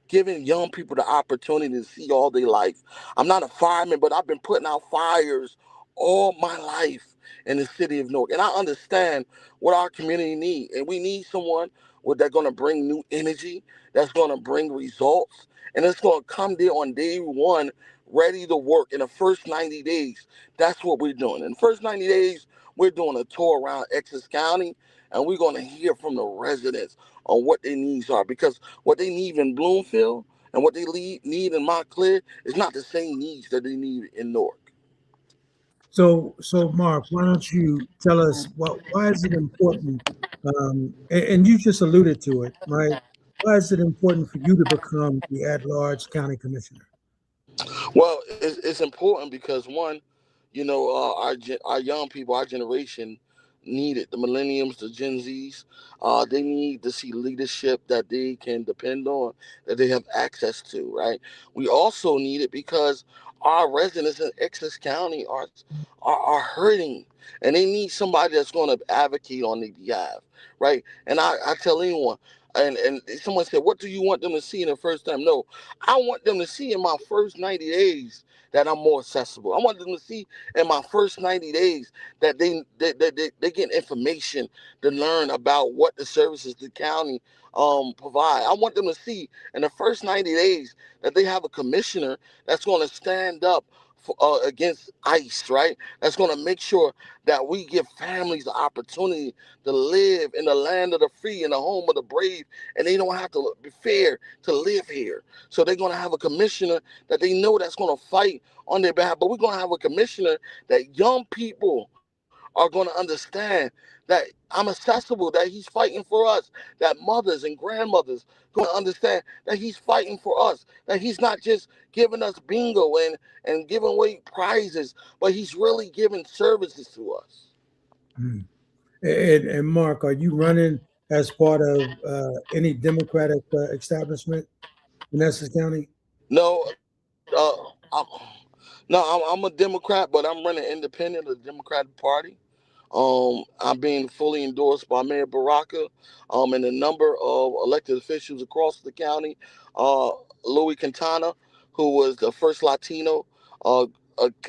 giving young people the opportunity to see all their life. I'm not a fireman, but I've been putting out fires all my life in the city of Newark, and I understand what our community needs. And we need someone that's going to bring new energy, that's going to bring results, and it's going to come there on day one, ready to work in the first 90 days. That's what we're doing. In the first 90 days, we're doing a tour around Essex County, and we're going to hear from the residents on what their needs are, because what they need in Bloomfield and what they need in Montclair is not the same needs that they need in Newark. So Mark, why don't you tell us why is it important? And you just alluded to it, right? Why is it important for you to become the at-large county commissioner? Well, it's important because one, our young people, our generation, need it. The millenniums, the Gen Zs, they need to see leadership that they can depend on, that they have access to. Right. We also need it because our residents in Essex County are hurting, and they need somebody that's going to advocate on their behalf. Right. And I tell anyone. And someone said, "What do you want them to see in the first time?" No, I want them to see in my first 90 days that I'm more accessible. I want them to see in my first 90 days that they get information to learn about what the services the county provide. I want them to see in the first 90 days that they have a commissioner that's going to stand up against ICE, right? That's going to make sure that we give families the opportunity to live in the land of the free, in the home of the brave, and they don't have to be fair to live here. So they're going to have a commissioner that they know that's going to fight on their behalf. But we're going to have a commissioner that young people are going to understand that I'm accessible, that he's fighting for us, that mothers and grandmothers going to understand that he's fighting for us, that he's not just giving us bingo and giving away prizes, but he's really giving services to us. Hmm. And Mark, are you running as part of any Democratic establishment in Essex County? No, I'm a Democrat, but I'm running independent of the Democratic Party. I'm being fully endorsed by Mayor Baraka, and a number of elected officials across the county. Uh, Louis Quintana, who was the first Latino uh,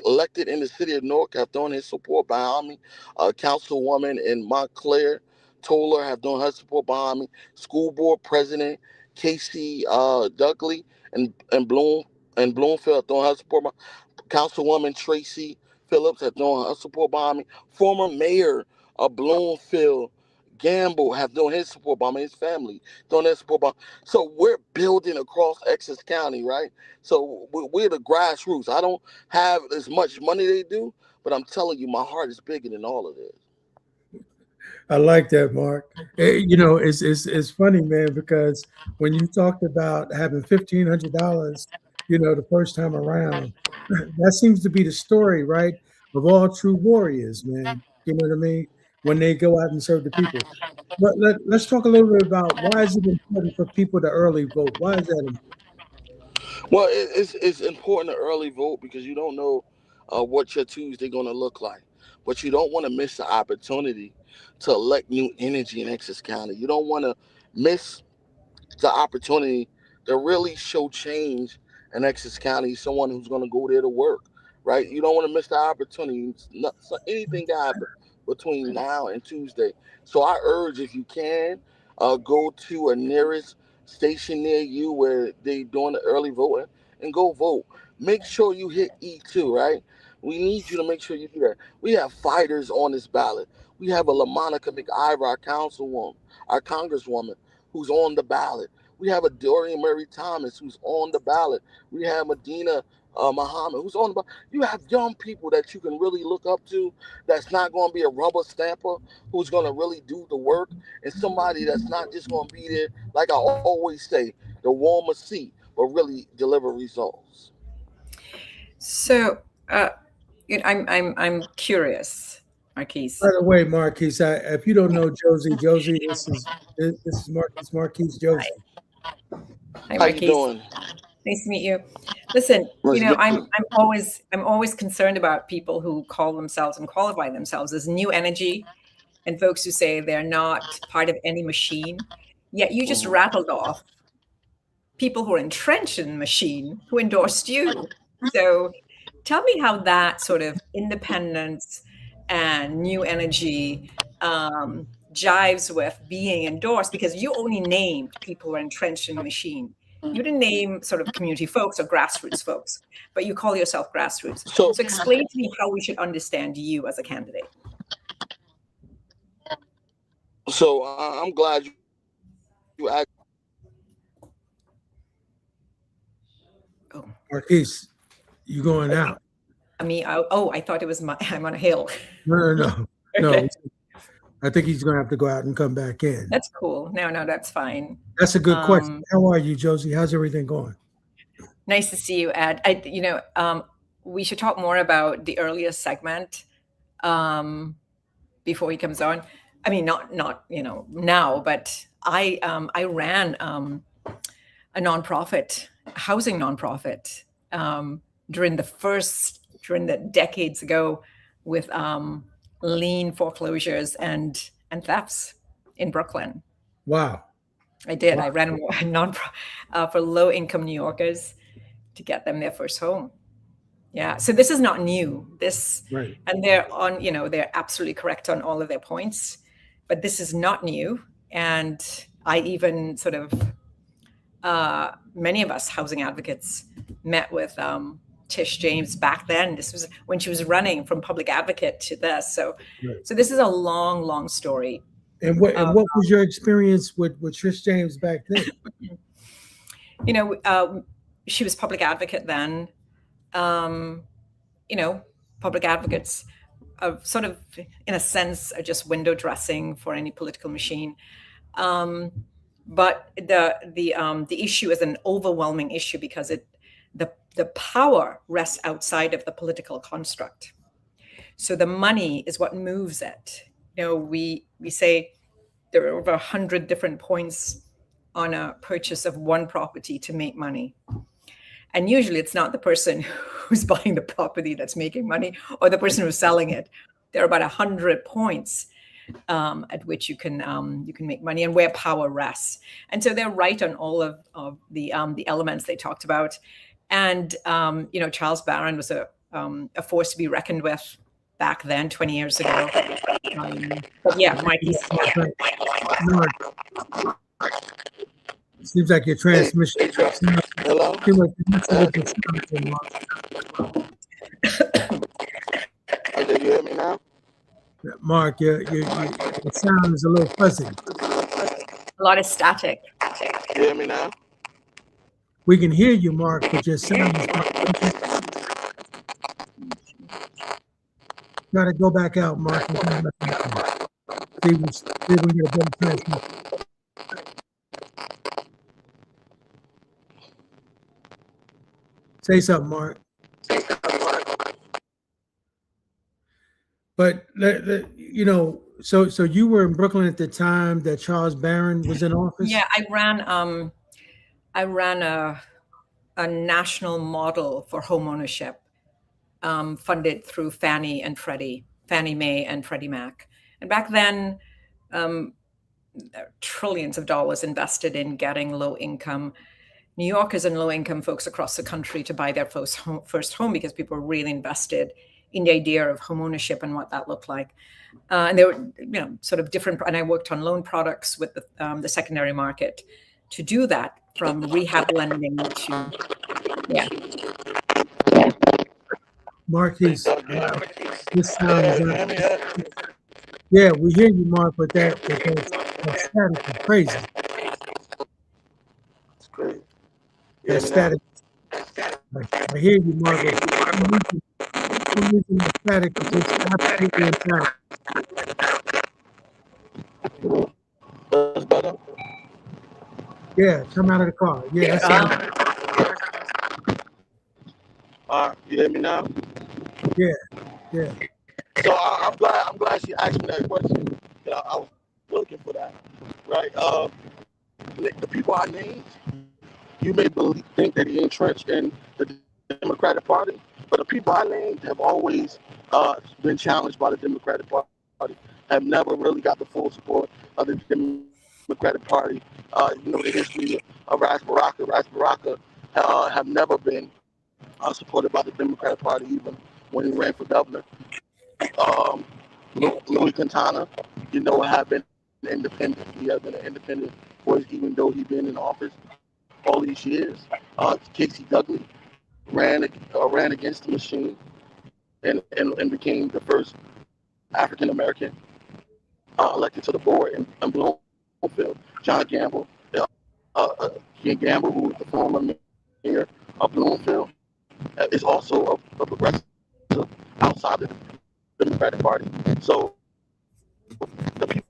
elected in the city of Newark, have thrown his support behind me. Councilwoman in Montclair, Toller, have thrown her support behind me. School board president Casey Dudley and Bloomfield have thrown her support. Councilwoman Tracy Phillips have thrown her support behind me. Former mayor of Bloomfield, Gamble, have thrown his support behind me. His family thrown their support behind. So we're building across Essex County, right? So we're the grassroots. I don't have as much money they do, but I'm telling you, my heart is bigger than all of this. I like that, Mark. It's funny, man, because when you talked about having $1,500, the first time around, that seems to be the story, right, of all true warriors, man. You know what I mean? When they go out and serve the people. But let's talk a little bit about why is it important for people to early vote? Why is that important? Well, it's important to early vote because you don't know what your Tuesday going to look like. But you don't want to miss the opportunity to elect new energy in Essex County. You don't want to miss the opportunity to really show change in Essex County. Someone who's going to go there to work, right? You don't want to miss the opportunity. So anything can happen between now and Tuesday. So I urge, if you can, go to a nearest station near you where they doing the early voting and go vote. Make sure you hit E2, right? We need you to make sure you do that. We have fighters on this ballot. We have a LaMonica McIver, our councilwoman, our congresswoman, who's on the ballot. We have a Dorian Murray Thomas who's on the ballot. We have Medina Muhammad who's on the ballot. You have young people that you can really look up to that's not going to be a rubber stamper, who's going to really do the work, and somebody that's not just going to be there, like I always say, the warmer seat, but really deliver results. So I'm curious, Marquis. By the way, Marquis, if you don't know Josie, this is Marquis Josie. Hi, How you Marquis. doing? Nice to meet you. Listen, Nice you know, to meet I'm always concerned about people who call themselves and qualify themselves as new energy, and folks who say they're not part of any machine. Yet you just rattled off people who are entrenched in the machine who endorsed you. So tell me how that sort of independence and new energy jives with being endorsed, because you only named people who are entrenched in the machine. You didn't name sort of community folks or grassroots folks, but you call yourself grassroots. So explain to me how we should understand you as a candidate. So I'm glad you asked. Oh, Marquis, you going out? I thought it was I'm on a hill. No. Okay. I think he's going to have to go out and come back in. That's cool. No, that's fine. That's a good question. How are you, Josie? How's everything going? Nice to see you, Ed. We should talk more about the earlier segment before he comes on. I mean, not now, but I ran a nonprofit, housing nonprofit, during the decades ago with lien foreclosures and thefts in Brooklyn. Wow. I did. Wow. I ran a nonprofit for low-income New Yorkers to get them their first home. Yeah. So this is not new. Right. And they're absolutely correct on all of their points, but this is not new. And I even sort of, many of us housing advocates met with Tish James back then. This was when she was running from public advocate to this. So, right. So this is a long, long story. And what was your experience with Tish James back then? She was public advocate then. Public advocates sort of, in a sense, are just window dressing for any political machine. But the issue is an overwhelming issue because the power rests outside of the political construct. So the money is what moves it. We say there are over 100 different points on a purchase of one property to make money. And usually it's not the person who's buying the property that's making money or the person who's selling it. There are about 100 points at which you can make money and where power rests. And so they're right on all of the elements they talked about. And Charles Barron was a force to be reckoned with back then, 20 years ago. But yeah, Marquis. Seems like your transmission. Hello. Did you hear me now? Mark, your sound is a little fuzzy. A lot of static. You hear me now? We can hear you, Mark, but your sound is got to go back out, Mark. See if we can get a better transmission. Say something, Mark. But so you were in Brooklyn at the time that Charles Barron was in office? Yeah, I ran a national model for homeownership, funded through Fannie Mae and Freddie Mac. And back then, trillions of dollars invested in getting low-income New Yorkers and low-income folks across the country to buy their first home because people were really invested in the idea of homeownership and what that looked like. And they were, sort of different. And I worked on loan products with the secondary market to do that, from rehab lending to, yeah. Marquis, this sound is yeah, we hear you, Mark, but that static is crazy. That static. I hear you, Margaret. I'm using the static is just absolutely emphatic. That's better. Yeah, come out of the car. Yeah, that sounds. All right, you hear me now? Yeah, yeah. So I'm glad she asked me that question. I was looking for that, right? The people I named, you may think that he entrenched in the Democratic Party, but the people I named have always been challenged by the Democratic Party, have never really got the full support of the Democratic Party. The history of Ras Baraka. Ras Baraka have never been supported by the Democratic Party, even when he ran for governor. Um, Louis Quintana, have been independent. He has been an independent voice, even though he's been in office all these years. Casey Dudley ran against the machine and became the first African American elected to the board in Bloomfield. John Gamble, Ken Gamble, who was the former mayor of Bloomfield, is also a progressive outside of the Democratic Party. So the people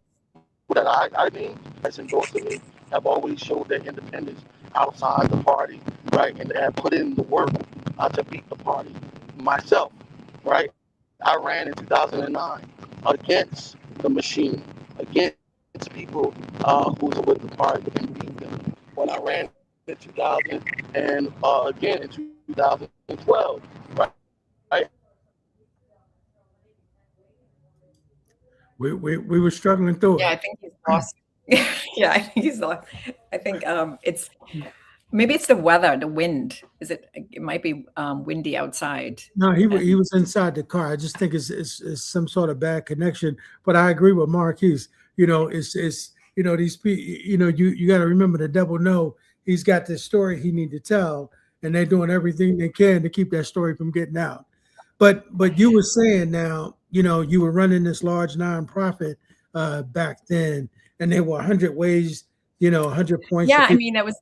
that I named that's endorsing me have always showed their independence outside the party, right? And they have put in the work to beat the party. Myself, right? I ran in 2009 against the machine, against people who were with the party and beat them. When I ran in 2000 and again in 2012, right? We were struggling through Yeah, it. I think he's lost. Yeah, I think he's lost. I think it's maybe it's the weather, the wind. It might be windy outside. No, he was inside the car. I just think it's some sort of bad connection. But I agree with Marquis. It's these people. You got to remember the devil know he's got this story he need to tell, and they're doing everything they can to keep that story from getting out. But you were saying now, you were running this large nonprofit back then, and there were 100 ways, 100 points. Yeah, I mean, it's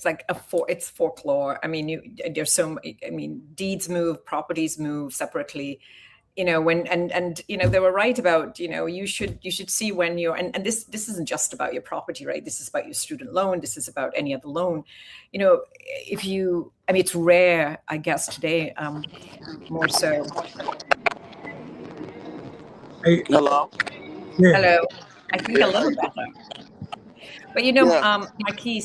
like it's folklore. I mean, there's deeds move, properties move separately. They were right about, you should see when you're, and this isn't just about your property, right? This is about your student loan. This is about any other loan. It's rare, I guess today, more so. Hey, Hello. yeah. Hello. I think a little better. But Marquis.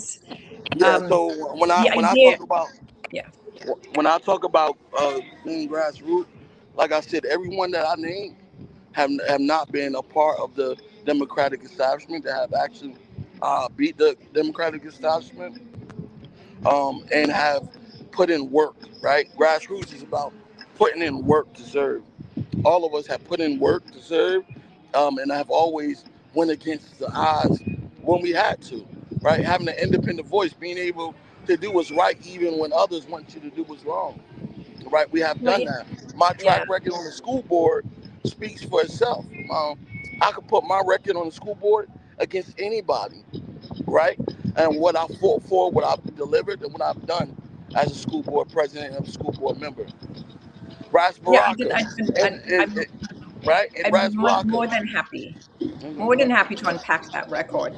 So when I idea, talk about yeah. when I talk about being grassroots, like I said, everyone that I named have not been a part of the Democratic establishment, that have actually beat the Democratic establishment, and have put in work. Right, grassroots is about putting in work to serve. All of us have put in work to serve, and have always went against the odds when we had to. Right, having an independent voice, being able to do what's right even when others want you to do what's wrong. Right, we have done that. My track record on the school board speaks for itself. I could put my record on the school board against anybody, right? And what I fought for, what I've delivered, and what I've done as a school board president and a school board member. Ras Baraka, right? And Ras Baraka. More than happy. More than happy to unpack that record.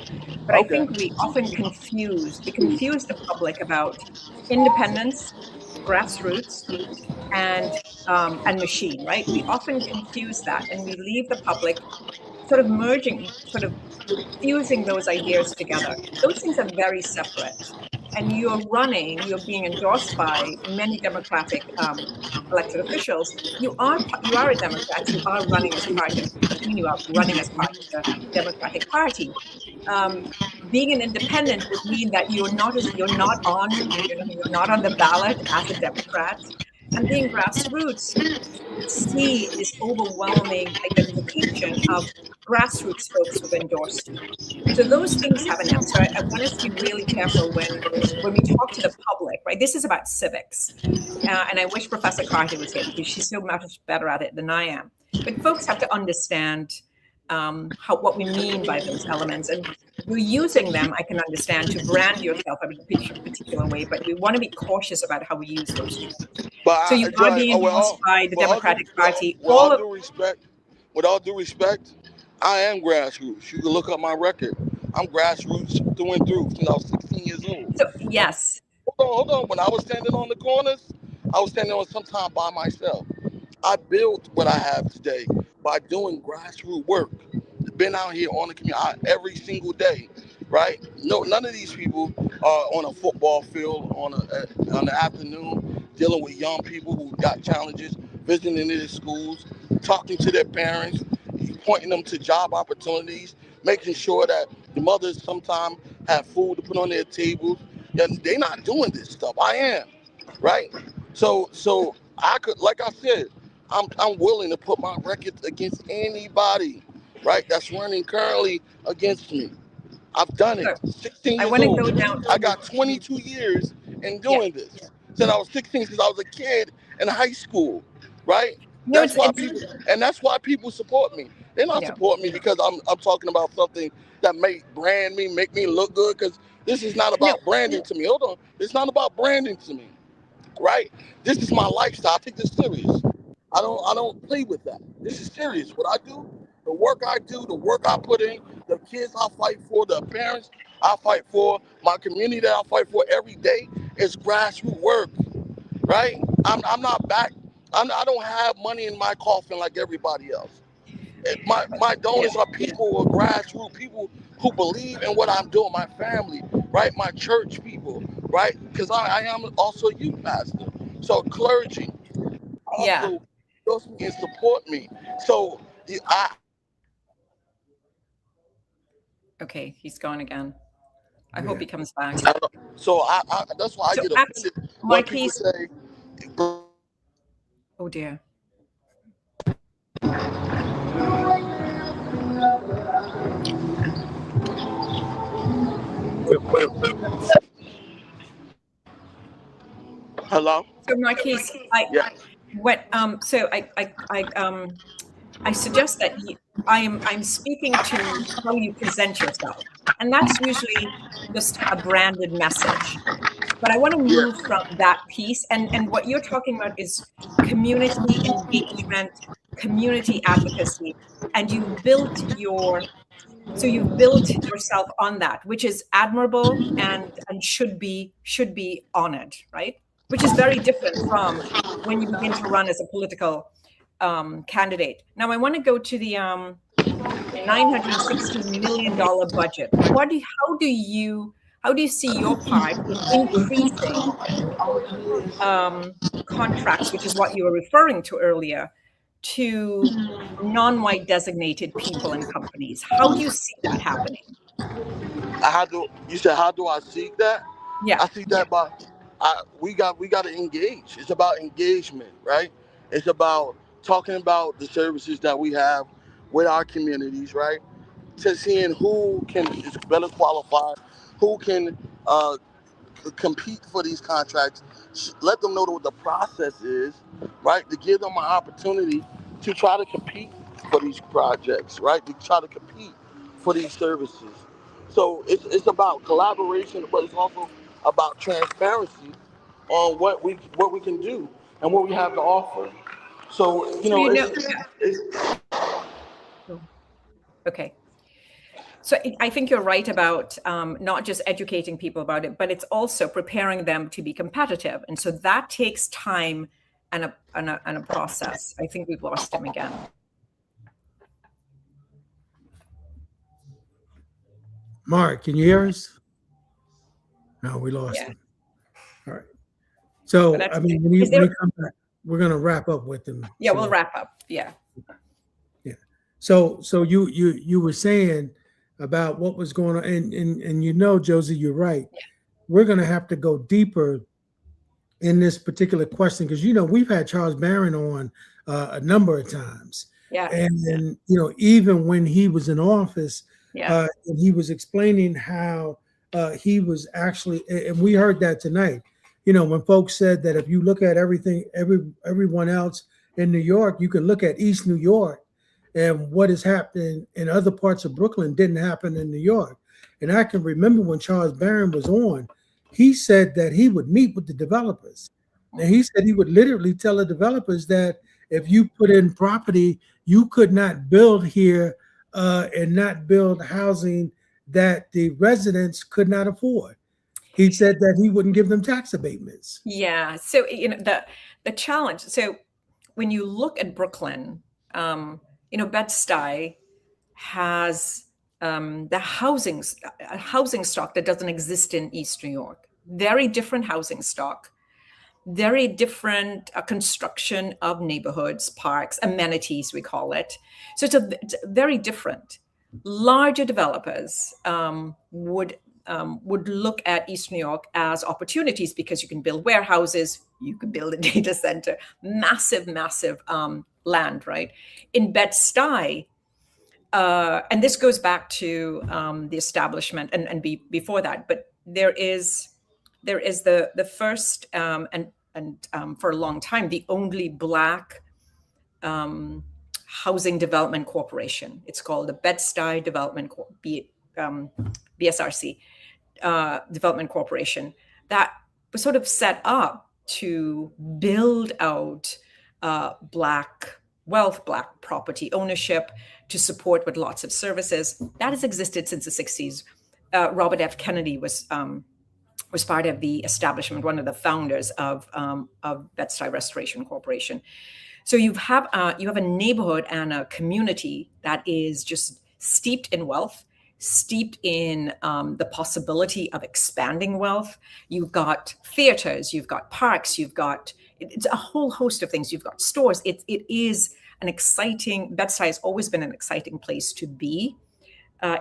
But I think we often confuse the public about independence, grassroots, and machine, right? We often confuse that, and we leave the public sort of fusing those ideas together. Those things are very separate. And you're being endorsed by many Democratic elected officials. You are a Democrat. You are running as part of the Democratic Party. Being an independent would mean that you're not on the ballot as a Democrat. And being grassroots, see this overwhelming identification of grassroots folks who've endorsed you. So those things have an impact. So I want us to be really careful when we talk to the public, right? This is about civics. And I wish Professor Carter was here because she's so much better at it than I am. But folks have to understand what we mean by those elements. And you're using them, I can understand, to brand yourself in a particular way, but we want to be cautious about how we use those terms. But So you are being endorsed by the Democratic Party. with all due respect, I am grassroots. You can look up my record. I'm grassroots through and through since I was 16 years old. So yes. Hold on. When I was standing on the corners, I was standing on sometime by myself. I built what I have today by doing grassroots work. Been out here on the community every single day, right? No, none of these people are on a football field on the afternoon dealing with young people who got challenges, visiting their schools, talking to their parents, pointing them to job opportunities, making sure that the mothers sometimes have food to put on their tables. And they're not doing this stuff. I am, right? So I could, like I said, I'm willing to put my record against anybody, right? That's running currently against me. I've done it. 16 I years want to old. go down. I got 22 years in doing this. Since I was 16, since I was a kid in high school, right? No, That's why people support me. They're not supporting me because I'm talking about something that may brand me, make me look good. Because this is not about branding to me. Hold on, it's not about branding to me, right? This is my lifestyle. I take this serious. I don't play with that. This is serious. What I do, the work I do, the work I put in, the kids I fight for, the parents I fight for, my community that I fight for every day is grassroots work, right? I'm not back. I don't have money in my coffin like everybody else. My donors are people who are grassroots, people who believe in what I'm doing, my family, right? My church people, right? Because I am also a youth pastor. So clergy also endorse me and support me. So okay, he's gone again. I hope he comes back. So that's why I get offended when people say, oh dear. hello? So Marquis, I suggest that I'm speaking to how you present yourself, and that's usually just a branded message. But I want to move from that piece, and what you're talking about is community engagement, community advocacy, and you've built yourself on that, which is admirable and should be honored, right? Which is very different from when you begin to run as a political candidate. Now, I want to go to the $960 million budget. How do you see your part in increasing contracts, which is what you were referring to earlier, to non-white designated people and companies? How do you see that happening? You said, how do I seek that? Yeah. I see that by we got to engage. It's about engagement, right? It's about talking about the services that we have with our communities, right? To seeing who is better qualified, who can compete for these contracts. Let them know what the process is, right? To give them an opportunity to try to compete for these projects, right? To try to compete for these services. So it's about collaboration, but it's also about transparency on what we can do and what we have to offer. So okay. So I think you're right about not just educating people about it, but it's also preparing them to be competitive, and so that takes time and a process. I think we've lost him again. Mark, can you hear us? No, we lost him. All right. So, I mean, when he comes back, we're going to wrap up with him. Yeah, we'll wrap up. Yeah. Yeah. So you were saying about what was going on, and Josie, you're right. Yeah. We're going to have to go deeper in this particular question because we've had Charles Barron on a number of times. Yeah. And even when he was in office, and he was explaining how he was actually, and we heard that tonight. When folks said that if you look at everyone else in New York, you can look at East New York And what is happening in other parts of Brooklyn didn't happen in New York. And I can remember when Charles Barron was on, he said that he would meet with the developers. And he said he would literally tell the developers that if you put in property, you could not build here and not build housing that the residents could not afford. He said that he wouldn't give them tax abatements. Yeah. So the challenge. So when you look at Brooklyn, Bed-Stuy has the housing stock that doesn't exist in East New York. Very different housing stock, very different construction of neighborhoods, parks, amenities, we call it. So it's very different. Larger developers would look at East New York as opportunities because you can build warehouses, you can build a data center, massive land, right? In Bed-Stuy, and this goes back to the establishment and before that, but there is the first and for a long time the only Black housing development corporation. It's called the Bed-Stuy Development BSRC Development Corporation, that was sort of set up to build out Black wealth, Black property ownership, to support with lots of services. That has existed since the 60s. Robert F. Kennedy was part of the establishment, one of the founders of Bed-Stuy Restoration Corporation. So you have a neighborhood and a community that is just steeped in wealth, steeped in the possibility of expanding wealth. You've got theaters, you've got parks, it's a whole host of things. You've got stores. It is an exciting, Bed-Stuy has always been an exciting place to be.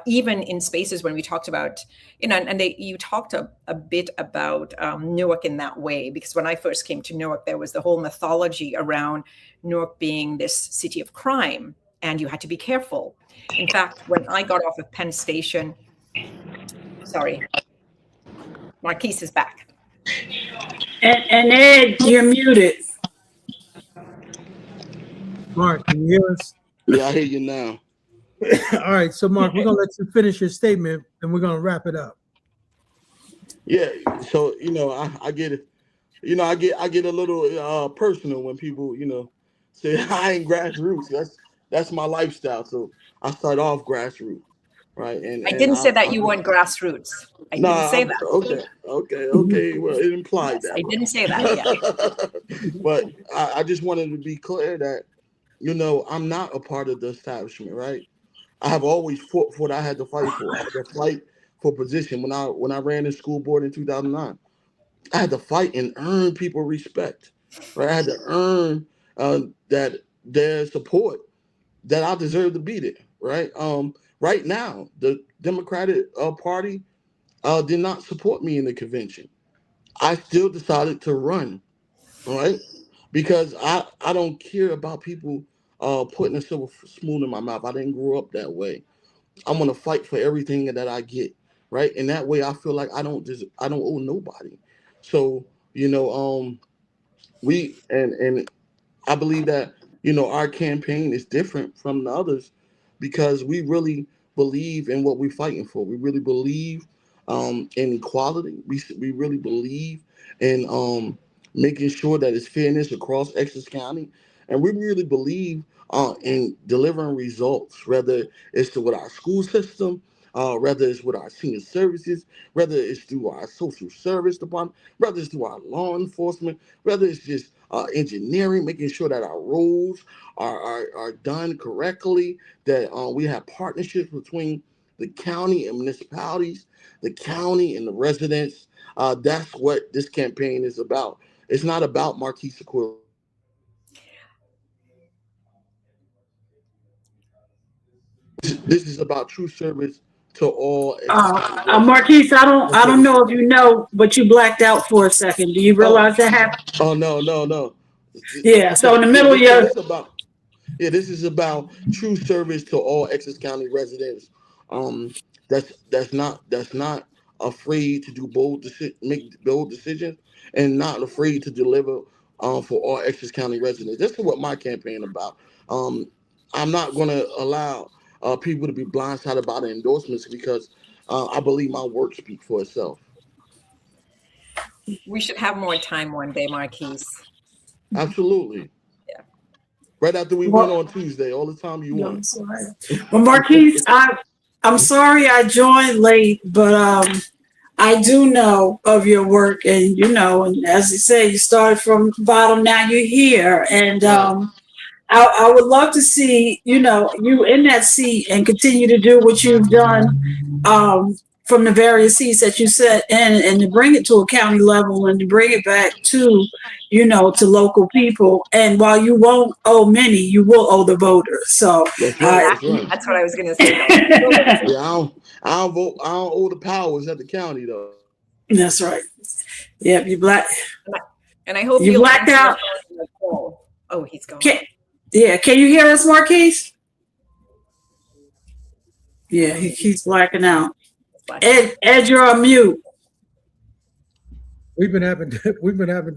Even in spaces when we talked about, you talked a bit about Newark in that way, because when I first came to Newark, there was the whole mythology around Newark being this city of crime, and you had to be careful. In fact, when I got off of Penn Station, sorry, Marquis is back. And Ed, you're muted. Mark, can you hear us? Yeah, I hear you now. All right, so Mark, we're gonna let you finish your statement, and we're gonna wrap it up. Yeah, so I get it. I get a little personal when people say I ain't grassroots. That's my lifestyle. So I start off grassroots, right? And I didn't say that you weren't grassroots. I didn't say that. Okay. Well, it implied that. I didn't say that. Yeah. But I just wanted to be clear that I'm not a part of the establishment, right? I have always fought for what I had to fight for. I had to fight for position when I ran the school board in 2009. I had to fight and earn people respect, right? I had to earn that their support, that I deserve to be there, right? Right now, the Democratic Party did not support me in the convention. I still decided to run, right? Because I don't care about people putting a silver spoon in my mouth. I didn't grow up that way. I'm gonna fight for everything that I get, right? And that way, I feel like I don't owe nobody. So we and I believe that our campaign is different from the others because we really believe in what we're fighting for. We really believe in equality. We really believe in making sure that it's fairness across Essex County, and we really believe in delivering results, whether it's with our school system, whether it's with our senior services, whether it's through our social service department, whether it's through our law enforcement, whether it's just engineering, making sure that our roads are done correctly, that we have partnerships between the county and municipalities, the county and the residents. That's what this campaign is about. It's not about Marquis Sequoia. This is about true service to all. Marquise, I don't know if you know, but you blacked out for a second. Do you realize that happened? Oh no. Yeah. So in the middle of your this is about true service to all Essex County residents. That's not afraid to do make bold decisions and not afraid to deliver for all Essex County residents. This is what my campaign about. I'm not going to allow people to be blindsided by the endorsements because I believe my work speaks for itself. We should have more time one day, Marquis. Absolutely. Yeah. Right after we win on Tuesday, all the time you want. Well, Marquis, I'm sorry I joined late, but I do know of your work, and and as you say, you started from the bottom, now you're here, and I would love to see you in that seat and continue to do what you've done from the various seats that you set in, and to bring it to a county level and to bring it back to to local people. And while you won't owe many, you will owe the voters. So that's right. That's what I was going to say. Yeah, I don't vote. I don't owe the powers at the county though. That's right. Yep, you black. And I hope you blacked out. Oh, he's gone. Can you hear us, Marquis? Yeah, he's blacking out. Ed, you're on mute. We've been having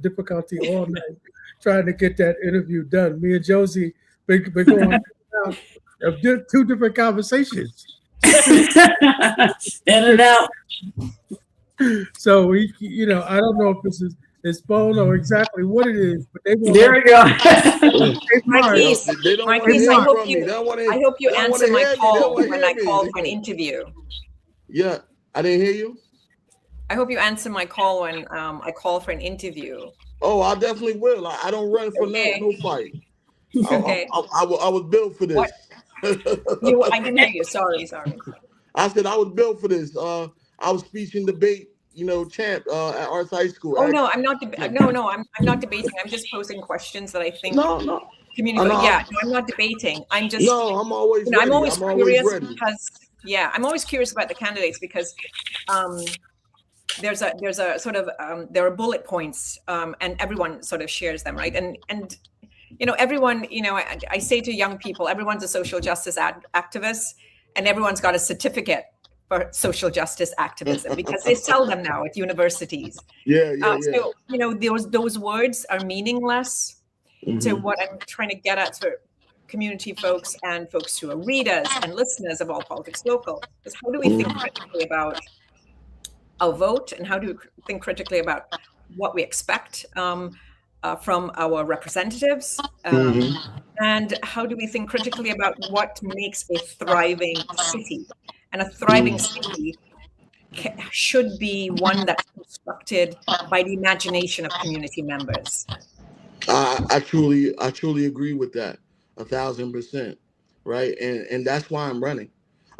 difficulty all night trying to get that interview done. Me and Josie been going of two different conversations. In and out. So I don't know if this is his phone or exactly what it is, but they there we go. Marquis, I hope you answer my call when I call for an interview. Yeah, I didn't hear you. I hope you answer my call when I call for an interview. Oh, I definitely will. I don't run for no fight. Okay. I was built for this. I didn't hear you. Sorry. I said I was built for this. I was speech and debate, champ at Arts High School. Oh no, I'm not. I'm not debating. I'm just posing questions that I think. No. Community. Yeah, I'm not debating. I'm just. No, I'm always. Ready. I'm always curious ready. because. Yeah, I'm always curious about the candidates because there's a sort of there are bullet points and everyone sort of shares them, right? And everyone, I say to young people, everyone's a social justice activist, and everyone's got a certificate for social justice activism because they sell them now at universities. Yeah. So those words are meaningless to what I'm trying to get at for community folks and folks who are readers and listeners of All Politics Local is how do we think critically about our vote and how do we think critically about what we expect from our representatives and how do we think critically about what makes a thriving city, and a thriving city should be one that's constructed by the imagination of community members. I truly agree with that. 1,000%, right? And that's why I'm running.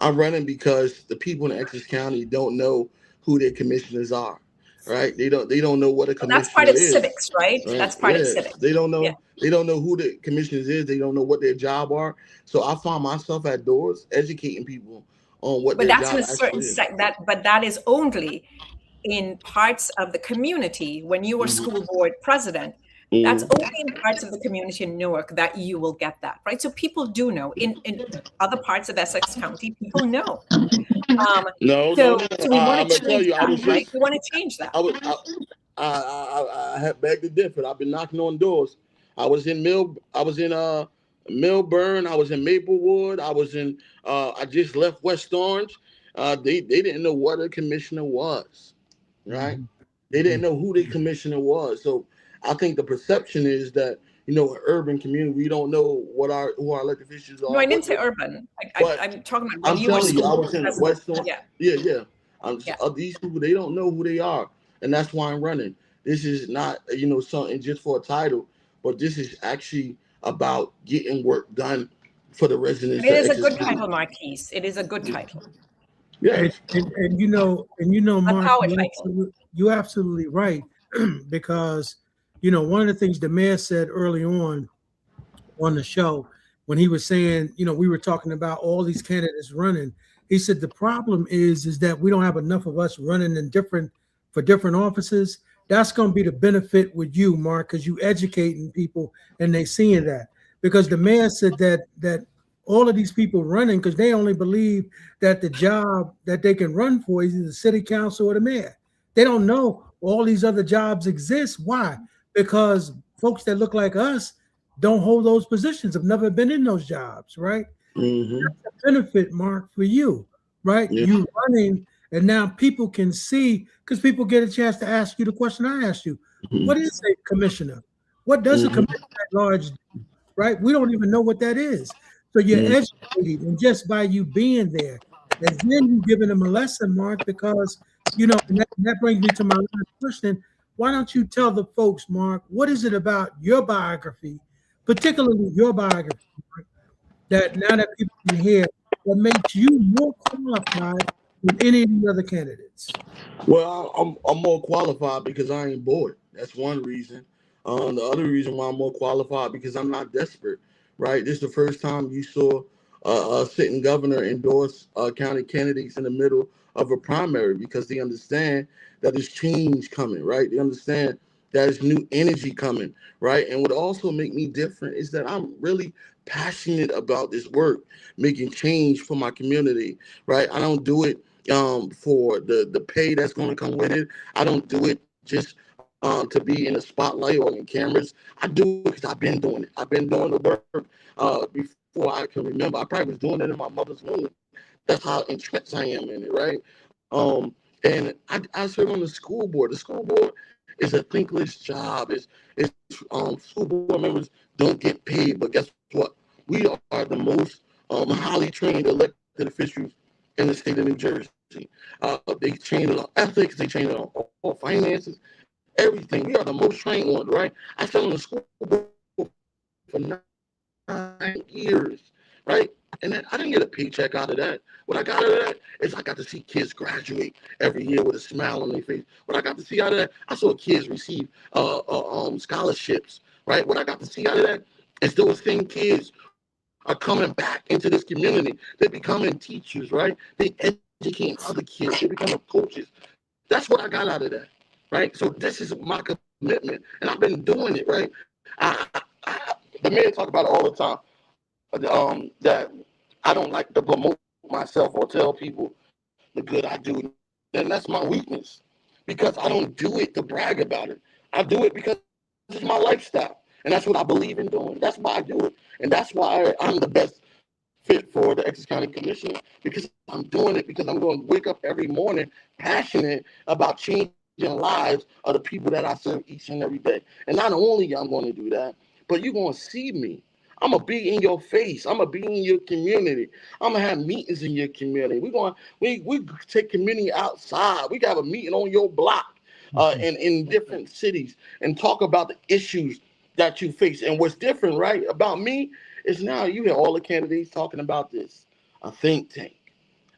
I'm running because the people in Essex County don't know who their commissioners are, right? They don't know what a commissioner is. That's part of civics, right? That's part of civics. They don't know. Yeah. They don't know who the commissioners is. They don't know what their job are. So I find myself at doors educating people on what. But that's in a certain but that is only in parts of the community. When you were school board president. That's only in parts of the community in Newark that you will get that, right? So people do know. In other parts of Essex County, people know. No. So we want to change that, right? We want to change that. I have begged to differ. I've been knocking on doors. I was in Milburn. I was in Maplewood. I just left West Orange. They didn't know what a commissioner was, right? They didn't know who the commissioner was. So I think the perception is that, an urban community, we don't know who our elected officials are. No, I didn't say urban. I'm talking about when you were school. I was in West Orange. Yeah. These people, they don't know who they are. And that's why I'm running. This is not, something just for a title, but this is actually about getting work done for the residents. It is a good title, Marquis. It is a good title. Yeah. And Mark, you're absolutely right because one of the things the mayor said early on the show when he was saying, we were talking about all these candidates running. He said the problem is that we don't have enough of us running for different offices. That's going to be the benefit with you, Mark, because you educating people and they seeing that. Because the mayor said that all of these people running because they only believe that the job that they can run for is either the city council or the mayor. They don't know all these other jobs exist. Why? Because folks that look like us don't hold those positions, have never been in those jobs, right? Mm-hmm. That's a benefit, Mark, for you, right? Yeah. You running, and now people can see because people get a chance to ask you the question I asked you. What Mm-hmm. is a commissioner? What does a Mm-hmm. commissioner at large do, right? We don't even know what that is. So you're Mm-hmm. educated, and just by you being there, and then you giving them a lesson, Mark, because and that brings me to my last question. Why don't you tell the folks, Mark, what is it about your biography, particularly your biography, Mark, that now that people can hear, that makes you more qualified than any of the other candidates? Well, I'm more qualified because I ain't bored. That's one reason. The other reason why I'm more qualified because I'm not desperate. Right. This is the first time you saw a sitting governor endorse county candidates in the middle of a primary because they understand that there's change coming. Right. They understand that there's new energy coming. Right. And what also make me different is that I'm really passionate about this work, making change for my community. Right. I don't do it for the pay that's going to come with it. I don't do it just to be in the spotlight or in cameras. I do it because I've been doing it. I've been doing the work before I can remember. I probably was doing it in my mother's womb. That's how entrenched I am in it, right? And I serve on the school board. The school board is a thankless job. It's school board members don't get paid, but guess what? We are the most highly trained elected officials in the state of New Jersey. They train it on ethics, they train it on all finances, everything. We are the most trained one, right? I sat on the school board for 9 years, right? And then I didn't get a paycheck out of that. What I got out of that is I got to see kids graduate every year with a smile on their face. What I got to see out of that, I saw kids receive scholarships, right? What I got to see out of that is those same kids are coming back into this community. They're becoming teachers, right? They educating other kids. They becoming coaches. That's what I got out of that, right? So this is my commitment, and I've been doing it, right? The mayor talk about it all the time. That I don't like to promote myself or tell people the good I do. And that's my weakness because I don't do it to brag about it. I do it because it's my lifestyle. And that's what I believe in doing. That's why I do it. And that's why I'm the best fit for the Essex County Commissioner because I'm doing it because I'm going to wake up every morning passionate about changing lives of the people that I serve each and every day. And not only I'm going to do that, but you're going to see me. I'm gonna be in your face. I'm gonna be in your community. I'm gonna have meetings in your community. We take community outside. We can have a meeting on your block, in different cities and talk about the issues that you face. And what's different, right, about me is now you hear all the candidates talking about this, a think tank.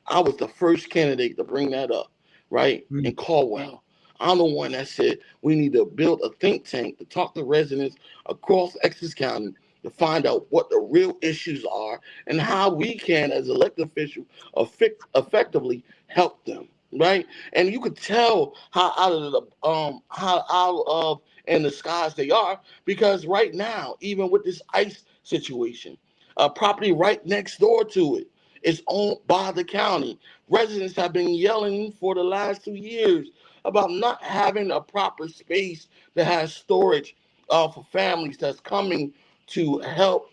I was the first candidate to bring that up, right? Mm. In Caldwell. I'm the one that said we need to build a think tank to talk to residents across Essex County to find out what the real issues are and how we can, as elected officials, effectively help them, right? And you could tell how out of in the skies they are because right now, even with this ICE situation, a property right next door to it is owned by the county. Residents have been yelling for the last 2 years about not having a proper space that has storage for families that's coming to help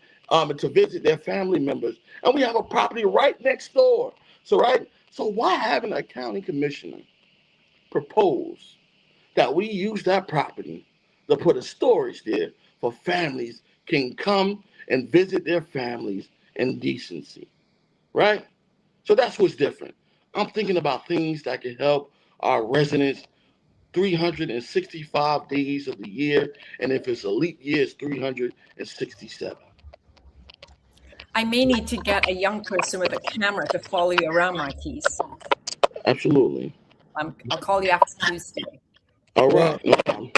to visit their family members. And we have a property right next door. So why haven't a county commissioner propose that we use that property to put a storage there for families can come and visit their families in decency, right? So that's what's different. I'm thinking about things that can help our residents 365 days of the year. And if it's a leap year, it's 367. I may need to get a young person with a camera to follow you around, Marquis. Absolutely. I'll call you after Tuesday. All Well, right. No problem.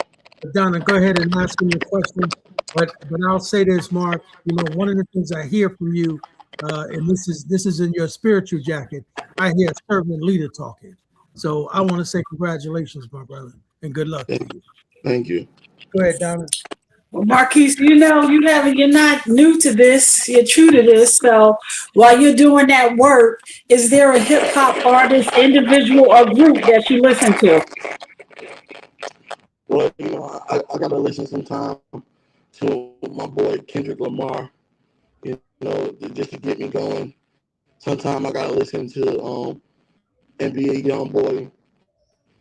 Donna, go ahead and ask him your question. But I'll say this, Mark. One of the things I hear from you, and this is in your spiritual jacket. I hear servant leader talking. So I want to say congratulations, my brother, and good luck to you. Thank you. Go ahead, Donna. Well, Marquis, you're not new to this. You're true to this. So while you're doing that work, is there a hip hop artist, individual, or group that you listen to? Well, I got to listen sometime to my boy Kendrick Lamar, you know, just to get me going. Sometimes I gotta listen to NBA YoungBoy,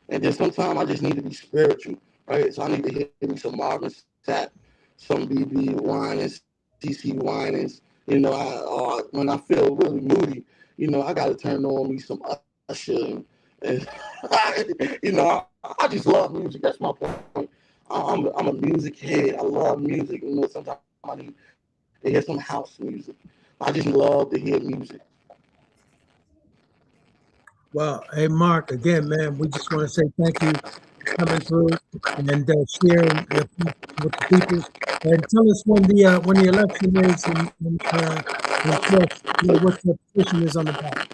and then sometimes I just need to be spiritual, right? So I need to hear me some Marvin Sapp, some BB Winans, CC Winans. You know, when I feel really moody, you know, I gotta turn on me some Usher, and you know, I just love music. That's my point. I'm a music head. I love music. You know, sometimes I need to hear some house music. I just love to hear music. Well, hey, Mark, again, man, we just want to say thank you for coming through and sharing your thoughts with the people. And tell us when the election is, and of course, what your position is on the ballot.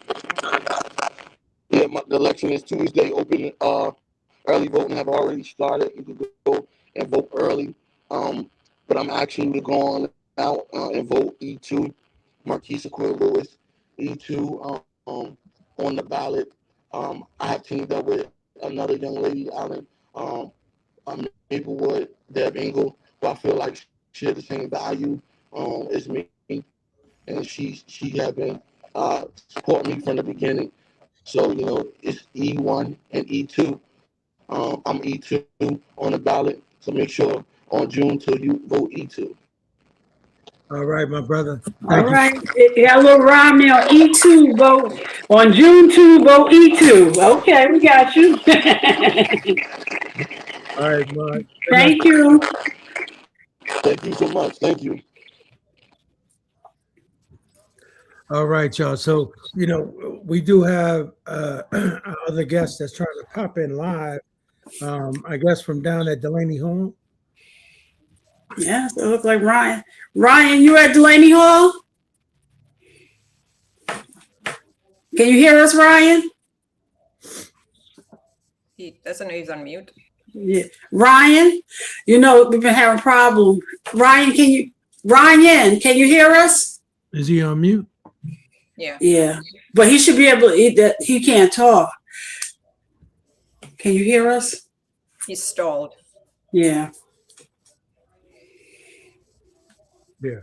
Yeah, the election is Tuesday. Open early voting have already started. You can go and vote early. But I'm actually going out and vote E2, Marquis Lewis, E2 on the ballot. I have teamed up with another young lady out in Maplewood, Deb Engel, who I feel like share the same value as me, and she have been supporting me from the beginning. So, you know, it's E1 and E2. I'm E2 on the ballot. So make sure on June till you vote E2. All right, my brother. All Thank you. right. You got a little rhyme there. E2 vote. On June 2, vote E2. Okay, we got you. All right, Mark. Thank you. Thank you so much. Thank you. All right, y'all. So, you know, we do have other guests that's trying to pop in live, I guess from down at Delany Hall. Yeah, so it looks like Ryan. Ryan, you at Delany Hall? Can you hear us, Ryan? He doesn't know he's on mute. Yeah. Ryan, you know, we've been having a problem. Ryan, can you hear us? Is he on mute? Yeah. Yeah, but he should be able to, he can't talk. Can you hear us? He's stalled. Yeah. Yeah.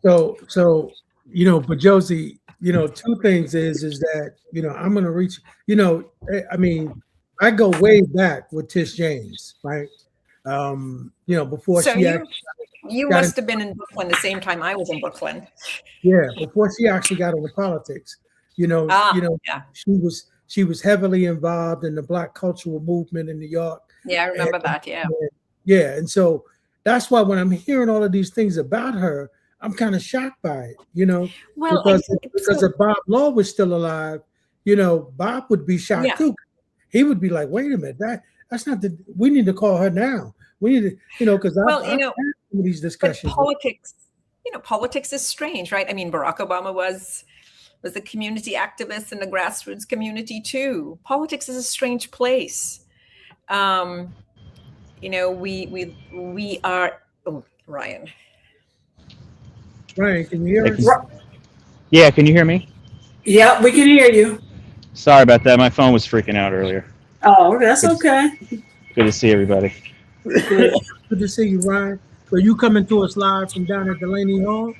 So, you know, but Josie, you know, two things is that, you know, I'm going to reach, you know, I mean, I go way back with Tish James, right? You know, before So she you must have been in Brooklyn the same time I was in Brooklyn. Yeah, before she actually got into politics, Yeah. she was heavily involved in the Black cultural movement in New York. Yeah, I remember that. Yeah. Yeah, and so that's why when I'm hearing all of these things about her, I'm kind of shocked by it, you know, Well, because if Bob Law was still alive, you know, Bob would be shocked too. He would be like, "Wait a minute, that's not the. We need to call her now. We need to, you know, because I've had some of these discussions. Politics is strange, right? I mean, Barack Obama was a community activist in the grassroots community too. Politics is a strange place. You know, we are. Oh, Ryan. Ryan, can you hear us? Yeah, can you hear me? Yeah, we can hear you. Sorry about that. My phone was freaking out earlier. Oh, that's okay. Good to see everybody. Good to see you, Ryan. So you coming to us live from down at Delany Hall?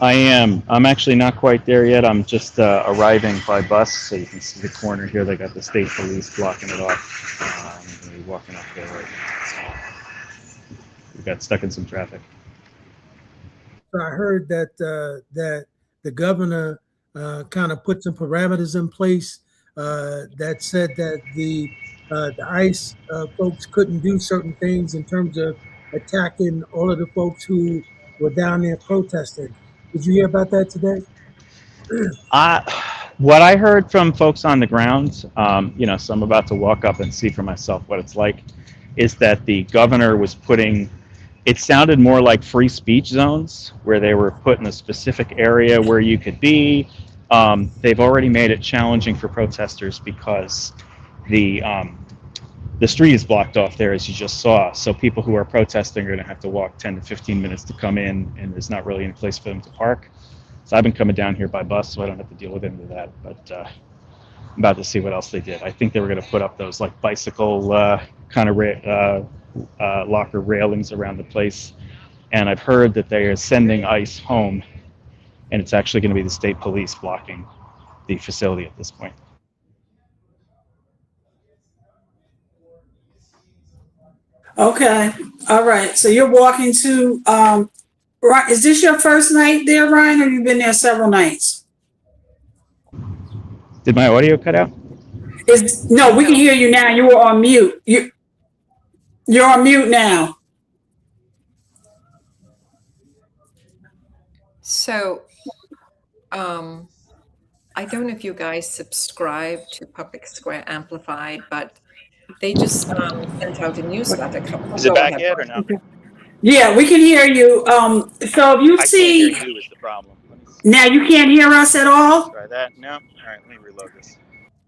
I am. I'm actually not quite there yet. I'm just arriving by bus. So you can see the corner here. They got the state police blocking it off. I'm going to be walking up there right now. So we got stuck in some traffic. So I heard that that the governor kind of put some parameters in place that said that the ICE folks couldn't do certain things in terms of attacking all of the folks who were down there protesting. Did you hear about that today? What I heard from folks on the ground, you know, so I'm about to walk up and see for myself what it's like, is that the governor was putting, it sounded more like free speech zones where they were put in a specific area where you could be. They've already made it challenging for protesters because the street is blocked off there, as you just saw. So people who are protesting are going to have to walk 10 to 15 minutes to come in, and there's not really any place for them to park. So I've been coming down here by bus, so I don't have to deal with any of that. But I'm about to see what else they did. I think they were going to put up those like bicycle kind of locker railings around the place. And I've heard that they are sending ICE home, and it's actually going to be the state police blocking the facility at this point. Okay. All right. So you're walking to, right. Is this your first night there, Ryan, or you've been there several nights? Did my audio cut out? No, we can hear you now. You were on mute. You're on mute now. So, I don't know if you guys subscribe to Public Square Amplified, but they just sent out a newsletter. Is it back yet or no? Yeah, we can hear you. So if you I see, can't hear you is the problem. now you can't hear us at all? Try that. No? All right, let me reload this.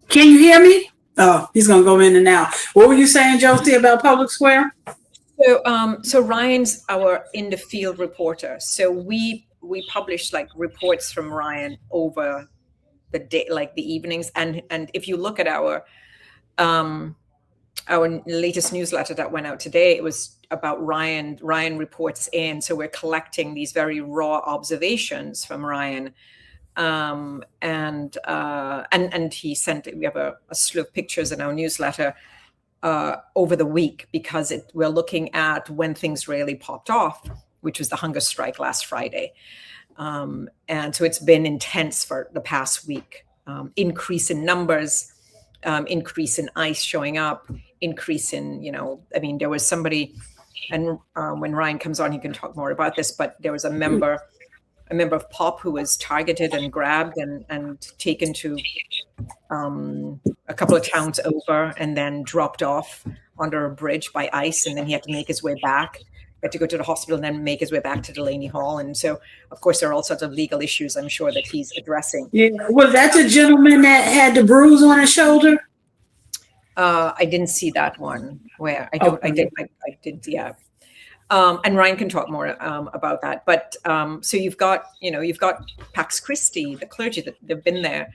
Can you hear me? Oh, he's gonna go in and out. What were you saying, Josie, about Public Square? So Ryan's our in the field reporter. So we publish like reports from Ryan over the day, like the evenings. And if you look at our latest newsletter that went out today, it was about Ryan. Ryan reports in. So we're collecting these very raw observations from Ryan. And he sent, we have a slew of pictures in our newsletter over the week, because we're looking at when things really popped off, which was the hunger strike last Friday. And so it's been intense for the past week. Increase in numbers, increase in ICE showing up, increase in, there was somebody, and when Ryan comes on, he can talk more about this, but there was a member of POP who was targeted and grabbed and taken to a couple of towns over, and then dropped off under a bridge by ICE, and then he had to make his way back. He had to go to the hospital and then make his way back to Delany Hall. And so, of course, there are all sorts of legal issues, I'm sure, that he's addressing. Yeah. Was that the gentleman that had the bruise on his shoulder? I didn't see that one. Where I did, yeah. And Ryan can talk more about that. But so you've got Pax Christi, the clergy, that they've been there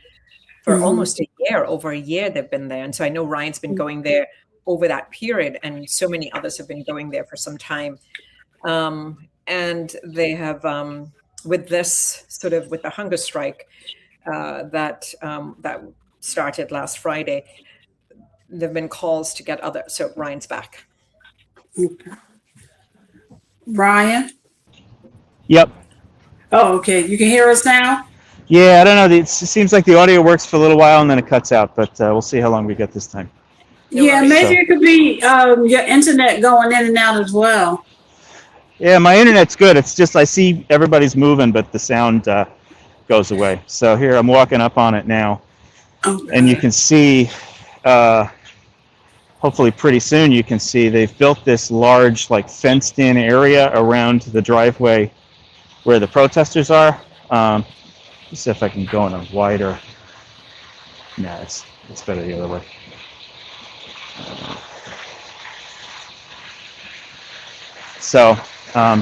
for almost a year, over a year they've been there. And so I know Ryan's been going there over that period, and so many others have been going there for some time. And they have, with this sort of, with the hunger strike that started last Friday, there've been calls to get so Ryan's back. Okay. Ryan? Yep. Oh, okay. You can hear us now? Yeah, I don't know. It seems like the audio works for a little while and then it cuts out, but we'll see how long we get this time. Yeah, maybe it could be your internet going in and out as well. Yeah, my internet's good. It's just I see everybody's moving, but the sound goes away. So here, I'm walking up on it now. Okay. And you can see, hopefully pretty soon, you can see they've built this large, like, fenced-in area around the driveway where the protesters are. Let's see if I can go in a wider... Nah, it's better the other way. So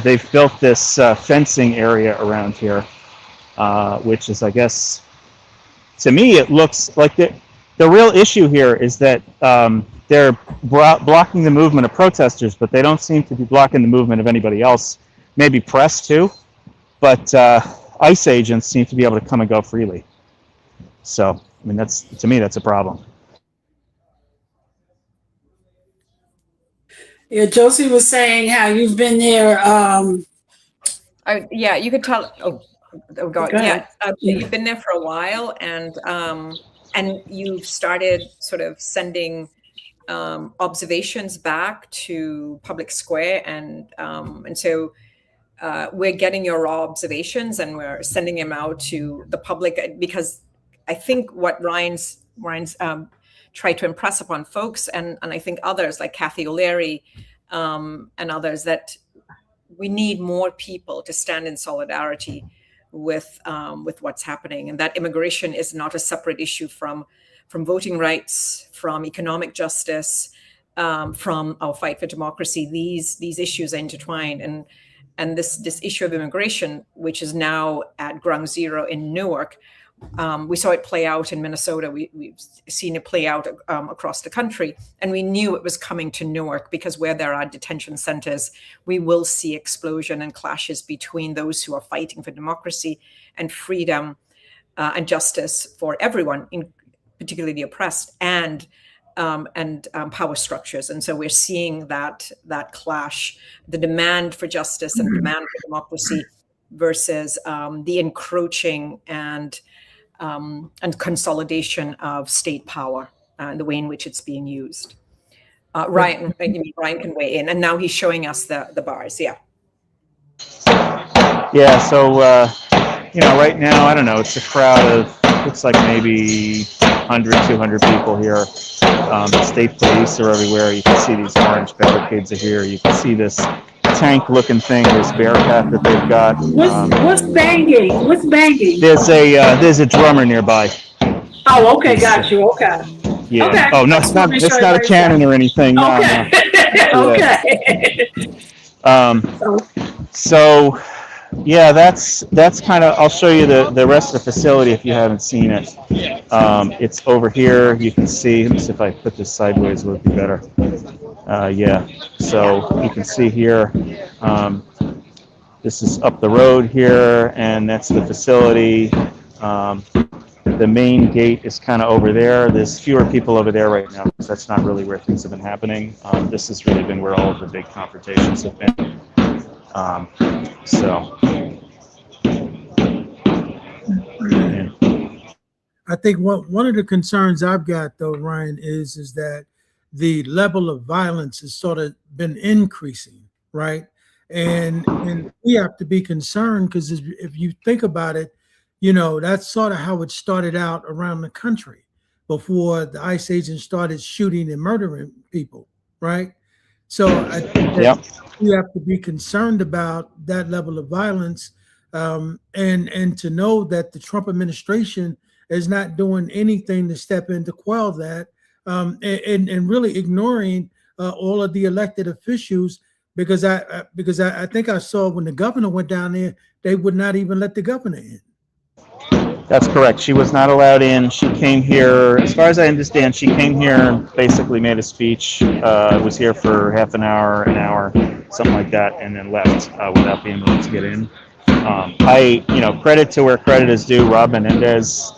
they've built this fencing area around here, which is, I guess, to me, it looks like the real issue here is that they're blocking the movement of protesters, but they don't seem to be blocking the movement of anybody else. Maybe press too, but ICE agents seem to be able to come and go freely. So, I mean, to me, that's a problem. Yeah, Josie was saying how you've been there. Yeah, you could tell. Oh God, yeah. You've been there for a while, and you've started sort of sending observations back to Public Square, and so we're getting your raw observations and we're sending them out to the public, because I think what Ryan's tried to impress upon folks, and I think others like Kathy O'Leary and others, that we need more people to stand in solidarity with what's happening, and that immigration is not a separate issue from voting rights, from economic justice, from our fight for democracy. These issues are intertwined, and this issue of immigration, which is now at ground zero in Newark, We saw it play out in Minnesota. We've seen it play out across the country. And we knew it was coming to Newark because where there are detention centers, we will see explosion and clashes between those who are fighting for democracy and freedom and justice for everyone, particularly the oppressed, and power structures. And so we're seeing that clash, the demand for justice and demand for democracy versus the encroaching and consolidation of state power and the way in which it's being used. Ryan can weigh in, and now he's showing us the bars. Yeah. Yeah. So right now, I don't know. It's a crowd of, looks like maybe 100, 200 people here. State police are everywhere. You can see these orange barricades are here. You can see this tank-looking thing, this Bearcat that they've got. What's banging? What's banging? There's a drummer nearby. Oh, okay, got you. Okay. Yeah. Okay. Oh no, it's not a cannon or anything. No, okay. No. Okay. So yeah, that's kind of. I'll show you the rest of the facility if you haven't seen it. It's over here. You can see. Let me see if I put this sideways, will it be better? Yeah. So you can see here. This is up the road here, and that's the facility. The main gate is kind of over there. There's fewer people over there right now because that's not really where things have been happening. This has really been where all of the big confrontations have been. Yeah. I think one of the concerns I've got, though, Ryan, is that the level of violence has sort of been increasing, right? And we have to be concerned because if you think about it, that's sort of how it started out around the country before the ICE agents started shooting and murdering people, right? So I think that we have to be concerned about that level of violence, and to know that the Trump administration is not doing anything to step in to quell that, and really ignoring all of the elected officials. Because I think I saw when the governor went down there, they would not even let the governor in. That's correct. She was not allowed in. She came here, as far as I understand, she came here, basically made a speech, was here for half an hour, something like that, and then left without being able to get in. Credit to where credit is due. Rob Menendez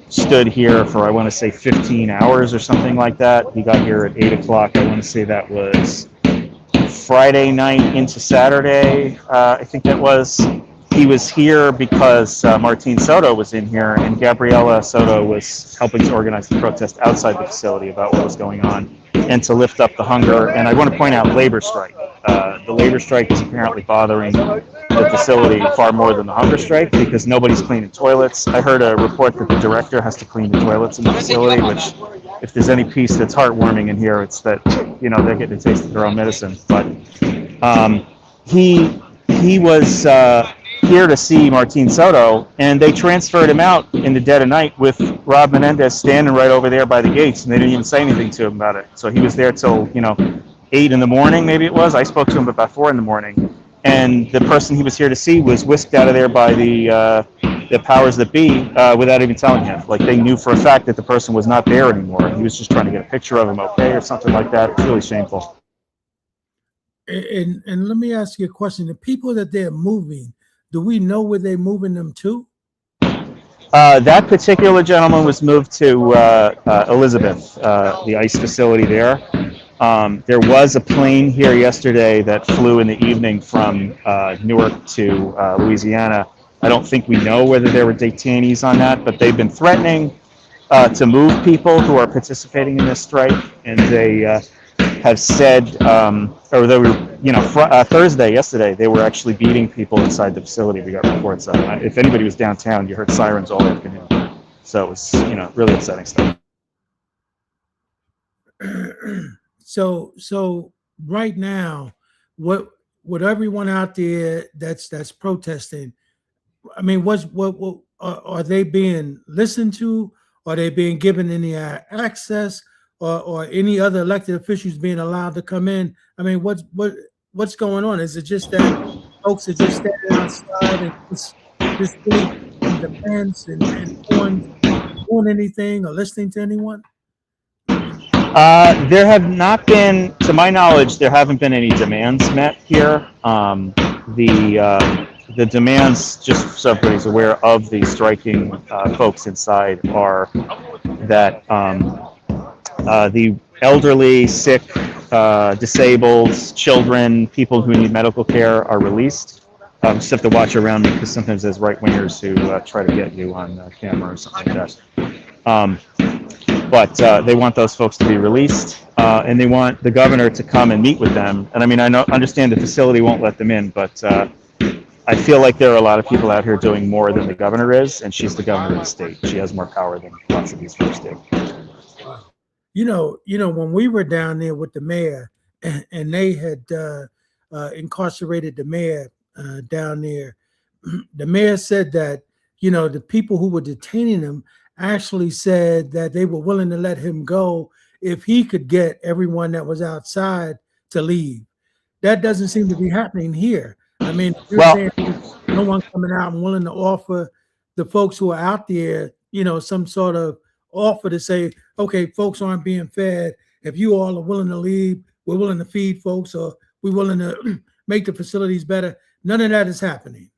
stood here for, I want to say, 15 hours or something like that. He got here at 8 o'clock. I want to say that was Friday night into Saturday, I think that was. He was here because Martin Soto was in here, and Gabriela Soto was helping to organize the protest outside the facility about what was going on and to lift up the hunger. And I want to point out labor strike. The labor strike is apparently bothering the facility far more than the hunger strike because nobody's cleaning toilets. I heard a report that the director has to clean the toilets in the facility, which, if there's any piece that's heartwarming in here, it's that, they're getting a taste of their own medicine. But he was here to see Martin Soto, and they transferred him out in the dead of night with Rob Menendez standing right over there by the gates, and they didn't even say anything to him about it. So he was there till 8 in the morning, maybe it was. I spoke to him about 4 in the morning, and the person he was here to see was whisked out of there by the powers that be without even telling him. Like, they knew for a fact that the person was not there anymore. He was just trying to get a picture of him, okay, or something like that. It's really shameful. And let me ask you a question: the people that they're moving, do we know where they're moving them to? That particular gentleman was moved to Elizabeth, the ICE facility there. There was a plane here yesterday that flew in the evening from Newark to Louisiana. I don't think we know whether there were detainees on that, but they've been threatening to move people who are participating in this strike, and they have said, or they were, yesterday, they were actually beating people inside the facility. We got reports of it. If anybody was downtown, you heard sirens all afternoon. So it was, really upsetting stuff. So right now, what everyone out there that's protesting, I mean, what are they being listened to? Are they being given any access? Or any other elected officials being allowed to come in? I mean, what's going on? Is it just that folks are just standing outside and just really any demands and doing anything or listening to anyone? There have not been, to my knowledge, there haven't been any demands met here. The demands, just so everybody's aware of the striking folks inside, are that the elderly, sick, disabled, children, people who need medical care are released. Just have to watch around me because sometimes there's right-wingers who try to get you on camera or something like that. But they want those folks to be released, and they want the governor to come and meet with them. And I mean, understand the facility won't let them in, but I feel like there are a lot of people out here doing more than the governor is, and she's the governor of the state. She has more power than lots of these folks do. You know, when we were down there with the mayor, and they had incarcerated the mayor down there, the mayor said that, the people who were detaining him actually said that they were willing to let him go if he could get everyone that was outside to leave. That doesn't seem to be happening here. I mean, saying no one coming out and willing to offer the folks who are out there, some sort of offer to say, okay, folks aren't being fed. If you all are willing to leave, we're willing to feed folks, or we're willing to make the facilities better. None of that is happening.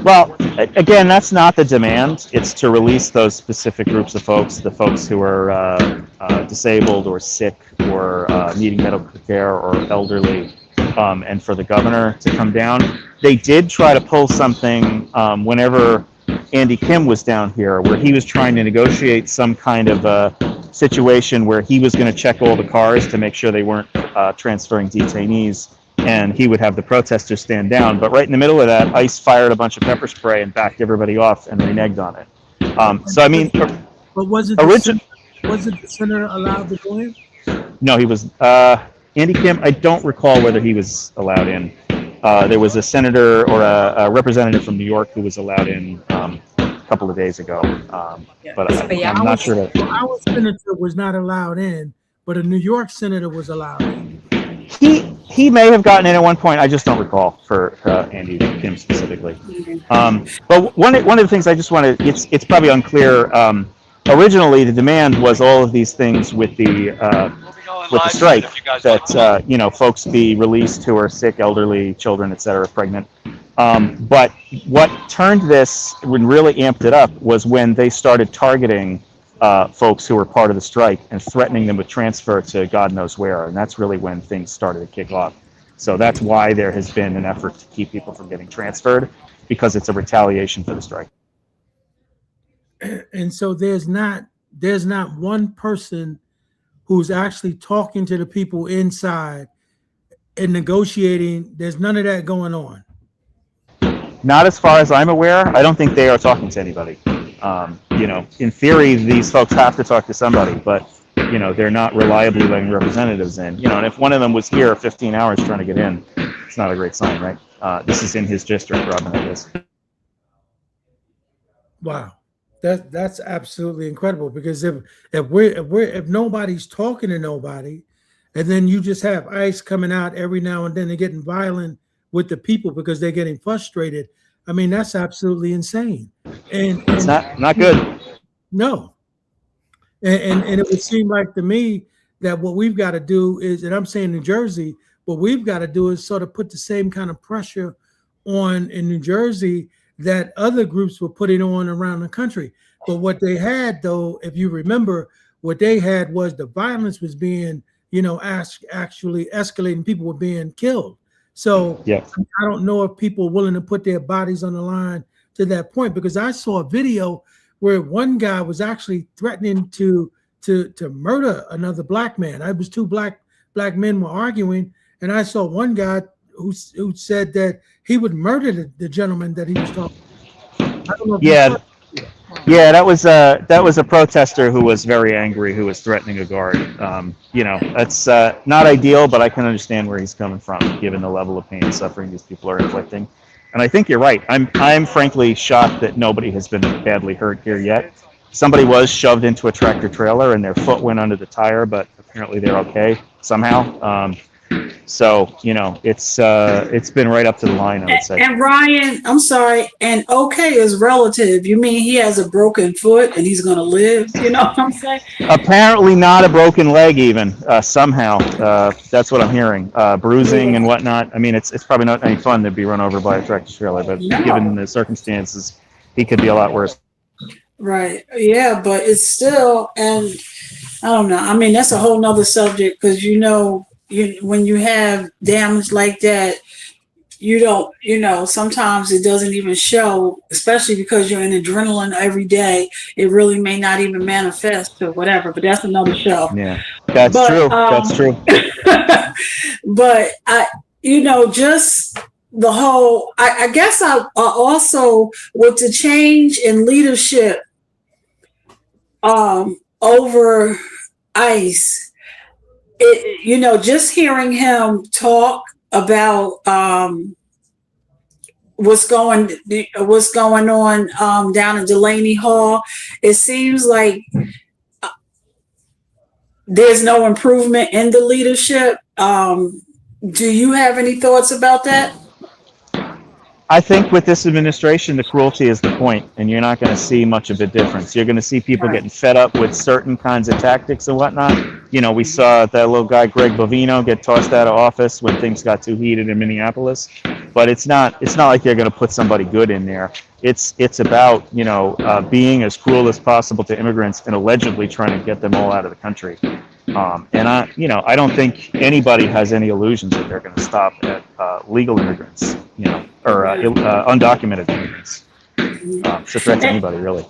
Well, again, that's not the demand. It's to release those specific groups of folks, the folks who are disabled or sick or needing medical care or elderly, and for the governor to come down. They did try to pull something whenever Andy Kim was down here, where he was trying to negotiate some kind of a situation where he was going to check all the cars to make sure they weren't transferring detainees, and he would have the protesters stand down. But right in the middle of that, ICE fired a bunch of pepper spray and backed everybody off and reneged on it. So I mean, but was it the senator allowed to go in? No, he was. Andy Kim, I don't recall whether he was allowed in. There was a senator or a representative from New York who was allowed in a couple of days ago, but I'm not sure that our senator was not allowed in, but a New York senator was allowed in. He may have gotten in at one point. I just don't recall for Andy Kim specifically. But one of the things I just want to, it's probably unclear. Originally, the demand was all of these things with the strike, that folks be released who are sick, elderly, children, etc., pregnant. But what turned this, when really amped it up, was when they started targeting folks who were part of the strike and threatening them with transfer to God knows where, and that's really when things started to kick off. So that's why there has been an effort to keep people from getting transferred, because it's a retaliation for the strike. And so there's not one person who's actually talking to the people inside and negotiating. There's none of that going on. Not as far as I'm aware. I don't think they are talking to anybody. In theory, these folks have to talk to somebody, but they're not reliably letting representatives in. And if one of them was here 15 hours trying to get in, it's not a great sign, right? This is in his district, Robin, I guess. Wow. That's absolutely incredible, because if nobody's talking to nobody, and then you just have ICE coming out every now and then and getting violent with the people because they're getting frustrated, I mean, that's absolutely insane. And it's not good. No. And it would seem like to me that what we've got to do is, and I'm saying New Jersey, what we've got to do is sort of put the same kind of pressure on in New Jersey that other groups were putting on around the country. But what they had, though, if you remember, what they had was the violence was being, actually escalating. People were being killed. So yeah. I don't know if people are willing to put their bodies on the line to that point, because I saw a video where one guy was actually threatening to murder another black man. It was two black men were arguing, and I saw one guy who said that he would murder the gentleman that he was talking to. I don't know if that was a protester who was very angry, who was threatening a guard. That's not ideal, but I can understand where he's coming from, given the level of pain and suffering these people are inflicting. And I think you're right. I'm frankly shocked that nobody has been badly hurt here yet. Somebody was shoved into a tractor trailer and their foot went under the tire, but apparently they're okay somehow. So, it's been right up to the line, I would say. And Ryan, I'm sorry, and okay is relative. You mean he has a broken foot and he's going to live? You know what I'm saying? Apparently not a broken leg even, somehow. That's what I'm hearing. Bruising and whatnot. I mean, it's probably not any fun to be run over by a tractor trailer, but given the circumstances, he could be a lot worse. Right. Yeah, but it's still, and I don't know. I mean, that's a whole nother subject because when you have damage like that, you don't, sometimes it doesn't even show, especially because you're in adrenaline every day. It really may not even manifest or whatever, but that's another show. Yeah, that's true. That's true. But just the whole, I guess I also with the change in leadership over ICE, just hearing him talk about what's going on down in Delany Hall, it seems like there's no improvement in the leadership. Do you have any thoughts about that? I think with this administration, the cruelty is the point, and you're not going to see much of a difference. You're going to see people getting fed up with certain kinds of tactics and whatnot. We saw that little guy, Greg Bovino, get tossed out of office when things got too heated in Minneapolis. But it's not like they're going to put somebody good in there. It's about, being as cruel as possible to immigrants and allegedly trying to get them all out of the country. And I don't think anybody has any illusions that they're going to stop at legal immigrants, or undocumented immigrants. It's a threat to anybody, really.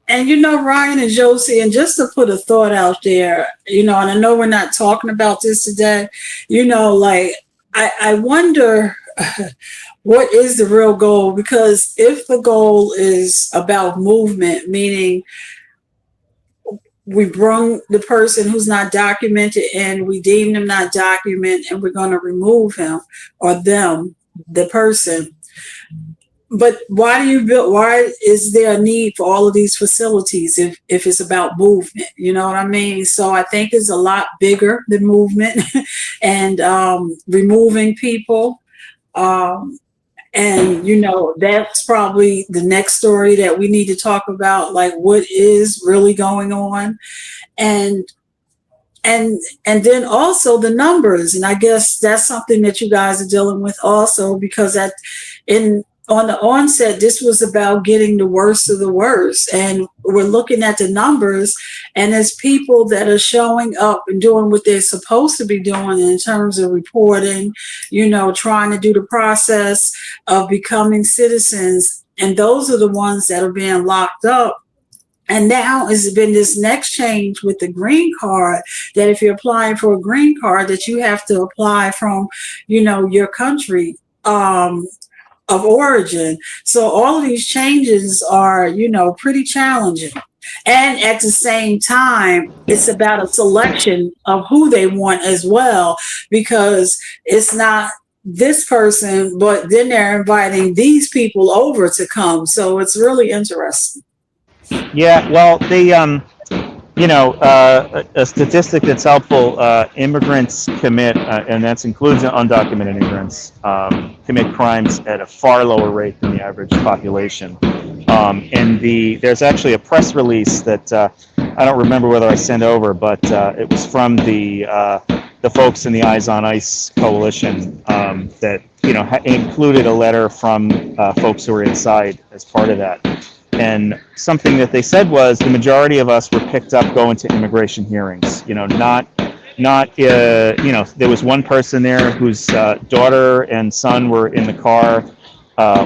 And Ryan and Josie, and just to put a thought out there, and I know we're not talking about this today, I wonder what is the real goal? Because if the goal is about movement, meaning we bring the person who's not documented and we deem them not documented and we're going to remove him or them, the person. But why is there a need for all of these facilities if it's about movement? You know what I mean? So I think it's a lot bigger than movement and removing people. And that's probably the next story that we need to talk about, like what is really going on, and then also the numbers. And I guess that's something that you guys are dealing with also, because on the onset, this was about getting the worst of the worst. And we're looking at the numbers, and there's people that are showing up and doing what they're supposed to be doing in terms of reporting, trying to do the process of becoming citizens. And those are the ones that are being locked up. And now has been this next change with the green card, that if you're applying for a green card, that you have to apply from, your country of origin. So all of these changes are, pretty challenging. And at the same time, it's about a selection of who they want as well, because it's not this person, but then they're inviting these people over to come. So it's really interesting. Yeah, well, a statistic that's helpful, immigrants commit, and that includes undocumented immigrants, commit crimes at a far lower rate than the average population. And there's actually a press release that I don't remember whether I sent over, but it was from the folks in the Eyes on ICE coalition that included a letter from folks who were inside as part of that. And something that they said was the majority of us were picked up going to immigration hearings. There was one person there whose daughter and son were in the car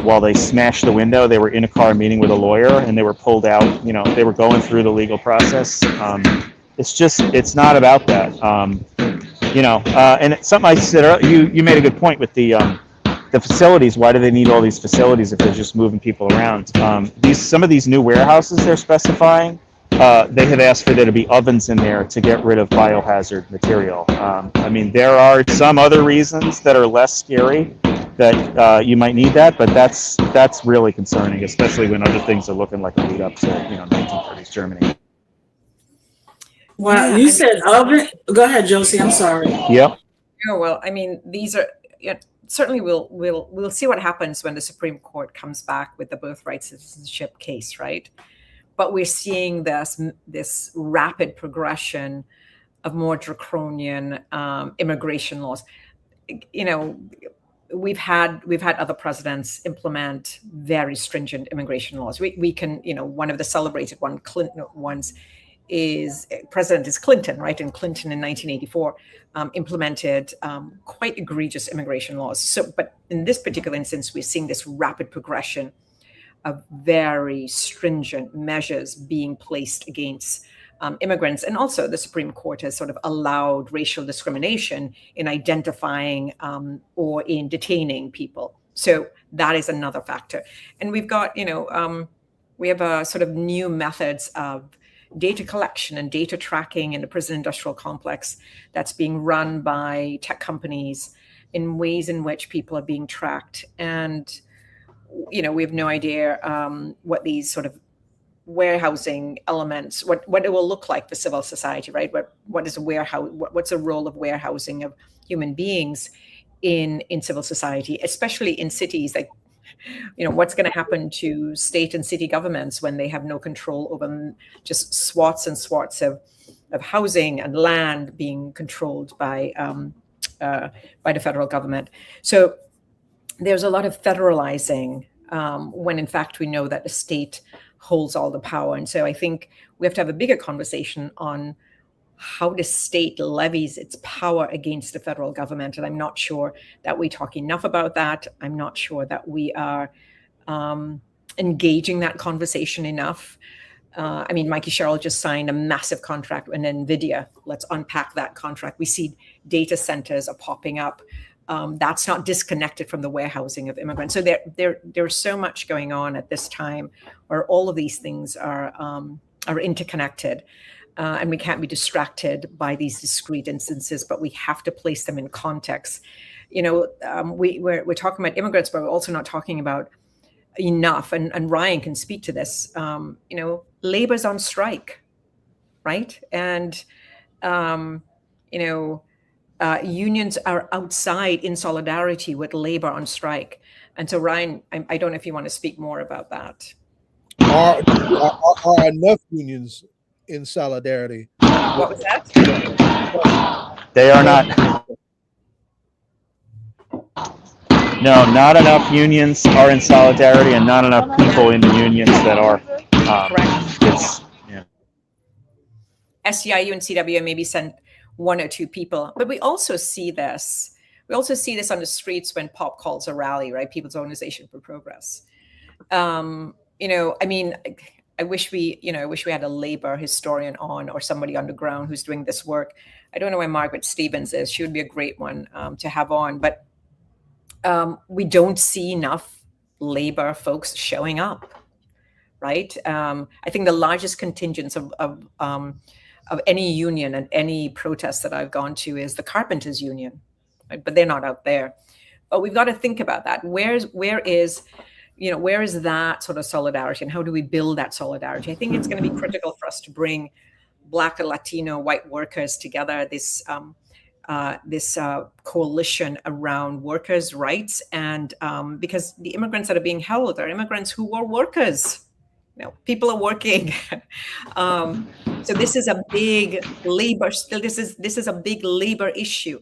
while they smashed the window. They were in a car meeting with a lawyer, and they were pulled out. They were going through the legal process. It's not about that. And it's something I said earlier, you made a good point with the facilities. Why do they need all these facilities if they're just moving people around? Some of these new warehouses they're specifying, they have asked for there to be ovens in there to get rid of biohazard material. There are some other reasons that are less scary that you might need that, but that's really concerning, especially when other things are looking like a lead up to 1930s Germany. Well, you said oven. Go ahead, Josie. I'm sorry. Yep. Oh, well, I mean, these are, certainly we'll see what happens when the Supreme Court comes back with the birthright citizenship case, right? But we're seeing this rapid progression of more draconian immigration laws. We've had other presidents implement very stringent immigration laws. We can, one of the celebrated ones is Clinton, right? And Clinton in 1984 implemented quite egregious immigration laws. So, but in this particular instance, we're seeing this rapid progression of very stringent measures being placed against immigrants. And also the Supreme Court has sort of allowed racial discrimination in identifying or in detaining people. So that is another factor. And we've got, we have a sort of new methods of data collection and data tracking in the prison industrial complex that's being run by tech companies in ways in which people are being tracked. And, we have no idea what these sort of warehousing elements, what it will look like for civil society, right? What is a warehouse? What's the role of warehousing of human beings in civil society, especially in cities? Like, what's going to happen to state and city governments when they have no control over just swaths and swaths of housing and land being controlled by the federal government? So there's a lot of federalizing when in fact we know that the state holds all the power. And so I think we have to have a bigger conversation on how the state levies its power against the federal government. And I'm not sure that we talk enough about that. I'm not sure that we are engaging that conversation enough. I mean, Mikey Sherrill just signed a massive contract with NVIDIA. Let's unpack that contract. We see data centers are popping up. That's not disconnected from the warehousing of immigrants. So there's so much going on at this time where all of these things are interconnected. And we can't be distracted by these discrete instances, but we have to place them in context. We're talking about immigrants, but we're also not talking about enough. And Ryan can speak to this. Labor's on strike, right? And unions are outside in solidarity with labor on strike. And so, Ryan, I don't know if you want to speak more about that. Are enough unions in solidarity? What was that? They are not. No, not enough unions are in solidarity, and not enough people in the unions that are. Correct. Yeah. SEIU and CWA maybe sent one or two people, but we also see this. We also see this on the streets when POP calls a rally, right? People's Organization for Progress. I mean, I wish we had a labor historian on, or somebody on the ground who's doing this work. I don't know where Margaret Stevens is. She would be a great one to have on, but we don't see enough labor folks showing up, right? I think the largest contingents of any union and any protest that I've gone to is the carpenters union, right? But they're not out there. But we've got to think about that. Where is that sort of solidarity, and how do we build that solidarity? I think it's going to be critical for us to bring Black and Latino white workers together, this coalition around workers' rights, and because the immigrants that are being held are immigrants who were workers. People are working. So this is a big labor. This is a big labor issue.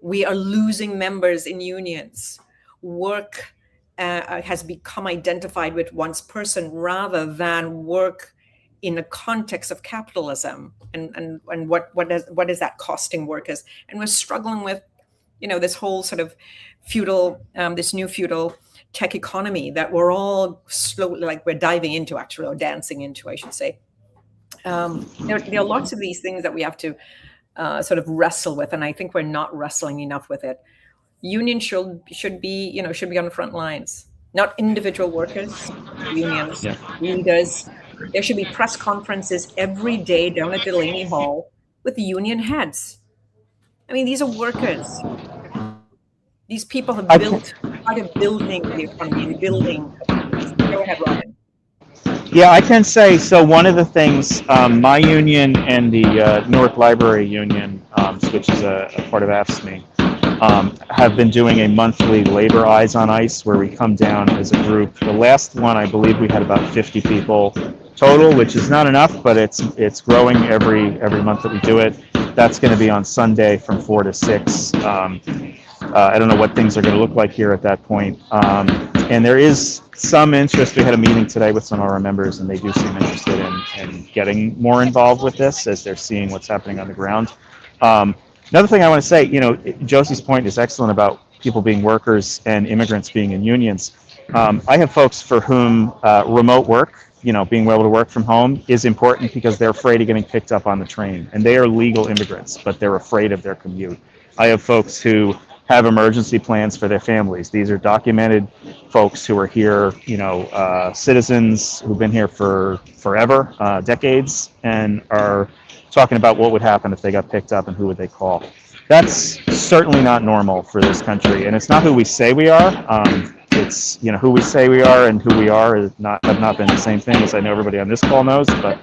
We are losing members in unions. Work has become identified with one's person rather than work in the context of capitalism, and what is that costing workers? And we're struggling with, this whole sort of feudal, this new feudal tech economy that we're all slowly, like we're diving into, actually, or dancing into, I should say. There are lots of these things that we have to sort of wrestle with, and I think we're not wrestling enough with it. Unions should be on the front lines, not individual workers, unions, leaders. There should be press conferences every day down at Delany Hall with the union heads. I mean, these are workers. These people have built part of building the economy and building. Go ahead, Ryan. Yeah, I can say, so one of the things, my union and the Newark Library Union, which is a part of AFSCME, have been doing a monthly labor Eyes on Ice where we come down as a group. The last one, I believe we had about 50 people total, which is not enough, but it's growing every month that we do it. That's going to be on Sunday from 4 to 6. I don't know what things are going to look like here at that point. And there is some interest. We had a meeting today with some of our members, and they do seem interested in getting more involved with this as they're seeing what's happening on the ground. Another thing I want to say, Josie's point is excellent about people being workers and immigrants being in unions. I have folks for whom remote work, being able to work from home is important because they're afraid of getting picked up on the train. And they are legal immigrants, but they're afraid of their commute. I have folks who have emergency plans for their families. These are documented folks who are here, citizens who've been here for forever, decades, and are talking about what would happen if they got picked up and who would they call. That's certainly not normal for this country, and it's not who we say we are. It's who we say we are and who we are have not been the same thing, as I know everybody on this call knows, but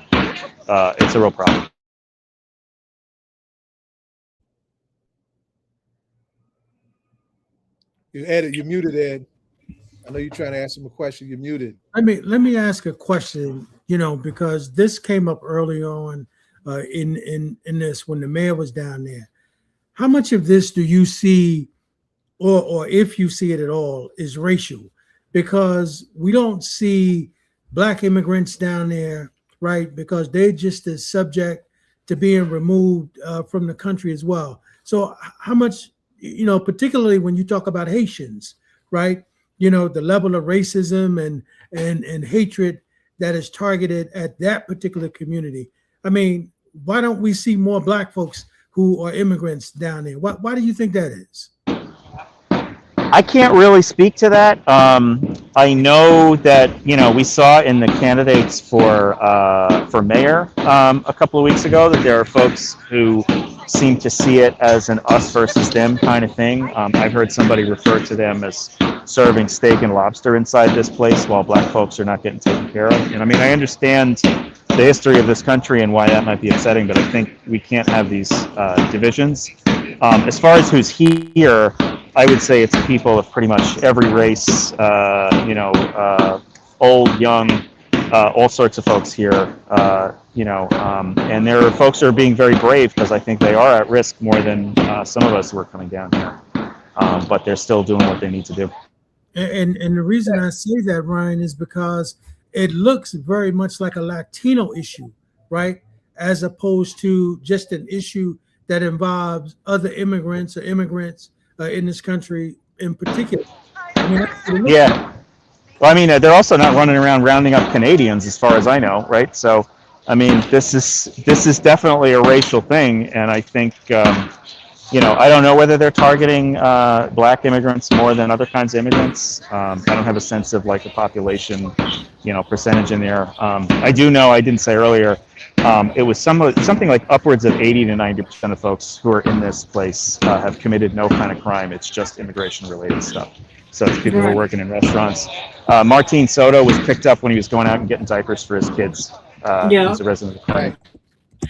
it's a real problem. You're muted, Ed. I know you're trying to ask him a question. You're muted. Let me ask a question, because this came up early on in this when the mayor was down there. How much of this do you see, or if you see it at all, is racial? Because we don't see Black immigrants down there, right? Because they're just as subject to being removed from the country as well. So how much, particularly when you talk about Haitians, right? The level of racism and hatred that is targeted at that particular community. I mean, why don't we see more Black folks who are immigrants down there? Why do you think that is? I can't really speak to that. I know that we saw in the candidates for mayor a couple of weeks ago that there are folks who seem to see it as an us versus them kind of thing. I've heard somebody refer to them as serving steak and lobster inside this place while Black folks are not getting taken care of. And I understand the history of this country and why that might be upsetting, but I think we can't have these divisions. As far as who's here, I would say it's people of pretty much every race, old, young, all sorts of folks here, and there are folks who are being very brave because I think they are at risk more than some of us who are coming down here, but they're still doing what they need to do. And the reason I say that, Ryan, is because it looks very much like a Latino issue, right? As opposed to just an issue that involves other immigrants or immigrants in this country in particular. Yeah. Well, they're also not running around rounding up Canadians, as far as I know, right? So, this is definitely a racial thing, and I think, I don't know whether they're targeting Black immigrants more than other kinds of immigrants. I don't have a sense of like a population, percentage in there. I do know, I didn't say earlier, it was something like upwards of 80 to 90% of folks who are in this place have committed no kind of crime. It's just immigration-related stuff. So it's people who are working in restaurants. Martin Soto was picked up when he was going out and getting diapers for his kids. He's a resident of the crime.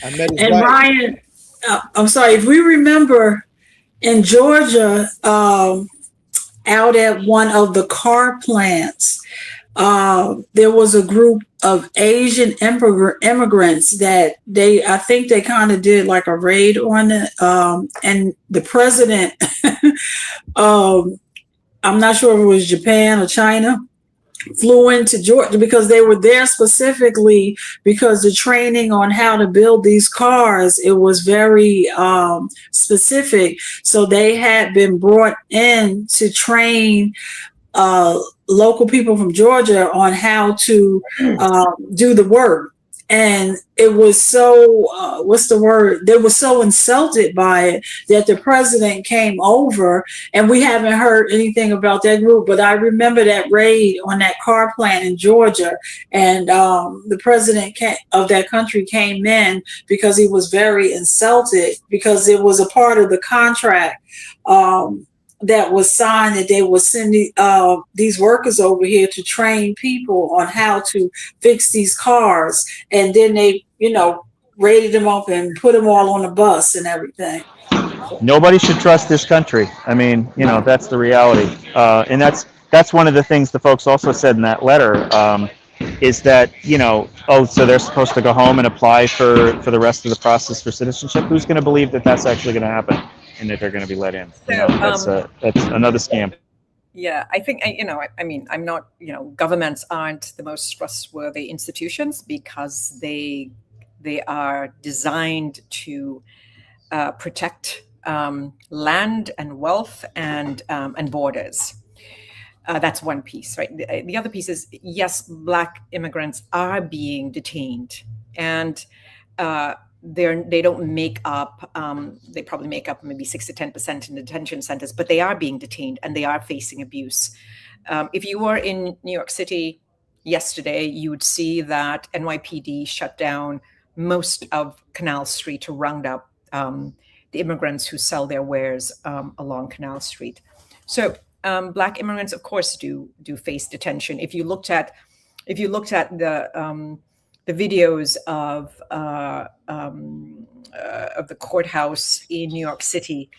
I met his And wife. Ryan, I'm sorry, if we remember in Georgia, out at one of the car plants, there was a group of Asian immigrants that I think they kind of did like a raid on it. And the president, I'm not sure if it was Japan or China, flew into Georgia because they were there specifically because the training on how to build these cars, it was very specific. So they had been brought in to train local people from Georgia on how to do the work. And it was so, what's the word? They were so insulted by it that the president came over, and we haven't heard anything about that group. But I remember that raid on that car plant in Georgia, and the president of that country came in because he was very insulted because it was a part of the contract that was signed that they were sending these workers over here to train people on how to fix these cars, and then they, rated them up and put them all on a bus and everything. Nobody should trust this country. I mean, that's the reality, and that's one of the things the folks also said in that letter. Is that so they're supposed to go home and apply for the rest of the process for citizenship? Who's going to believe that that's actually going to happen and that they're going to be let in? That's another scam. Yeah, I think I mean, I'm not, governments aren't the most trustworthy institutions because they are designed to protect land and wealth and borders. That's one piece, right? The other piece is, yes, Black immigrants are being detained, and they don't make up. They probably make up maybe 6 to 10% in detention centers, but they are being detained and they are facing abuse. If you were in New York City yesterday, you would see that NYPD shut down most of Canal Street to round up the immigrants who sell their wares along Canal Street. So Black immigrants, of course, do face detention. If you looked at the videos of the courthouse in New York City,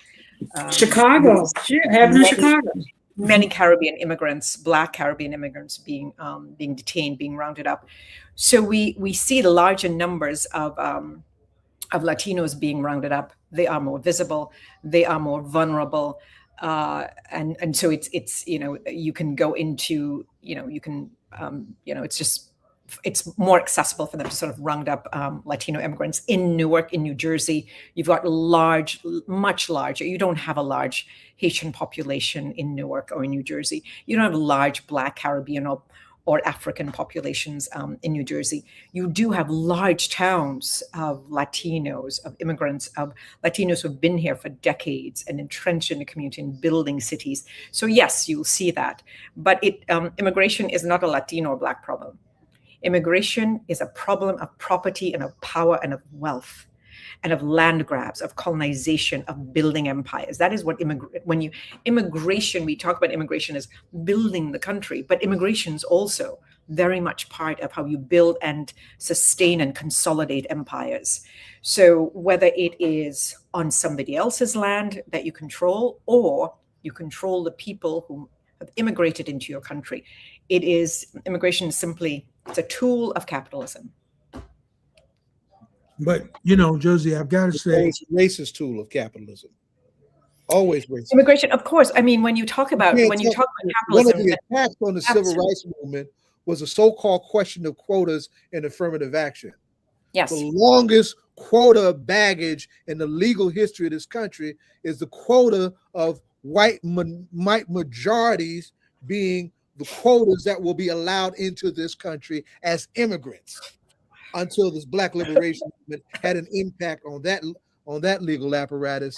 Chicago, happened in Chicago. Many Caribbean immigrants, Black Caribbean immigrants, being detained, being rounded up. So we see the larger numbers of Latinos being rounded up. They are more visible. They are more vulnerable. And so it's you can go into it's more accessible for them to sort of round up Latino immigrants in Newark, in New Jersey. You've got much larger. You don't have a large Haitian population in Newark or in New Jersey. You don't have large Black Caribbean or African populations in New Jersey. You do have large towns of Latinos, of immigrants, of Latinos who've been here for decades and entrenched in the community and building cities. So yes, you'll see that. But immigration is not a Latino or Black problem. Immigration is a problem of property and of power and of wealth and of land grabs, of colonization, of building empires. That is what immigration, we talk about immigration as building the country, but immigration is also very much part of how you build and sustain and consolidate empires. So whether it is on somebody else's land that you control, or you control the people who have immigrated into your country, immigration is simply, it's a tool of capitalism. But Josie, I've got to say, it's a racist tool of capitalism. Always racist. Immigration, of course. I mean, when you talk about capitalism, one of the attacks on the civil rights movement was a so-called question of quotas and affirmative action. Yes. The longest quota baggage in the legal history of this country is the quota of white majorities being the quotas that will be allowed into this country as immigrants, until this Black liberation movement had an impact on that legal apparatus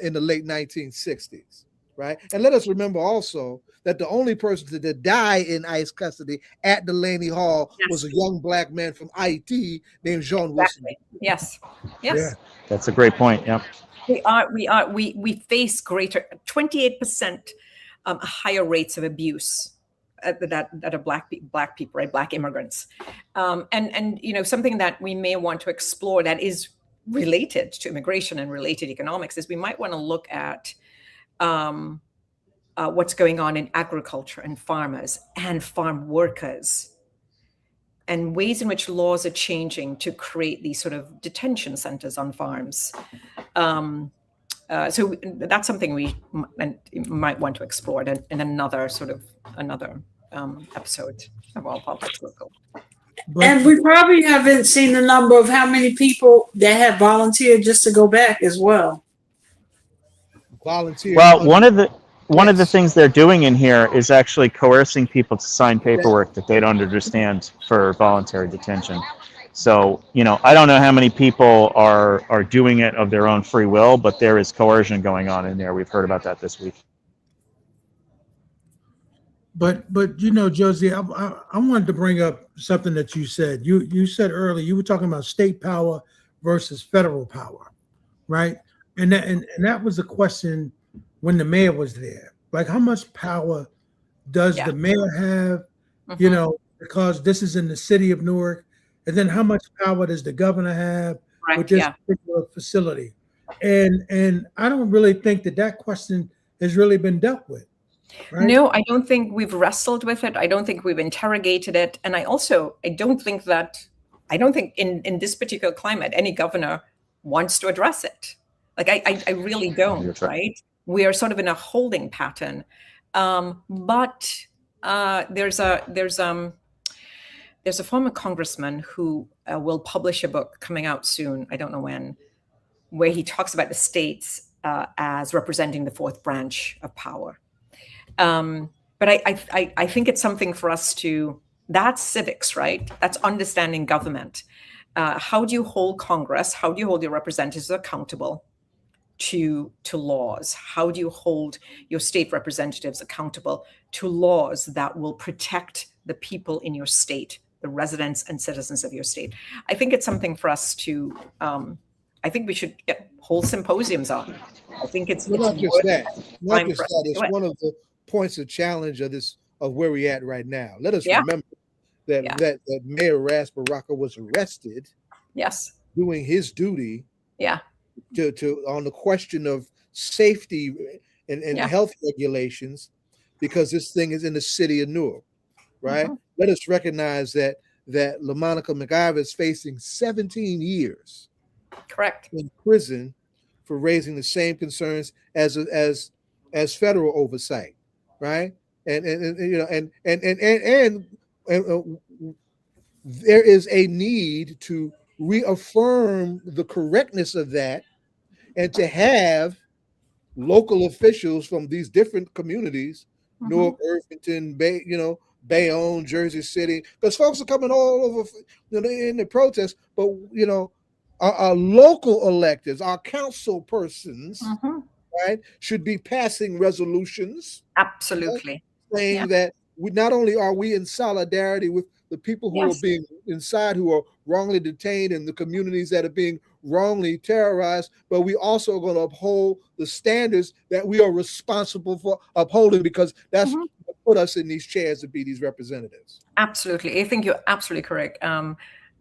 in the late 1960s, right? And let us remember also that the only person to die in ICE custody at Delany Hall was a young Black man from IT named John Wilson. Yes. yeah, That's a great point. Yeah. We face greater 28% higher rates of abuse that are black people, right? Black immigrants, and something that we may want to explore that is related to immigration and related economics is we might want to look at what's going on in agriculture and farmers and farm workers, and ways in which laws are changing to create these sort of detention centers on farms. So that's something we might want to explore in another episode of All Politics Local. And we probably haven't seen the number of how many people that have volunteered just to go back as well. Volunteer. Well, one of the things they're doing in here is actually coercing people to sign paperwork that they don't understand for voluntary detention. So, I don't know how many people are doing it of their own free will, but there is coercion going on in there. We've heard about that this week. But Josie, I wanted to bring up something that you said. You said earlier, you were talking about state power versus federal power, right? And that was a question when the mayor was there. Like, how much power does the mayor have? You know, because this is in the city of Newark, and then how much power does the governor have with this particular facility? And I don't really think that question has really been dealt with. Right? No, I don't think we've wrestled with it. I don't think we've interrogated it. And I don't think in this particular climate, any governor wants to address it. Like, I really don't, right? We are sort of in a holding pattern. But there's a former congressman who will publish a book coming out soon, I don't know when, where he talks about the states as representing the fourth branch of power. But I think it's something for us that's civics, right? That's understanding government. How do you hold Congress? How do you hold your representatives accountable to laws? How do you hold your state representatives accountable to laws that will protect the people in your state, the residents and citizens of your state? I think it's something for us to, I think we should hold symposiums on. I think it's not just that. It's one of the points of challenge of where we're at right now. Let us remember that Mayor Ras Baraka was arrested. Yes. Doing his duty. Yeah. To on the question of safety and health regulations, because this thing is in the city of Newark, right? Let us recognize that LaMonica McIver is facing 17 years, correct, in prison for raising the same concerns as federal oversight, right? And you know, and there is a need to reaffirm the correctness of that, and to have local officials from these different communities, Newark, Irvington, Bayonne, Jersey City, because folks are coming all over, in the protests. But our local electeds, our council persons, right, should be passing resolutions, absolutely, saying that not only are we in solidarity with the people who are being inside, who are wrongly detained, and the communities that are being wrongly terrorized, but we also are going to uphold the standards that we are responsible for upholding, because that's what put us in these chairs to be these representatives. Absolutely. I think you're absolutely correct,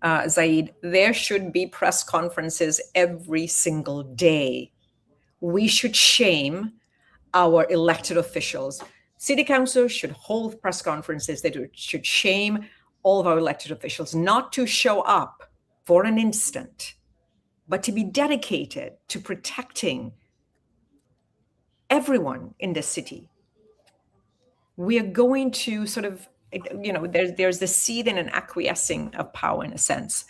Zayid. There should be press conferences every single day. We should shame our elected officials. City council should hold press conferences. They should shame all of our elected officials, not to show up for an instant, but to be dedicated to protecting everyone in this city. We are going to sort of, there's the seething and acquiescing of power in a sense.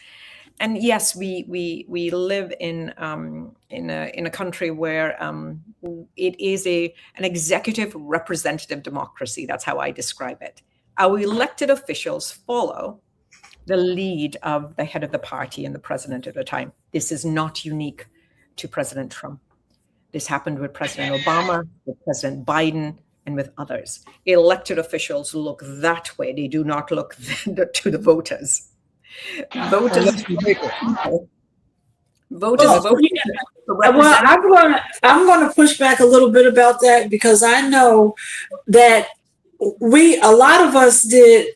And yes, we live in a country where it is an executive representative democracy. That's how I describe it. Our elected officials follow the lead of the head of the party and the president at the time. This is not unique to President Trump. This happened with President Obama, with President Biden, and with others. Elected officials look that way. They do not look to the voters. Voters. Well, I'm going to push back a little bit about that, because I know that a lot of us did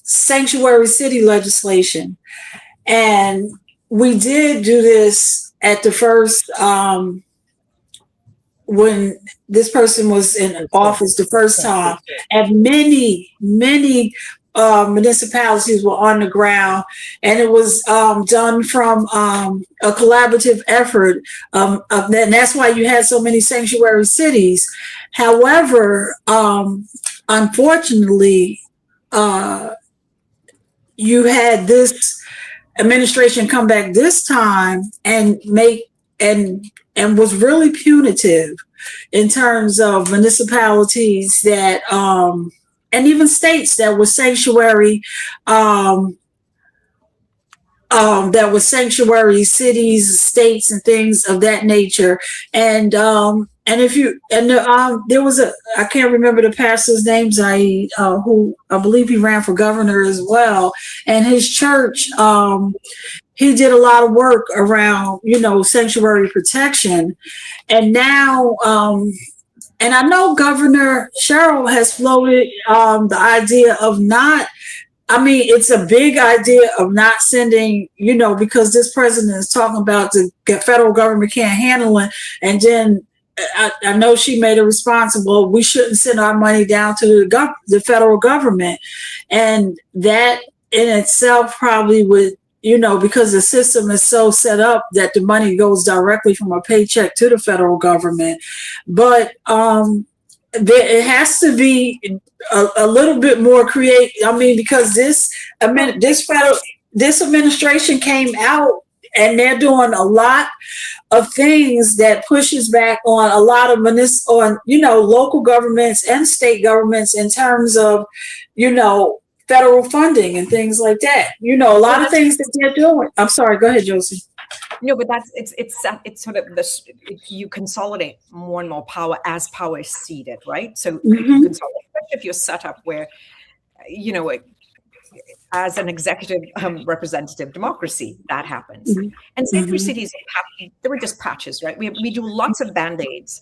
sanctuary city legislation, and we did do this at the first when this person was in office the first time, and many municipalities were on the ground, and it was done from a collaborative effort, and that's why you had so many sanctuary cities. However, unfortunately, you had this administration come back this time and was really punitive in terms of municipalities that and even states that were sanctuary cities, states, and things of that nature. And there was I can't remember the pastor's name, Zayid, who I believe he ran for governor as well, and his church he did a lot of work around, sanctuary protection. And now, and I know Governor Sherrill has floated the idea of not, it's a big idea of not sending, because this president is talking about the federal government can't handle it. And then I know she made a response of, well, we shouldn't send our money down to the federal government. And that in itself probably would, because the system is so set up that the money goes directly from a paycheck to the federal government. But it has to be a little bit more creative. Because this administration came out and they're doing a lot of things that pushes back on a lot of local governments and state governments in terms of, federal funding and things like that. A lot of things that they're doing. I'm sorry. Go ahead, Josie. No, but it's sort of this. You consolidate more and more power as power is ceded, right? So you consolidate, especially if you're set up where, as an executive representative democracy, that happens. And sanctuary cities, they were just patches, right? We do lots of band-aids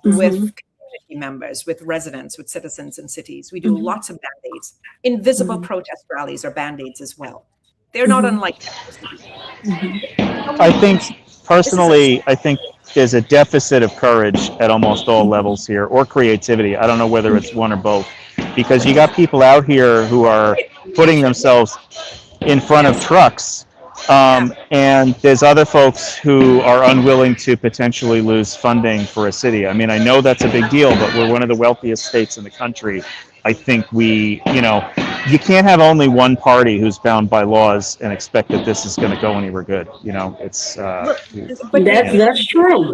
with community members, with residents, with citizens in cities. We do lots of band-aids. Invisible protest rallies are band-aids as well. They're not unlike I think personally, I think there's a deficit of courage at almost all levels here, or creativity. I don't know whether it's one or both, because you got people out here who are putting themselves in front of trucks, and there's other folks who are unwilling to potentially lose funding for a city. I know that's a big deal, but we're one of the wealthiest states in the country. I think you can't have only one party who's bound by laws and expect that this is going to go anywhere good. It's that's true.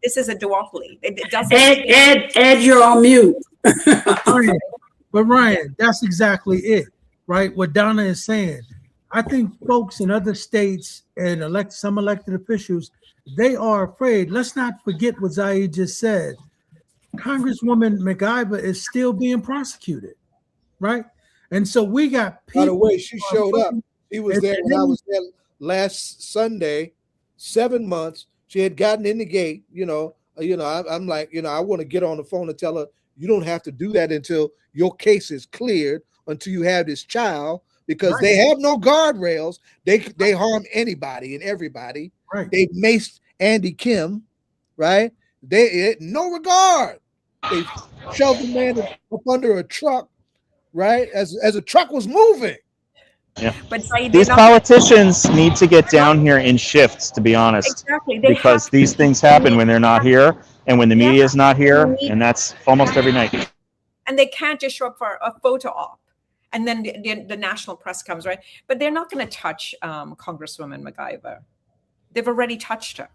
This is a duopoly. It doesn't. Ed, you're on mute. But Ryan, that's exactly it, right? What Donna is saying. I think folks in other states and some elected officials, they are afraid. Let's not forget what Zayid just said. Congresswoman McIver is still being prosecuted, right? And so we got people. By the way, she showed up. He was there when I was there last Sunday, 7 months. She had gotten in the gate. I'm like, I want to get on the phone and tell her, you don't have to do that until your case is cleared, until you have this child, because they have no guardrails. They harm anybody and everybody. Right. They maced Andy Kim, right? They no regard. They shoved the man up under a truck, right? As a truck was moving. Yeah. But these politicians need to get down here in shifts, to be honest. Exactly. Because these things happen when they're not here and when the media is not here, and that's almost every night. And they can't just show up for a photo op. And then the national press comes, right? But they're not going to touch Congresswoman McIver. They've already touched her.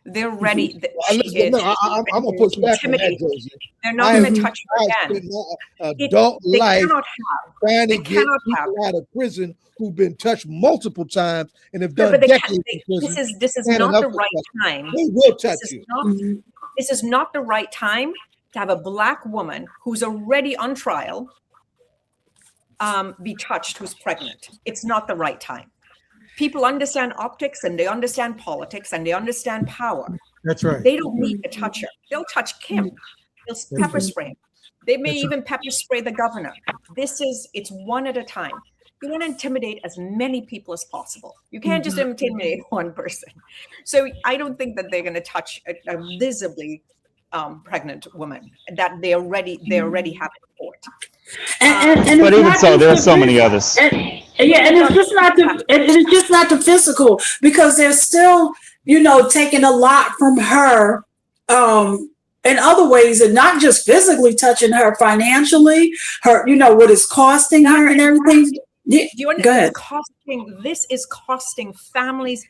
They're ready. I'm going to push back on that, Josie. They're not going to touch her again. Adult life trying to get people out of prison who've been touched multiple times and have done decades in prison. This is not the right time. They will touch you. This is not the right time to have a Black woman who's already on trial be touched, who's pregnant. It's not the right time. People understand optics and they understand politics and they understand power. That's right. They don't need to touch her. They'll touch Kim. They'll pepper spray him. They may even pepper spray the governor. It's one at a time. You want to intimidate as many people as possible. You can't just intimidate one person. So I don't think that they're going to touch a visibly pregnant woman that they already have in court. And but even so, there are so many others. And it's just not the physical, because they're still, taking a lot from her in other ways, and not just physically touching her financially, her, what it's costing her and everything. Do you understand? This is costing families.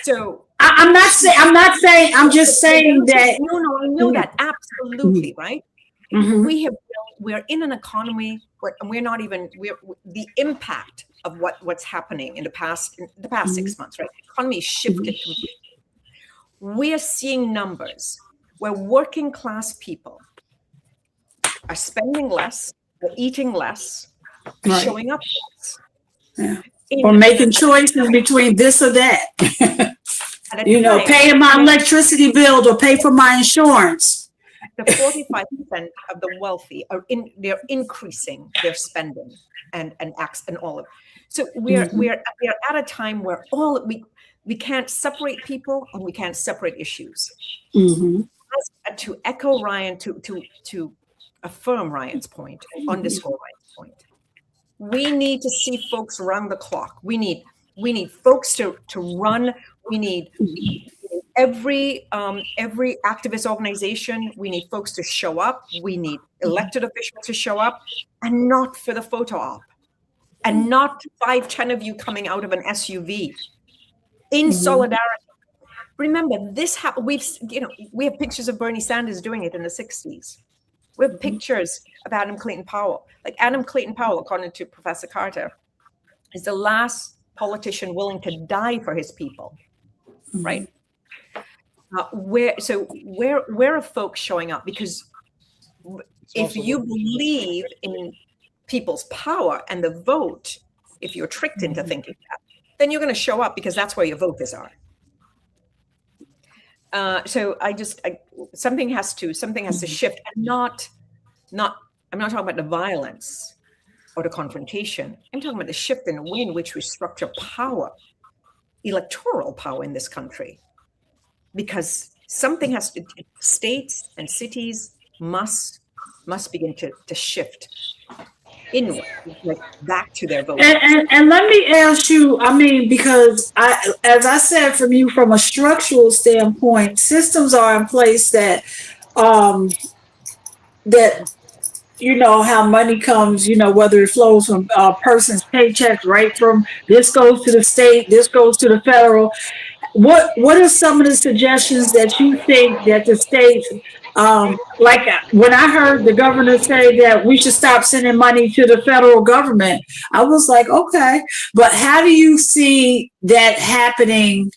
So I'm saying, I'm just saying that. No, I know that. Absolutely. Right. We're in an economy where the impact of what's happening in the past 6 months, right? The economy shifted completely. We're seeing numbers where working class people are spending less, they're eating less, showing up less. Yeah. Or making choices between this or that. At a You know, time paying my when electricity bill or pay for my insurance. the 45% of the wealthy they're increasing their spending and acts and all of it. So we're at a time where we can't separate people and we can't separate issues. Mm-hmm. To echo Ryan, to affirm Ryan's point and underscore Ryan's point, we need to see folks around the clock. We need folks to run. We need every activist organization. We need folks to show up. We need elected officials to show up, and not for the photo op, and not 5-10 of you coming out of an SUV in solidarity. Remember, we have pictures of Bernie Sanders doing it in the 60s. We have pictures of Adam Clayton Powell. Like Adam Clayton Powell, according to Professor Carter, is the last politician willing to die for his people, right? Where are folks showing up? Because if you believe in people's power and the vote, if you're tricked into thinking that, then you're going to show up because that's where your voters are. So something has to shift, and I'm not talking about the violence or the confrontation. I'm talking about the shift in the way in which we structure power, electoral power in this country, because something has to. States and cities must begin to shift inward, like back to their vote. And let me ask you, I mean, because as I said, from a structural standpoint, systems are in place that you know how money comes, you know, whether it flows from a person's paychecks, right? From this goes to the state, this goes to the federal. What are some of the suggestions that you think that the states, like when I heard the governor say that we should stop sending money to the federal government, I was like, okay, but how do you see that happening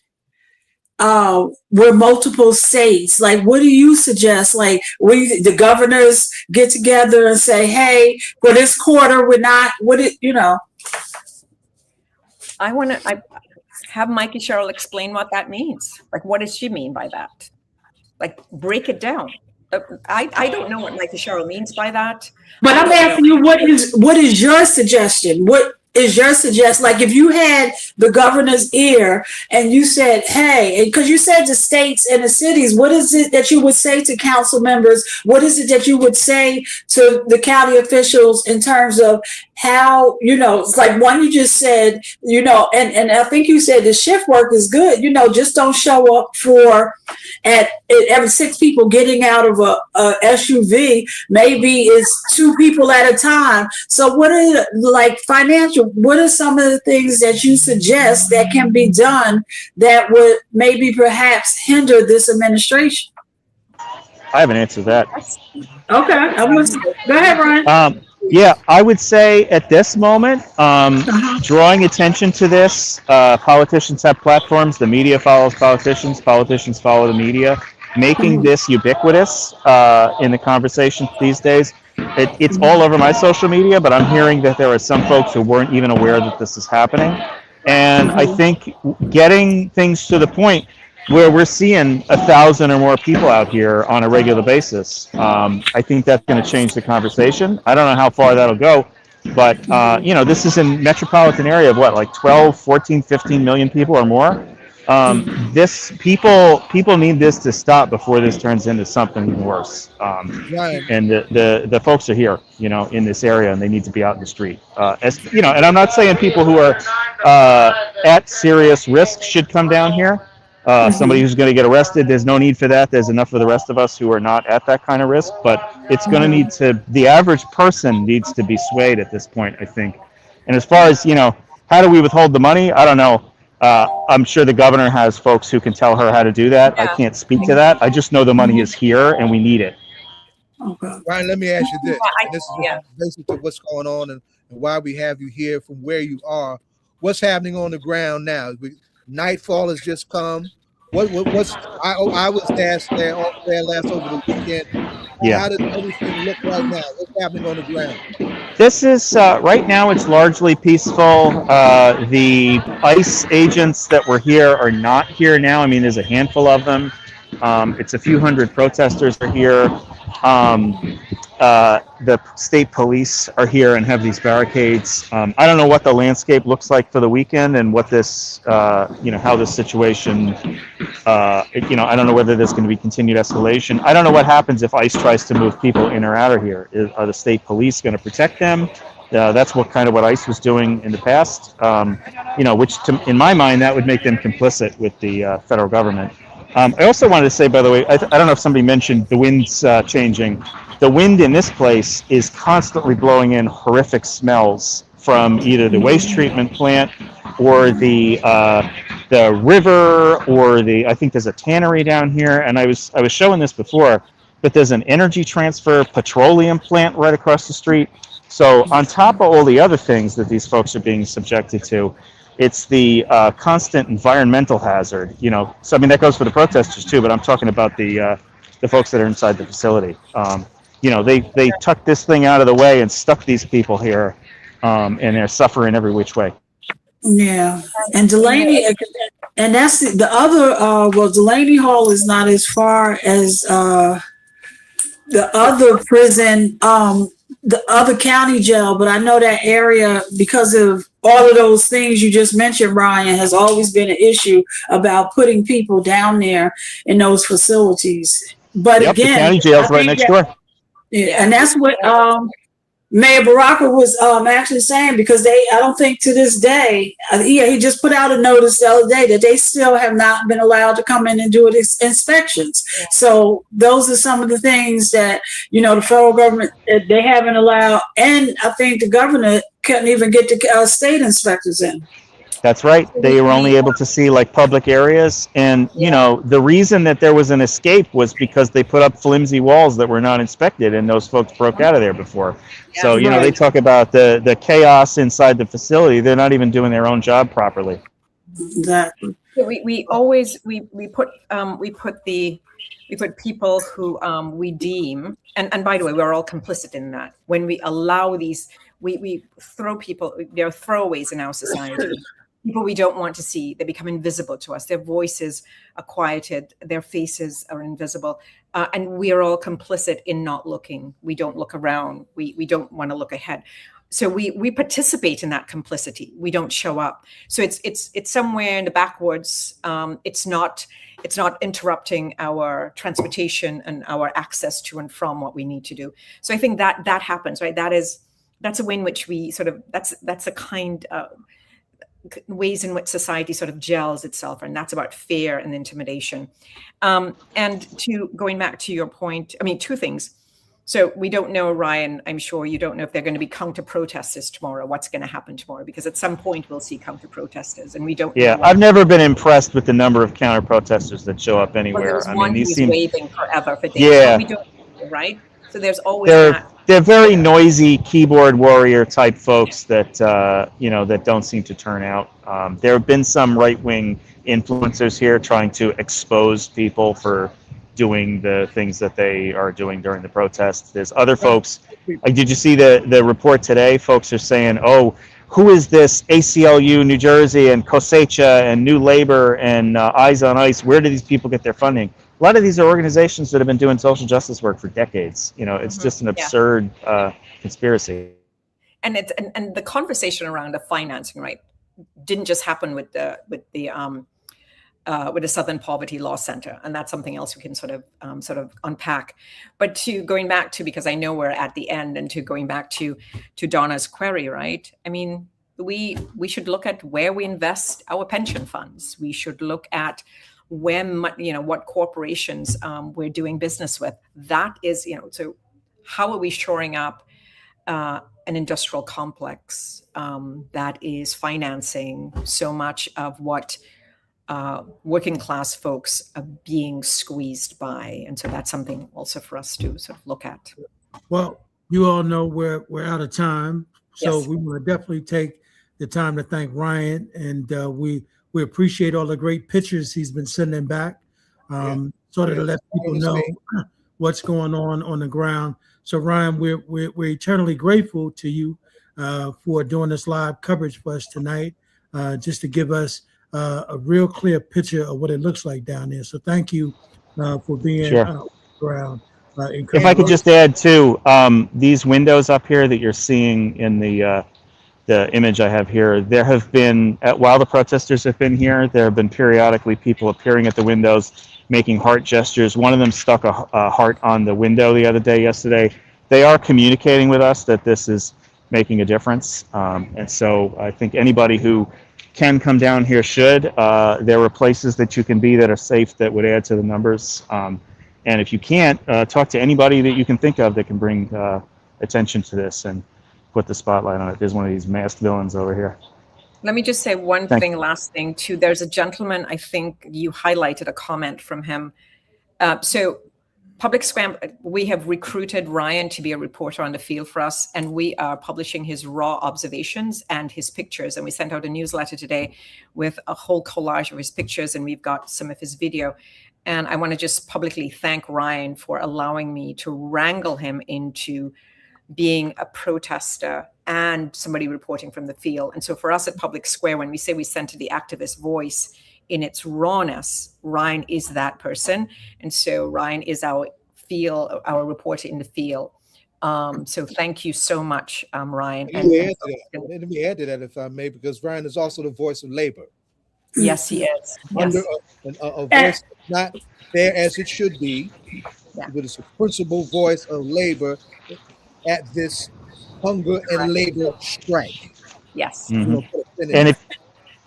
with multiple states? Like, what do you suggest? Like, the governors get together and say, hey, for this quarter, we're not, I have Mikey Sherrill explain what that means. Like, what does she mean by that? Like, break it down. I don't know what Mikey Sherrill means by that. But I'm asking you, what is your suggestion? What is your suggestion? Like, if you had the governor's ear and you said, hey, because you said the states and the cities, what is it that you would say to council members? What is it that you would say to the county officials in terms of how, you know, it's like one you just said, you know, and I think you said the shift work is good, you know, just don't show up at every 6 people getting out of a SUV, maybe it's 2 people at a time. So what are what are some of the things that you suggest that can be done that would maybe perhaps hinder this administration? I have an answer to that. Okay, go ahead, Ryan. Yeah, I would say at this moment, drawing attention to this, politicians have platforms, the media follows politicians follow the media, making this ubiquitous in the conversation these days. It's all over my social media, but I'm hearing that there are some folks who weren't even aware that this is happening. And I think getting things to the point where we're seeing 1,000 or more people out here on a regular basis, I think that's going to change the conversation. I don't know how far that'll go, but you know, this is a metropolitan area of what, like 12, 14, 15 million people or more. People need this to stop before this turns into something even worse. And the folks are here, you know, in this area, and they need to be out in the street. You know, and I'm not saying people who are at serious risk should come down here. Somebody who's going to get arrested, there's no need for that. There's enough for the rest of us who are not at that kind of risk. But it's going to need to, the average person needs to be swayed at this point, I think. And as far as, you know, how do we withhold the money? I don't know. I'm sure the governor has folks who can tell her how to do that. I can't speak to that. I just know the money is here and we need it. Okay. Ryan, let me ask you this. This is basically what's going on and why we have you here from where you are. What's happening on the ground now? Nightfall has just come. I was there last over the weekend. Yeah. How does everything look right now? What's happening on the ground? This is right now. It's largely peaceful. The ICE agents that were here are not here now. I mean, there's a handful of them. It's a few hundred protesters are here. The state police are here and have these barricades. I don't know what the landscape looks like for the weekend and what this, how this situation, I don't know whether there's going to be continued escalation. I don't know what happens if ICE tries to move people in or out of here. Are the state police going to protect them? That's what ICE was doing in the past, which in my mind, that would make them complicit with the federal government. I also wanted to say, by the way, I don't know if somebody mentioned the wind's changing. The wind in this place is constantly blowing in horrific smells from either the waste treatment plant or the river, or I think there's a tannery down here. And I was showing this before, but there's an energy transfer petroleum plant right across the street. So on top of all the other things that these folks are being subjected to, it's the constant environmental hazard. So I mean that goes for the protesters too, but I'm talking about the folks that are inside the facility. They tucked this thing out of the way and stuck these people here, and they're suffering every which way. Yeah, and Delany, and that's the other. Delany Hall is not as far as the other prison, the other county jail, but I know that area because of all of those things you just mentioned, Ryan, has always been an issue about putting people down there in those facilities. But yep, again, the county jail's right next door. Yeah, and that's what Mayor Baraka was actually saying, because I don't think to this day, he just put out a notice the other day that they still have not been allowed to come in and do inspections. Yeah. So those are some of the things that, the federal government, they haven't allowed. And I think the governor couldn't even get the state inspectors in. That's right. They were only able to see public areas. And, the reason that there was an escape was because they put up flimsy walls that were not inspected, and those folks broke out of there before. Yeah, so, they talk about the chaos inside the facility. They're not even doing their own job properly. Exactly. We always put people who we deem, and by the way, we're all complicit in that. When we allow these, we throw people, there are throwaways in our society. People we don't want to see, they become invisible to us. Their voices are quieted, their faces are invisible, and we are all complicit in not looking. We don't look around. We don't want to look ahead. So we participate in that complicity. We don't show up. So it's somewhere in the backwoods. It's not interrupting our transportation and our access to and from what we need to do. So I think that happens, right? That's a way in which we sort of that's a kind of ways in which society sort of gels itself, and that's about fear and intimidation. And going back to your point, I mean, two things. So we don't know, Ryan, I'm sure you don't know if they're going to be counter-protesters tomorrow, what's going to happen tomorrow, because at some point we'll see counter-protesters, and we don't know. I've never been impressed with the number of counter-protesters that show up anywhere. Well, I mean, these seem waving forever for days. Yeah. We don't know, right? So there's always that. They're very noisy keyboard warrior type folks that that don't seem to turn out. There have been some right-wing influencers here trying to expose people for doing the things that they are doing during the protests. There's other folks. Did you see the report today? Folks are saying, "Oh, who is this ACLU New Jersey and COSECHA and New Labor and Eyes on Ice? Where do these people get their funding?" A lot of these are organizations that have been doing social justice work for decades. It's just an absurd conspiracy. And and the conversation around the financing, right, didn't just happen with the Southern Poverty Law Center, and that's something else we can sort of unpack. But going back to, because I know we're at the end, and going back to Donna's query, right? I mean, we should look at where we invest our pension funds. We should look at what corporations we're doing business with. That is, so how are we shoring up an industrial complex that is financing so much of what working class folks are being squeezed by? And so that's something also for us to sort of look at. Well, you all know we're out of time, so Yes. we want to definitely take the time to thank Ryan, and we appreciate all the great pictures he's been sending back, sort of to let people know what's going on the ground. So Ryan, we're eternally grateful to you for doing this live coverage for us tonight, just to give us a real clear picture of what it looks like down there. So thank you for being Sure. on the ground. If I could just add too, these windows up here that you're seeing in the image I have here, there have been, while the protesters have been here, there have been periodically people appearing at the windows, making heart gestures. One of them stuck a heart on the window the other day, yesterday. They are communicating with us that this is making a difference. And so I think anybody who can come down here should. There are places that you can be that are safe that would add to the numbers. And if you can't, talk to anybody that you can think of that can bring attention to this and put the spotlight on it. There's one of these masked villains over here. Let me just say one thing, last thing too. There's a gentleman, I think you highlighted a comment from him. So Public Square, we have recruited Ryan to be a reporter on the field for us, and we are publishing his raw observations and his pictures. And we sent out a newsletter today with a whole collage of his pictures, and we've got some of his video. And I want to just publicly thank Ryan for allowing me to wrangle him into being a protester and somebody reporting from the field. And so for us at Public Square, when we say we center the activist voice in its rawness, Ryan is that person. And so Ryan is our reporter in the field. So thank you so much, Ryan. Let me add to that, if I may, because Ryan is also the voice of labor. Yes, he is. Under a voice not there as it should be, but it's a principal voice of labor at this hunger and labor strike. Yes. Mm-hmm.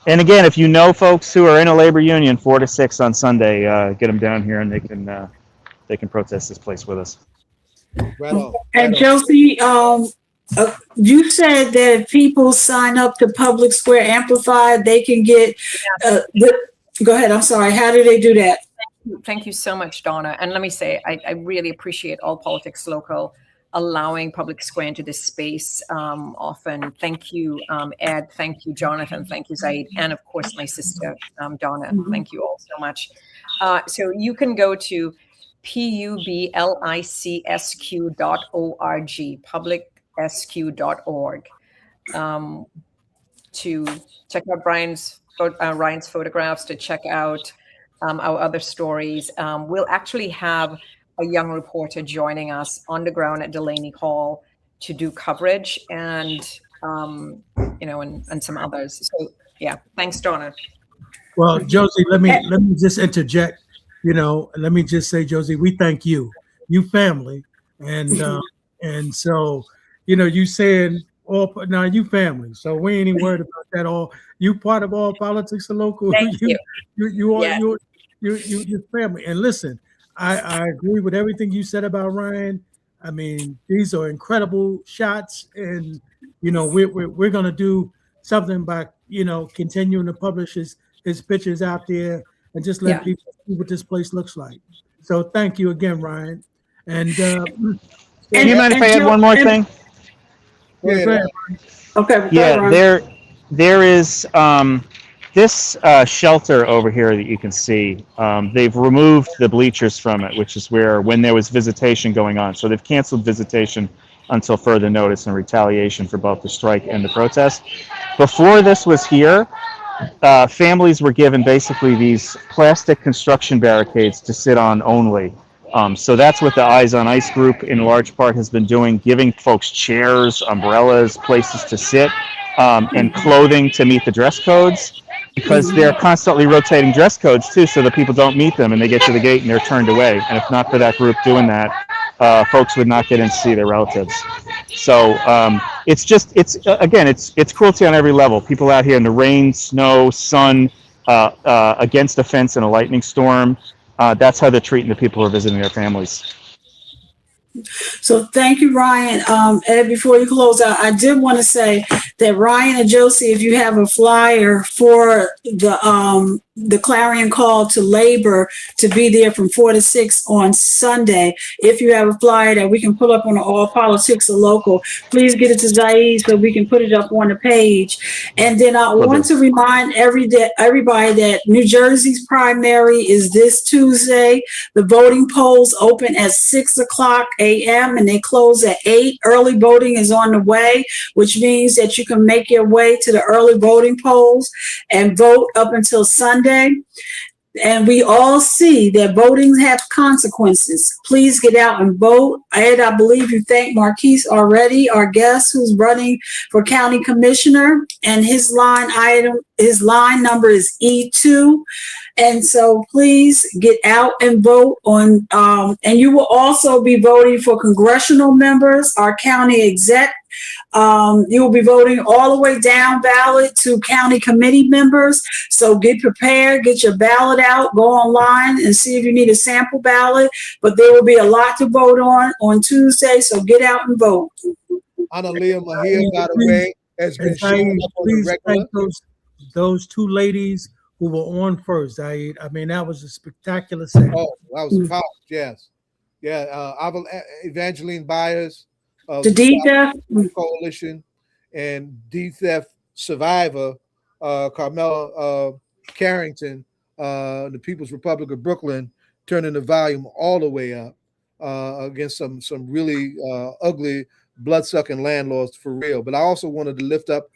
And again, if you know folks who are in a labor union, 4 to 6 on Sunday, get them down here and they can protest this place with us. Right on. And Josie, you said that if people sign up to Public Square Amplified, they can get. Go ahead. I'm sorry. How do they do that? Thank you so much, Donna. And let me say, I really appreciate All Politics Local allowing Public Square into this space often. Thank you, Ed. Thank you, Jonathan. Thank you, Zayid. And of course, my sister, Donna. Thank you all so much. So you can go to publicsq.org, publicsq.org, to check out Ryan's photographs, to check out our other stories. We'll actually have a young reporter joining us on the ground at Delany Hall to do coverage, and and some others. So yeah, thanks, Donna. Well, Josie, let me just interject. Let me just say, Josie, we thank you family, and so you saying you family, so we ain't even worried about that. All you part of All Politics and Local. Thank you. You're family. And listen, I agree with everything you said about Ryan. I mean, these are incredible shots, and we're gonna do something by continuing to publish his pictures out there and just let people see what this place looks like. So thank you again, Ryan. And do you mind if I add one more thing? Okay. Yeah, there is this shelter over here that you can see. They've removed the bleachers from it, which is when there was visitation going on. So they've canceled visitation until further notice in retaliation for both the strike and the protest. Before this was here, families were given basically these plastic construction barricades to sit on only. So that's what the Eyes on Ice group in large part has been doing, giving folks chairs, umbrellas, places to sit, and clothing to meet the dress codes, because they're constantly rotating dress codes too, so that people don't meet them and they get to the gate and they're turned away. And if not for that group doing that, folks would not get in to see their relatives. So it's cruelty on every level. People out here in the rain, snow, sun, against a fence in a lightning storm. That's how they're treating the people who are visiting their families. So thank you, Ryan. Ed, before you close out, I did want to say that Ryan and Josie, if you have a flyer for the the clarion call to labor to be there from 4 to 6 on Sunday. If you have a flyer that we can put up on the All Politics or Local, please get it to Zayid so we can put it up on the page. And then I want to remind everybody that New Jersey's primary is this Tuesday. The voting polls open at 6 o'clock a.m. and they close at 8. Early voting is on the way, which means that you can make your way to the early voting polls and vote up until Sunday. And we all see that voting has consequences. Please get out and vote. Ed, I believe you thanked Marquis already, our guest who's running for county commissioner, and his line number is E2. And so please get out and vote on, and you will also be voting for congressional members, our county exec. You will be voting all the way down ballot to county committee members. So get prepared, get your ballot out, go online and see if you need a sample ballot. But there will be a lot to vote on Tuesday. So get out and vote. Annell Lopez, by the way, has been showing up on the regular. Those two ladies who were on first. I mean, that was a spectacular segment. Oh, that was powerful. Yes. Yeah. Evangeline Byers. The D-Theft Coalition and D-Theft survivor, Carmela Carrington, the People's Republic of Brooklyn, turning the volume all the way up against some really ugly, blood-sucking landlords for real. But I also wanted to lift up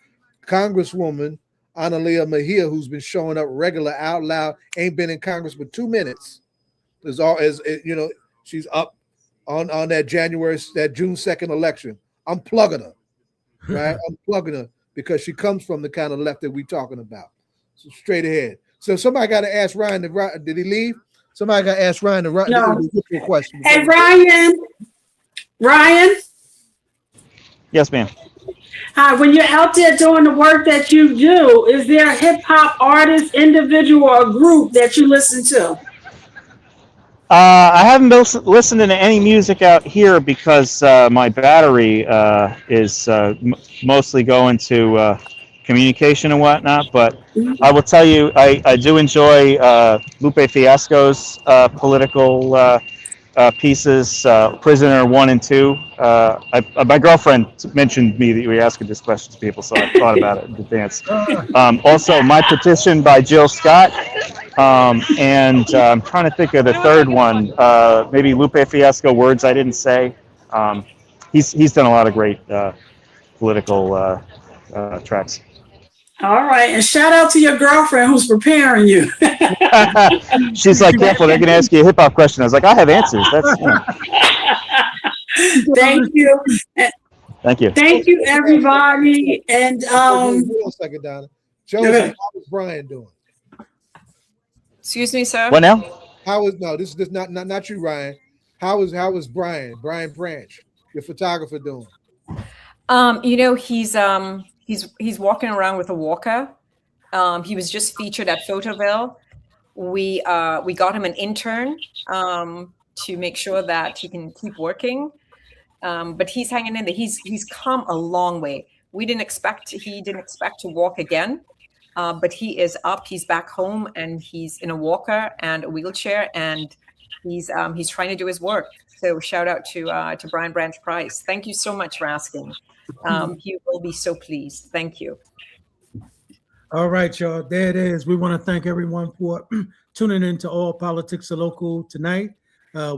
Congresswoman Annell Lopez, who's been showing up regular, out loud, ain't been in Congress but 2 minutes. She's up on that June 2nd election. I'm plugging her, right? I'm plugging her because she comes from the kind of left that we're talking about. So straight ahead. So somebody got to ask Ryan, did he leave? Somebody got to ask Ryan a question. Hey, Ryan? Yes, ma'am. Hi, when you're out there doing the work that you do, is there a hip hop artist, individual, or group that you listen to? I haven't been listening to any music out here because my battery is mostly going to communication and whatnot. But I will tell you, I do enjoy Lupe Fiasco's political pieces, Prisoner 1 and 2. My girlfriend mentioned me that you were asking this question to people, so I thought about it in advance. Also, My Petition by Jill Scott. And I'm trying to think of the third one, maybe Lupe Fiasco, Words I Didn't Say. He's done a lot of great political tracks. All right, and shout out to your girlfriend who's preparing you. She's like, careful, they're going to ask you a hip hop question. I was like, I have answers. Thank you. Thank you. Thank you, everybody. And wait a second, Donna. Josie, how is Brian doing? Excuse me, sir. What now? This is not you, Ryan. How is Brian Branch, your photographer, doing? He's walking around with a walker. He was just featured at Photoville. We got him an intern to make sure that he can keep working. But he's hanging in there. He's come a long way. He didn't expect to walk again. But he is up. He's back home, and he's in a walker and a wheelchair, and he's trying to do his work. So shout out to Brian Branch Price. Thank you so much for asking. He will be so pleased. Thank you. All right, y'all. There it is. We want to thank everyone for tuning in to All Politics Are Local tonight.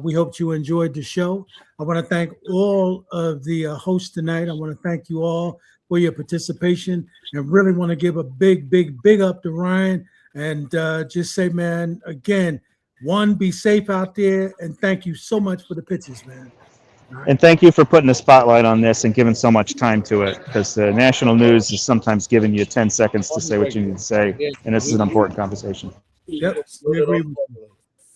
We hope you enjoyed the show. I want to thank all of the hosts tonight. I want to thank you all for your participation, and really want to give a big up to Ryan, and just say, man, again, be safe out there, and thank you so much for the pictures, man. Right. And thank you for putting a spotlight on this and giving so much time to it, because the national news is sometimes giving you 10 seconds to say what you need to say, and this is an important conversation. Yep, we agree with you.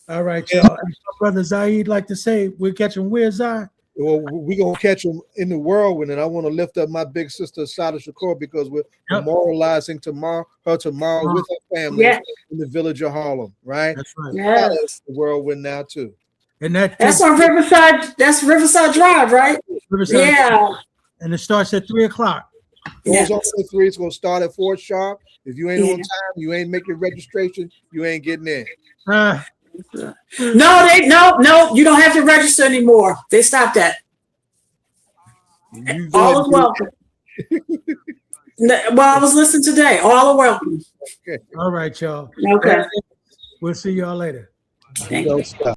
All right, y'all. Brother Zayid like to say, we're catching where, Zay? Well, we're going to catch them in the whirlwind, and I want to lift up my big sister, Sada Shakur, because we're memorializing tomorrow with her family in the village of Harlem, right? That's right. Yes. The whirlwind now, too. And that's on Riverside. That's Riverside Drive, right? Riverside. Yeah. And it starts at 3 o'clock. Doors Yeah. open at 3. It's gonna start at 4 sharp. If you ain't Yeah. on time, you ain't making registration, you ain't getting in. Ah, No, you don't have to register anymore. They stopped that. You go ahead All and is do welcome. Well, I was listening today. All are welcome. it. all right, y'all. Okay. We'll see y'all later. Thank you. Don't stop.